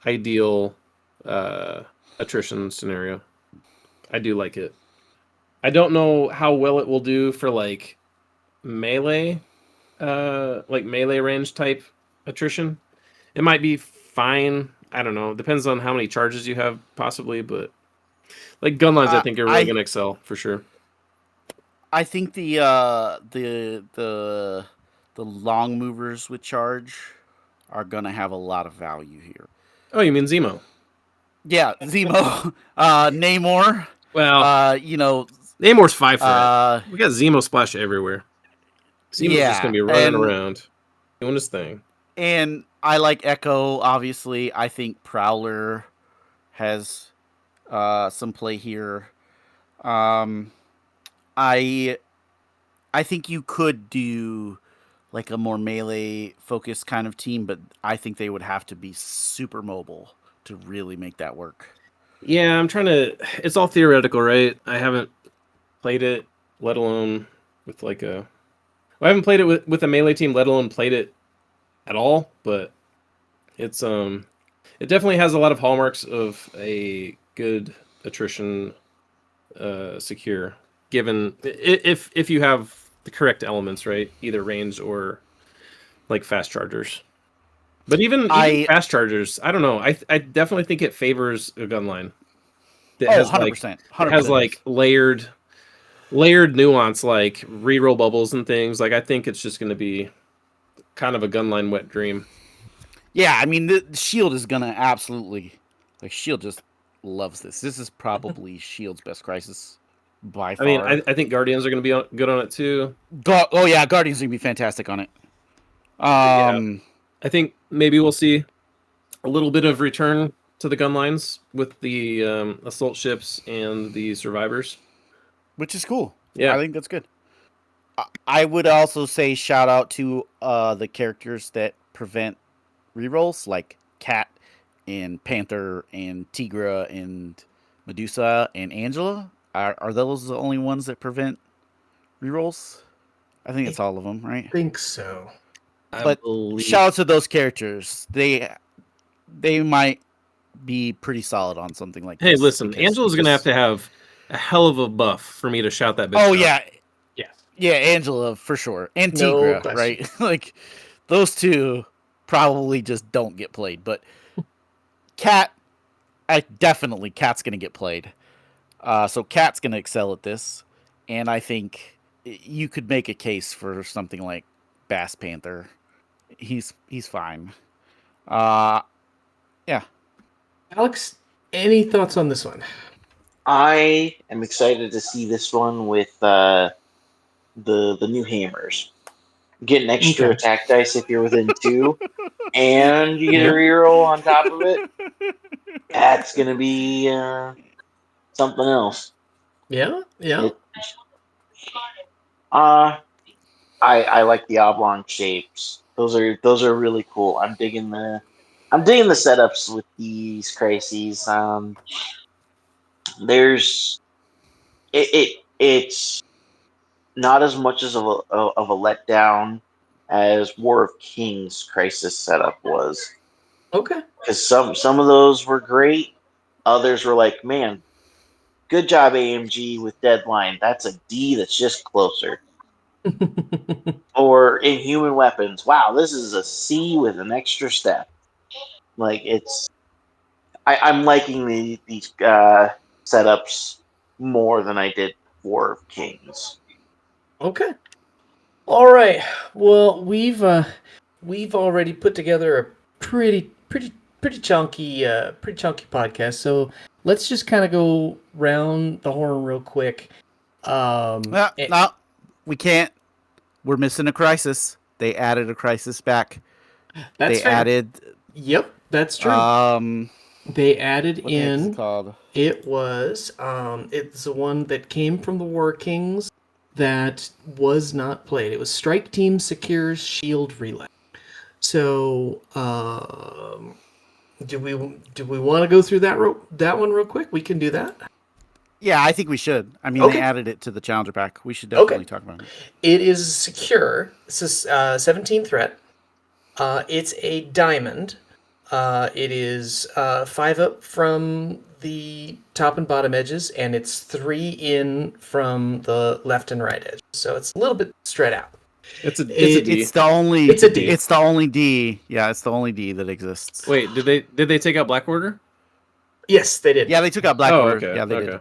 ideal attrition scenario. I do like it. I don't know how well it will do for like melee range type attrition. It might be fine. I don't know. Depends on how many charges you have, possibly, but like gun lines, I think are really going to excel for sure. I think the long movers with charge are gonna have a lot of value here. Oh, you mean Zemo? Yeah, Zemo, Namor. Well, Namor's 5 threat. We got Zemo splash everywhere. Zemo's just gonna be running around, doing his thing. And I like Echo, obviously. I think Prowler has some play here. Um, I I think you could do like a more melee focused kind of team, but I think they would have to be super mobile to really make that work. Yeah, I'm trying to. It's all theoretical, right? I haven't played it, let alone with like a. I haven't played it with a melee team, let alone played it at all. But it's it definitely has a lot of hallmarks of a good attrition secure. Given if you have the correct elements, right? Either ranged or like fast chargers. But even fast chargers, I don't know. I definitely think it favors a gun line that has 100%. like layered nuance, like reroll bubbles and things. Like I think it's just going to be kind of a gunline wet dream. Yeah, I mean the Shield is gonna absolutely like Shield just loves this. This is probably Shield's best crisis by far. I mean, I think Guardians are going to be good on it too. Oh yeah, Guardians are gonna be fantastic on it. Yeah. I think maybe we'll see a little bit of return to the gun lines with the assault ships and the survivors, which is cool. Yeah, I think that's good. I would also say shout out to the characters that prevent rerolls, like Cat and Panther and Tigra and Medusa and Angela. Are those the only ones that prevent rerolls? I think it's all of them, right? I think so. But shout out to those characters. They might be pretty solid on something like this. Hey, listen, Angela's going to have a hell of a buff for me to shout that bitch out. Yeah. Yeah, Angela for sure. And Tigra, right? Like those two probably just don't get played, but Cat Cat's going to get played. So Cat's going to excel at this, and I think you could make a case for something like Bass Panther. He's fine. Yeah. Alex, any thoughts on this one? I am excited to see this one with the new hammers. Get an extra attack dice if you're within 2, and you get a reroll on top of it. That's gonna be something else. Yeah. I like the oblong shapes. Those are really cool. I'm digging the setups with these crises. It's not as much as of a letdown as War of Kings crisis setup was. Okay. Because some of those were great. Others were like, man, good job AMG with Deadline. That's a D that's just closer. Or Inhuman Weapons. Wow, this is a C with an extra step. Like I'm liking these setups more than I did War of Kings. Okay. All right. Well, we've already put together a pretty chunky podcast. So let's just kind of go round the horn real quick. No, we can't. We're missing a crisis. They added a crisis back. That's fair. Added. Yep, that's true. They added what in. The heck is it called? It was. It's the one that came from the War Kings that was not played. It was Strike Team Secures Shield Relay. So, do we want to go through that one real quick? We can do that. Yeah, I think we should. I mean, they added it to the Challenger Pack. We should definitely talk about it. It is secure. It's a 17 threat. It's a diamond. It is 5 up from the top and bottom edges, and it's 3 in from the left and right edge. So it's a little bit spread out. It's a D. It's the only. It's a D. It's the only D. Yeah, it's the only D that exists. Wait, did they take out Black Order? Yes, they did. Yeah, they took out Black Order. Okay. Yeah, they did.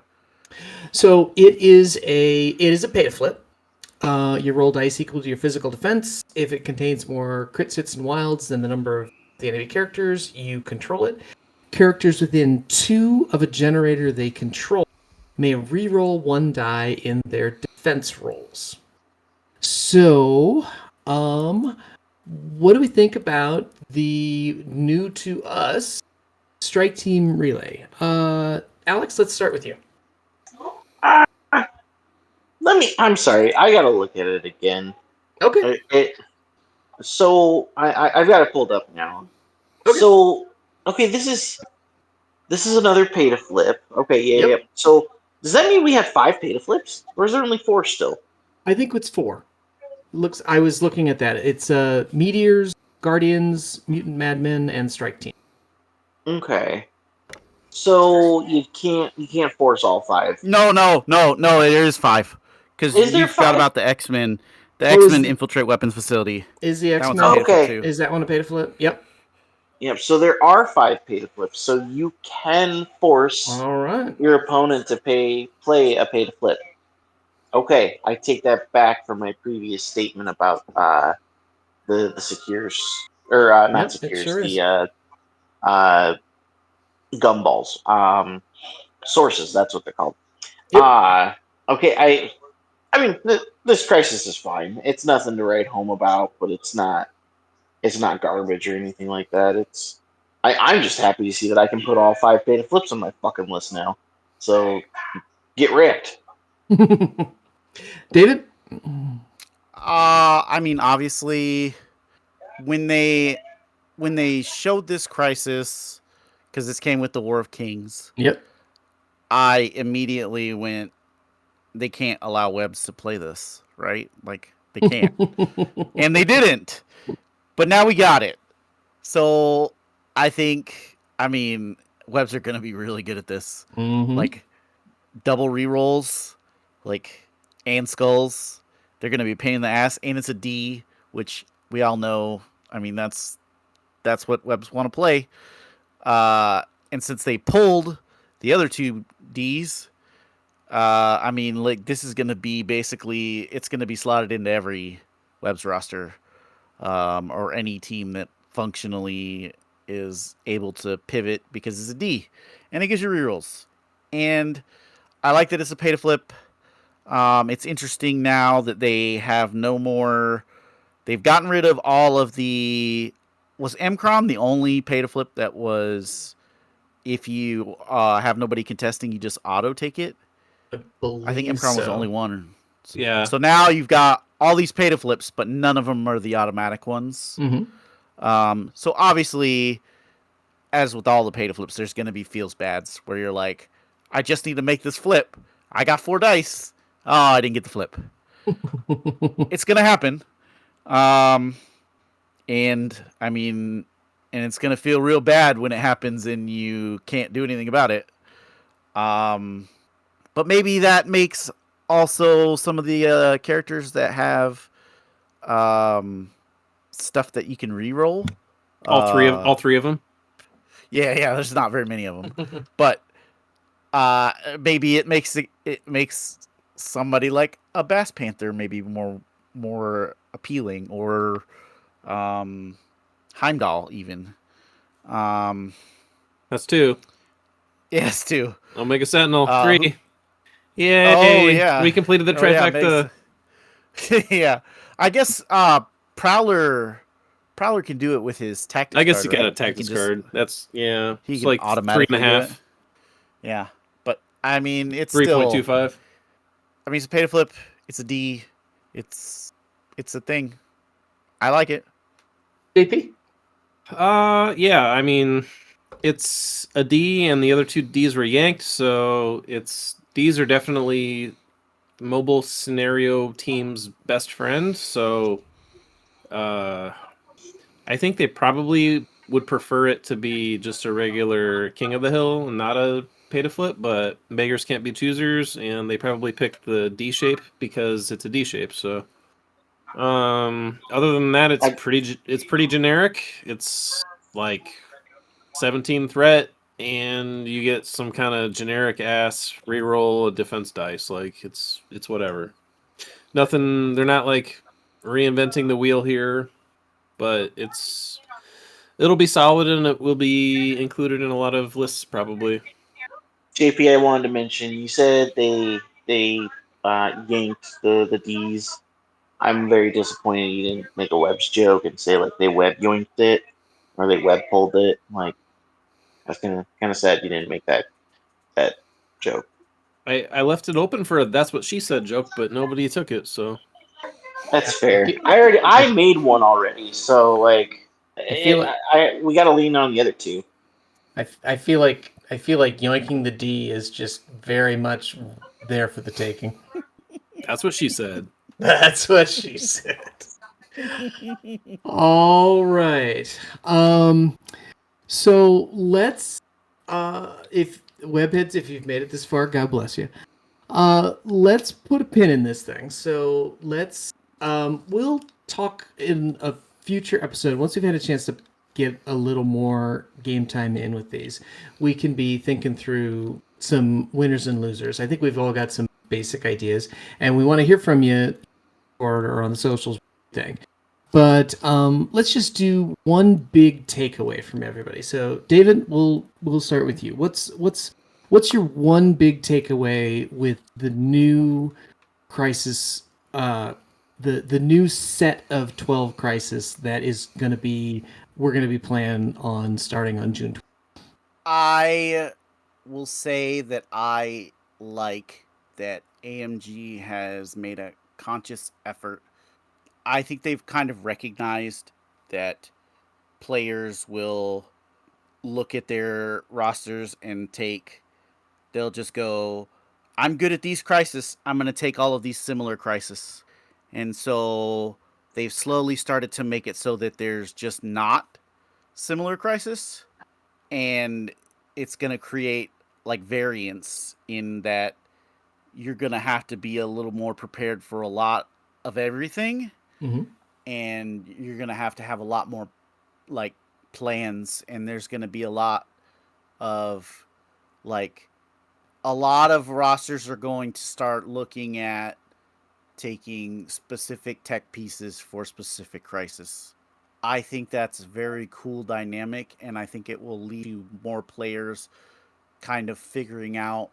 So it is a pay to flip. Your roll dice equal to your physical defense. If it contains more crits, hits, and wilds than the number of the enemy characters, you control it. Characters within 2 of a generator they control may reroll 1 die in their defense rolls. So, what do we think about the new to us Strike Team Relay? Alex, let's start with you. Uh, I'm sorry. I gotta look at it again. Okay. So I've got it pulled up now. Okay. So okay, this is another pay to flip. Okay, yeah, Yep. yeah. So does that mean we have 5 pay to flips, or is there only 4 still? I think it's 4. I was looking at that. It's Meteors, Guardians, Mutant Madmen, and Strike Team. Okay. So you can't force all 5. No. There is 5 because Is you there forgot 5? about the X-Men. The Oh, X-Men infiltrate weapons facility. is the That one's X-Men? a pay to flip Okay. too. Is that one a pay to flip? Yep. Yep. So there are 5 pay to flips. So you can force All right. your opponent to play a pay to flip. Okay, I take that back from my previous statement about the secures or not Yep, it secures, sure is. the gumballs, sources. That's what they're called. Yep. Okay. I mean, this crisis is fine. It's nothing to write home about, but it's not. It's not garbage or anything like that. I'm just happy to see that I can put all 5 beta flips on my fucking list now. So get wrecked. David? I mean, obviously, when they showed this crisis, because this came with the War of Kings, Yep. I immediately went, they can't allow Webs to play this, right? Like, they can't. And they didn't. But now we got it. So, I think, I mean, Webs are going to be really good at this. Mhm. Like, double rerolls, like, and skulls. They're going to be a pain in the ass. And it's a D, which we all know. I mean, that's what Webs want to play. And since they pulled the other 2 Ds, I mean, like, this is going to be basically, it's going to be slotted into every Webs roster, or any team that functionally is able to pivot because it's a D, and it gives you rerolls. And I like that it's a pay to flip. It's interesting now that they have no more. They've gotten rid of all of the. Was Mcrom the only pay to flip that was, if you have nobody contesting, you just auto take it? I think Believe Mcrom was the so. only one. Yeah. So now you've got all these pay to flips, but none of them are the automatic ones. Mm-hmm. So obviously, as with all the pay to flips, there's going to be feels bads where you're like, I just need to make this flip. I got 4 dice. Oh, I didn't get the flip. It's going to happen. And I mean, and it's going to feel real bad when it happens and you can't do anything about it. But maybe that makes also some of the characters that have stuff that you can reroll. All three of them. Yeah. There's not very many of them, but maybe it makes somebody like a Bass Panther maybe more appealing, or Heimdall even. That's 2. Yes, too. Omega Sentinel 3. Oh Yay! yeah, We completed the trifecta. Yeah, I guess Prowler can do it with his tactics. I guess card, you got right? a tactics card. That's He It's can like automatically 3.5. do it. Yeah, but I mean, it's 3.25. still. I mean, it's a pay to flip. It's a D. It's a thing. I like it. JP? Yeah. I mean, it's a D, and the other 2 Ds were yanked, so Ds are definitely mobile scenario team's best friend. So, I think they probably would prefer it to be just a regular King of the Hill and not a pay to flip, but beggars can't be choosers, and they probably picked the D shape because it's a D shape. So, other than that, it's pretty generic. It's like 17 threat, and you get some kind of generic ass reroll a defense dice. Like it's whatever. Nothing. They're not like reinventing the wheel here, but it'll be solid, and it will be included in a lot of lists probably. JP, I wanted to mention. You said they yanked the D's. I'm very disappointed you didn't make a webs joke and say like they web yoinked it or they web pulled it. Like that's kind of sad you didn't make that joke. I left it open for a "that's what she said" joke, but nobody took it. So That's I fair. feel, I made one already, so like I feel like we got to lean on the other two. I feel like yoinking the D is just very much there for the taking. that's what she said. That's what she said. All right. So let's if webheads, if you've made it this far, God bless you. Let's put a pin in this thing. So let's we'll talk in a future episode once we've had a chance to get a little more game time in with these. We can be thinking through some winners and losers. I think we've all got some basic ideas, and we want to hear from you or on the socials thing. But let's just do one big takeaway from everybody. So, David, we'll start with you. What's your one big takeaway with the new crisis? The new set of 12 crisis that is going to be we're going to be playing on starting on June 12th. I will say that I like that AMG has made a conscious effort. I think they've kind of recognized that players will look at their rosters and they'll just go, I'm good at these crises. I'm going to take all of these similar crises. And so they've slowly started to make it so that there's just not similar crisis. And it's going to create like variance in that you're going to have to be a little more prepared for a lot of everything. Mm-hmm. And you're going to have a lot more like plans. And there's going to be a lot of like, a lot of rosters are going to start looking at taking specific tech pieces for specific crisis. I think that's a very cool dynamic, and I think it will lead to more players kind of figuring out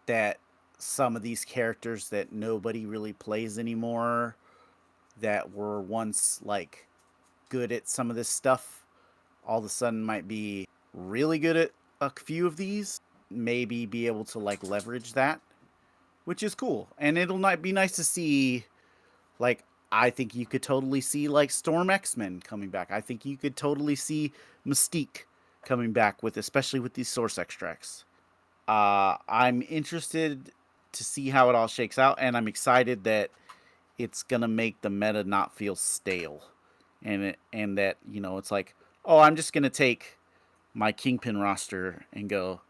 that some of these characters that nobody really plays anymore, that were once like good at some of this stuff, all of a sudden might be really good at a few of these, maybe be able to like leverage that, which is cool. And it'll not be nice to see, like, I think you could totally see like Storm X-Men coming back. I think you could totally see Mystique coming back with, especially with these source extracts. I'm interested to see how it all shakes out, and I'm excited that it's gonna make the meta not feel stale, and that it's like, oh, I'm just gonna take my Kingpin roster and go,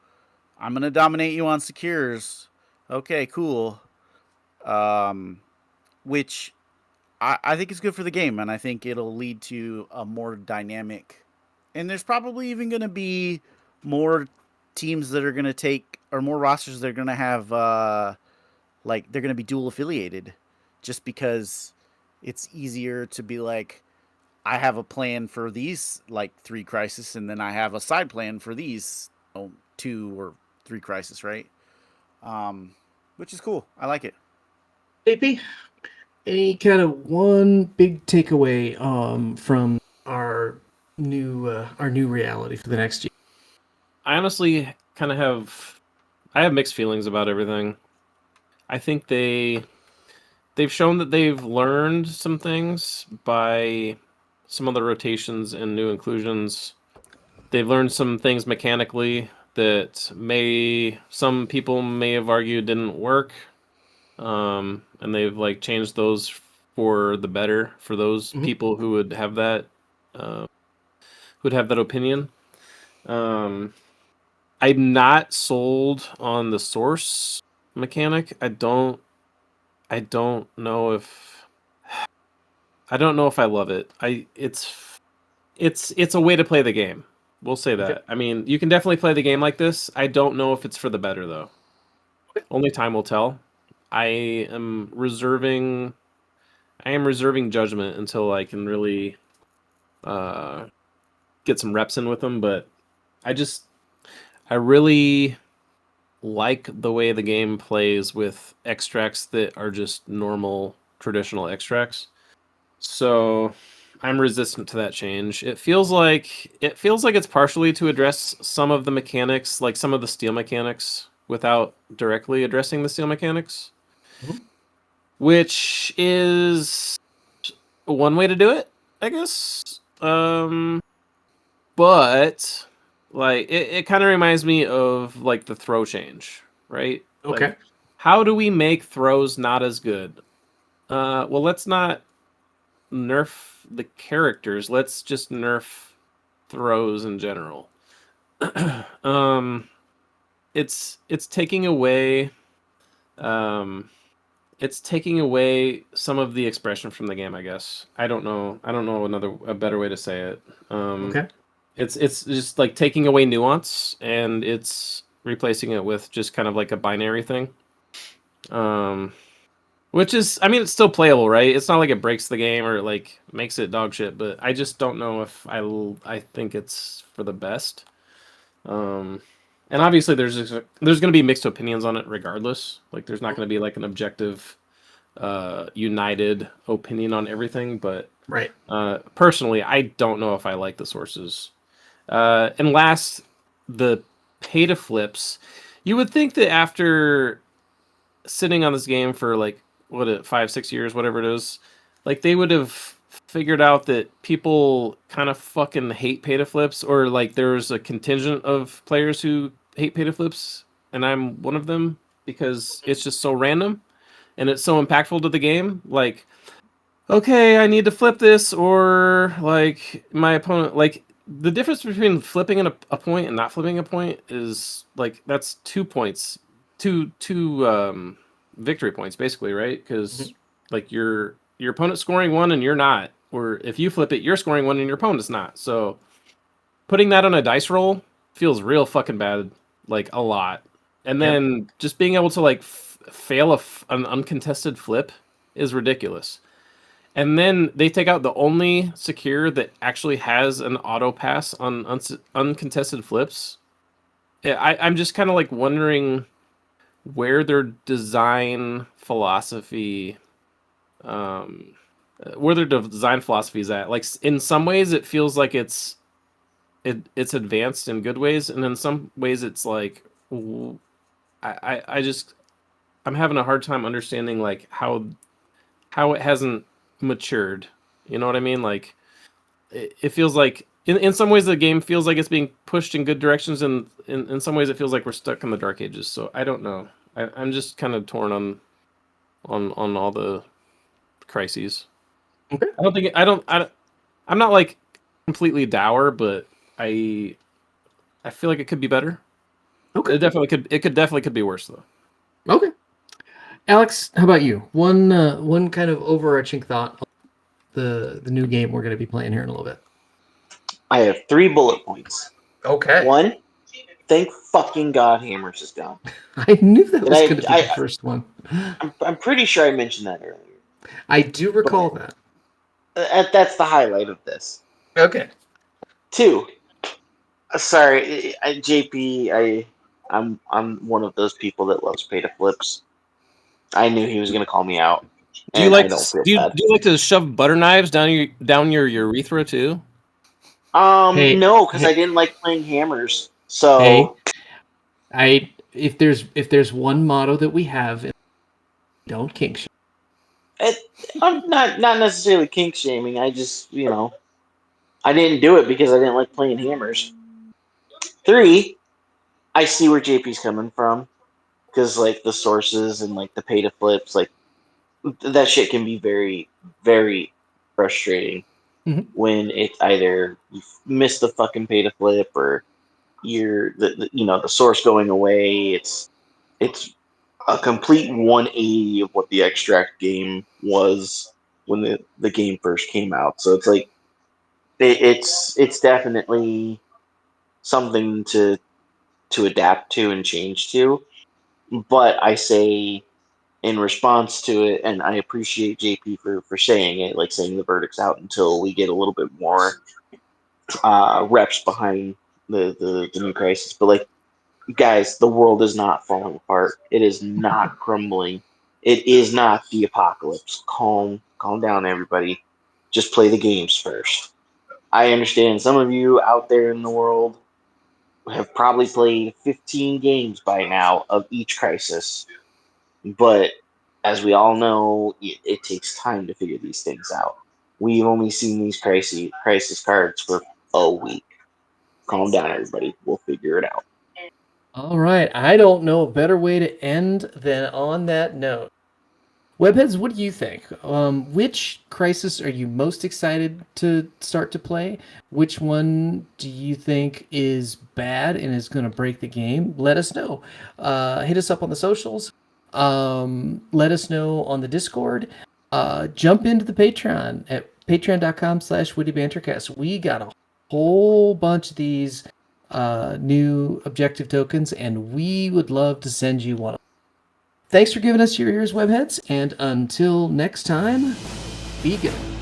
I'm gonna dominate you on secures. Okay, cool. Um, which I think is good for the game, and I think it'll lead to a more dynamic. And there's probably even going to be more teams that are going to take, or more rosters that are going to have, like, they're going to be dual affiliated, just because it's easier to be like, I have a plan for these, like, 3 crisis, and then I have a side plan for these 2 or 3 crisis, right? Which is cool. I like it. JP, any kind of one big takeaway from our new reality for the next year? I honestly kind of I have mixed feelings about everything. I think they've shown that they've learned some things by some of the rotations and new inclusions. They've learned some things mechanically that some people may have argued didn't work. And they've like changed those for the better for those people who would have that opinion. I'm not sold on the source mechanic. I don't know if I love it. It's a way to play the game. We'll say that. Okay. I mean, you can definitely play the game like this. I don't know if it's for the better though. Only time will tell. I am reserving judgment until I can really get some reps in with them, but I really like the way the game plays with extracts that are just normal traditional extracts. So I'm resistant to that change. It feels like it's partially to address some of the mechanics, like some of the steel mechanics, without directly addressing the steel mechanics, which is one way to do it, I guess. But like it kind of reminds me of like the throw change, right? Okay. Like, how do we make throws not as good? Well, let's not nerf the characters. Let's just nerf throws in general. It's taking away it's taking away some of the expression from the game, I guess. I don't know a better way to say it. Okay. It's just like taking away nuance, and it's replacing it with just kind of like a binary thing. Which is, I mean, it's still playable, right? It's not like it breaks the game or like makes it dog shit, but I just don't know if I think it's for the best. And obviously there's going to be mixed opinions on it regardless. Like there's not going to be like an objective united opinion on everything, but Right. personally, I don't know if I like the sources. And last, the pay to flips. You would think that after sitting on this game for like 5-6 years, whatever it is, like they would have figured out that people kind of fucking hate pay to flips, or like there's a contingent of players who hate pay to flips, and I'm one of them because it's just so random and it's so impactful to the game. Like, okay, I need to flip this, or like my opponent, like the difference between flipping a point and not flipping a point is like that's 2 points, two victory points basically, right? Because like your opponent's scoring 1 and you're not, or if you flip it, you're scoring 1 and your opponent's not. So putting that on a dice roll feels real fucking bad, like a lot. And then just being able to like fail an uncontested flip is ridiculous. And then they take out the only secure that actually has an auto pass on uncontested flips. I'm just kind of like wondering where their design philosophy, where their design philosophy is at. Like in some ways, it feels like it's advanced in good ways, and in some ways, it's like I'm having a hard time understanding like how it hasn't matured. You know what I mean? Like it feels like in some ways the game feels like it's being pushed in good directions, and in some ways it feels like we're stuck in the dark ages. So I don't know. I'm just kind of torn on all the crises. Okay. I'm not like completely dour, but I feel like it could be better. Okay. It could definitely be worse though. Okay. Alex, how about you? One kind of overarching thought on the new game we're going to be playing here in a little bit. I have 3 bullet points. Okay. 1, thank fucking God Hammers is gone. I knew that was going to be the first one. I'm pretty sure I mentioned that earlier. I do recall that. That's the highlight of this. Okay. 2, sorry, JP. I'm one of those people that loves pay to flips. I knew he was going to call me out. Do you like to shove butter knives down your urethra too? No, because I didn't like playing Hammers. So if there's one motto that we have, don't kink shame. I'm not necessarily kink shaming. I just I didn't do it because I didn't like playing Hammers. 3, I see where JP's coming from, because like the sources and like the pay to flips, like that shit can be very, very frustrating when it's either you miss the fucking pay to flip or you're the source going away. It's a complete 180 of what the extract game was when the game first came out. So it's like it's definitely something to adapt to and change to. But I say in response to it, and I appreciate JP for saying it, like saying the verdict's out until we get a little bit more reps behind the new crisis. But like, guys, the world is not falling apart. It is not crumbling. It is not the apocalypse. Calm down, everybody. Just play the games first. I understand some of you out there in the world have probably played 15 games by now of each crisis, but as we all know, it takes time to figure these things out. We've only seen these crisis cards for a week. Calm down, everybody. We'll figure it out. All right. I don't know a better way to end than on that note. Webheads, what do you think? Which crisis are you most excited to start to play? Which one do you think is bad and is going to break the game? Let us know. Hit us up on the socials. Let us know on the Discord. Jump into the Patreon at patreon.com/wittybantercast. We got a whole bunch of these new objective tokens, and we would love to send you one. Thanks for giving us your ears, webheads, and until next time, be good.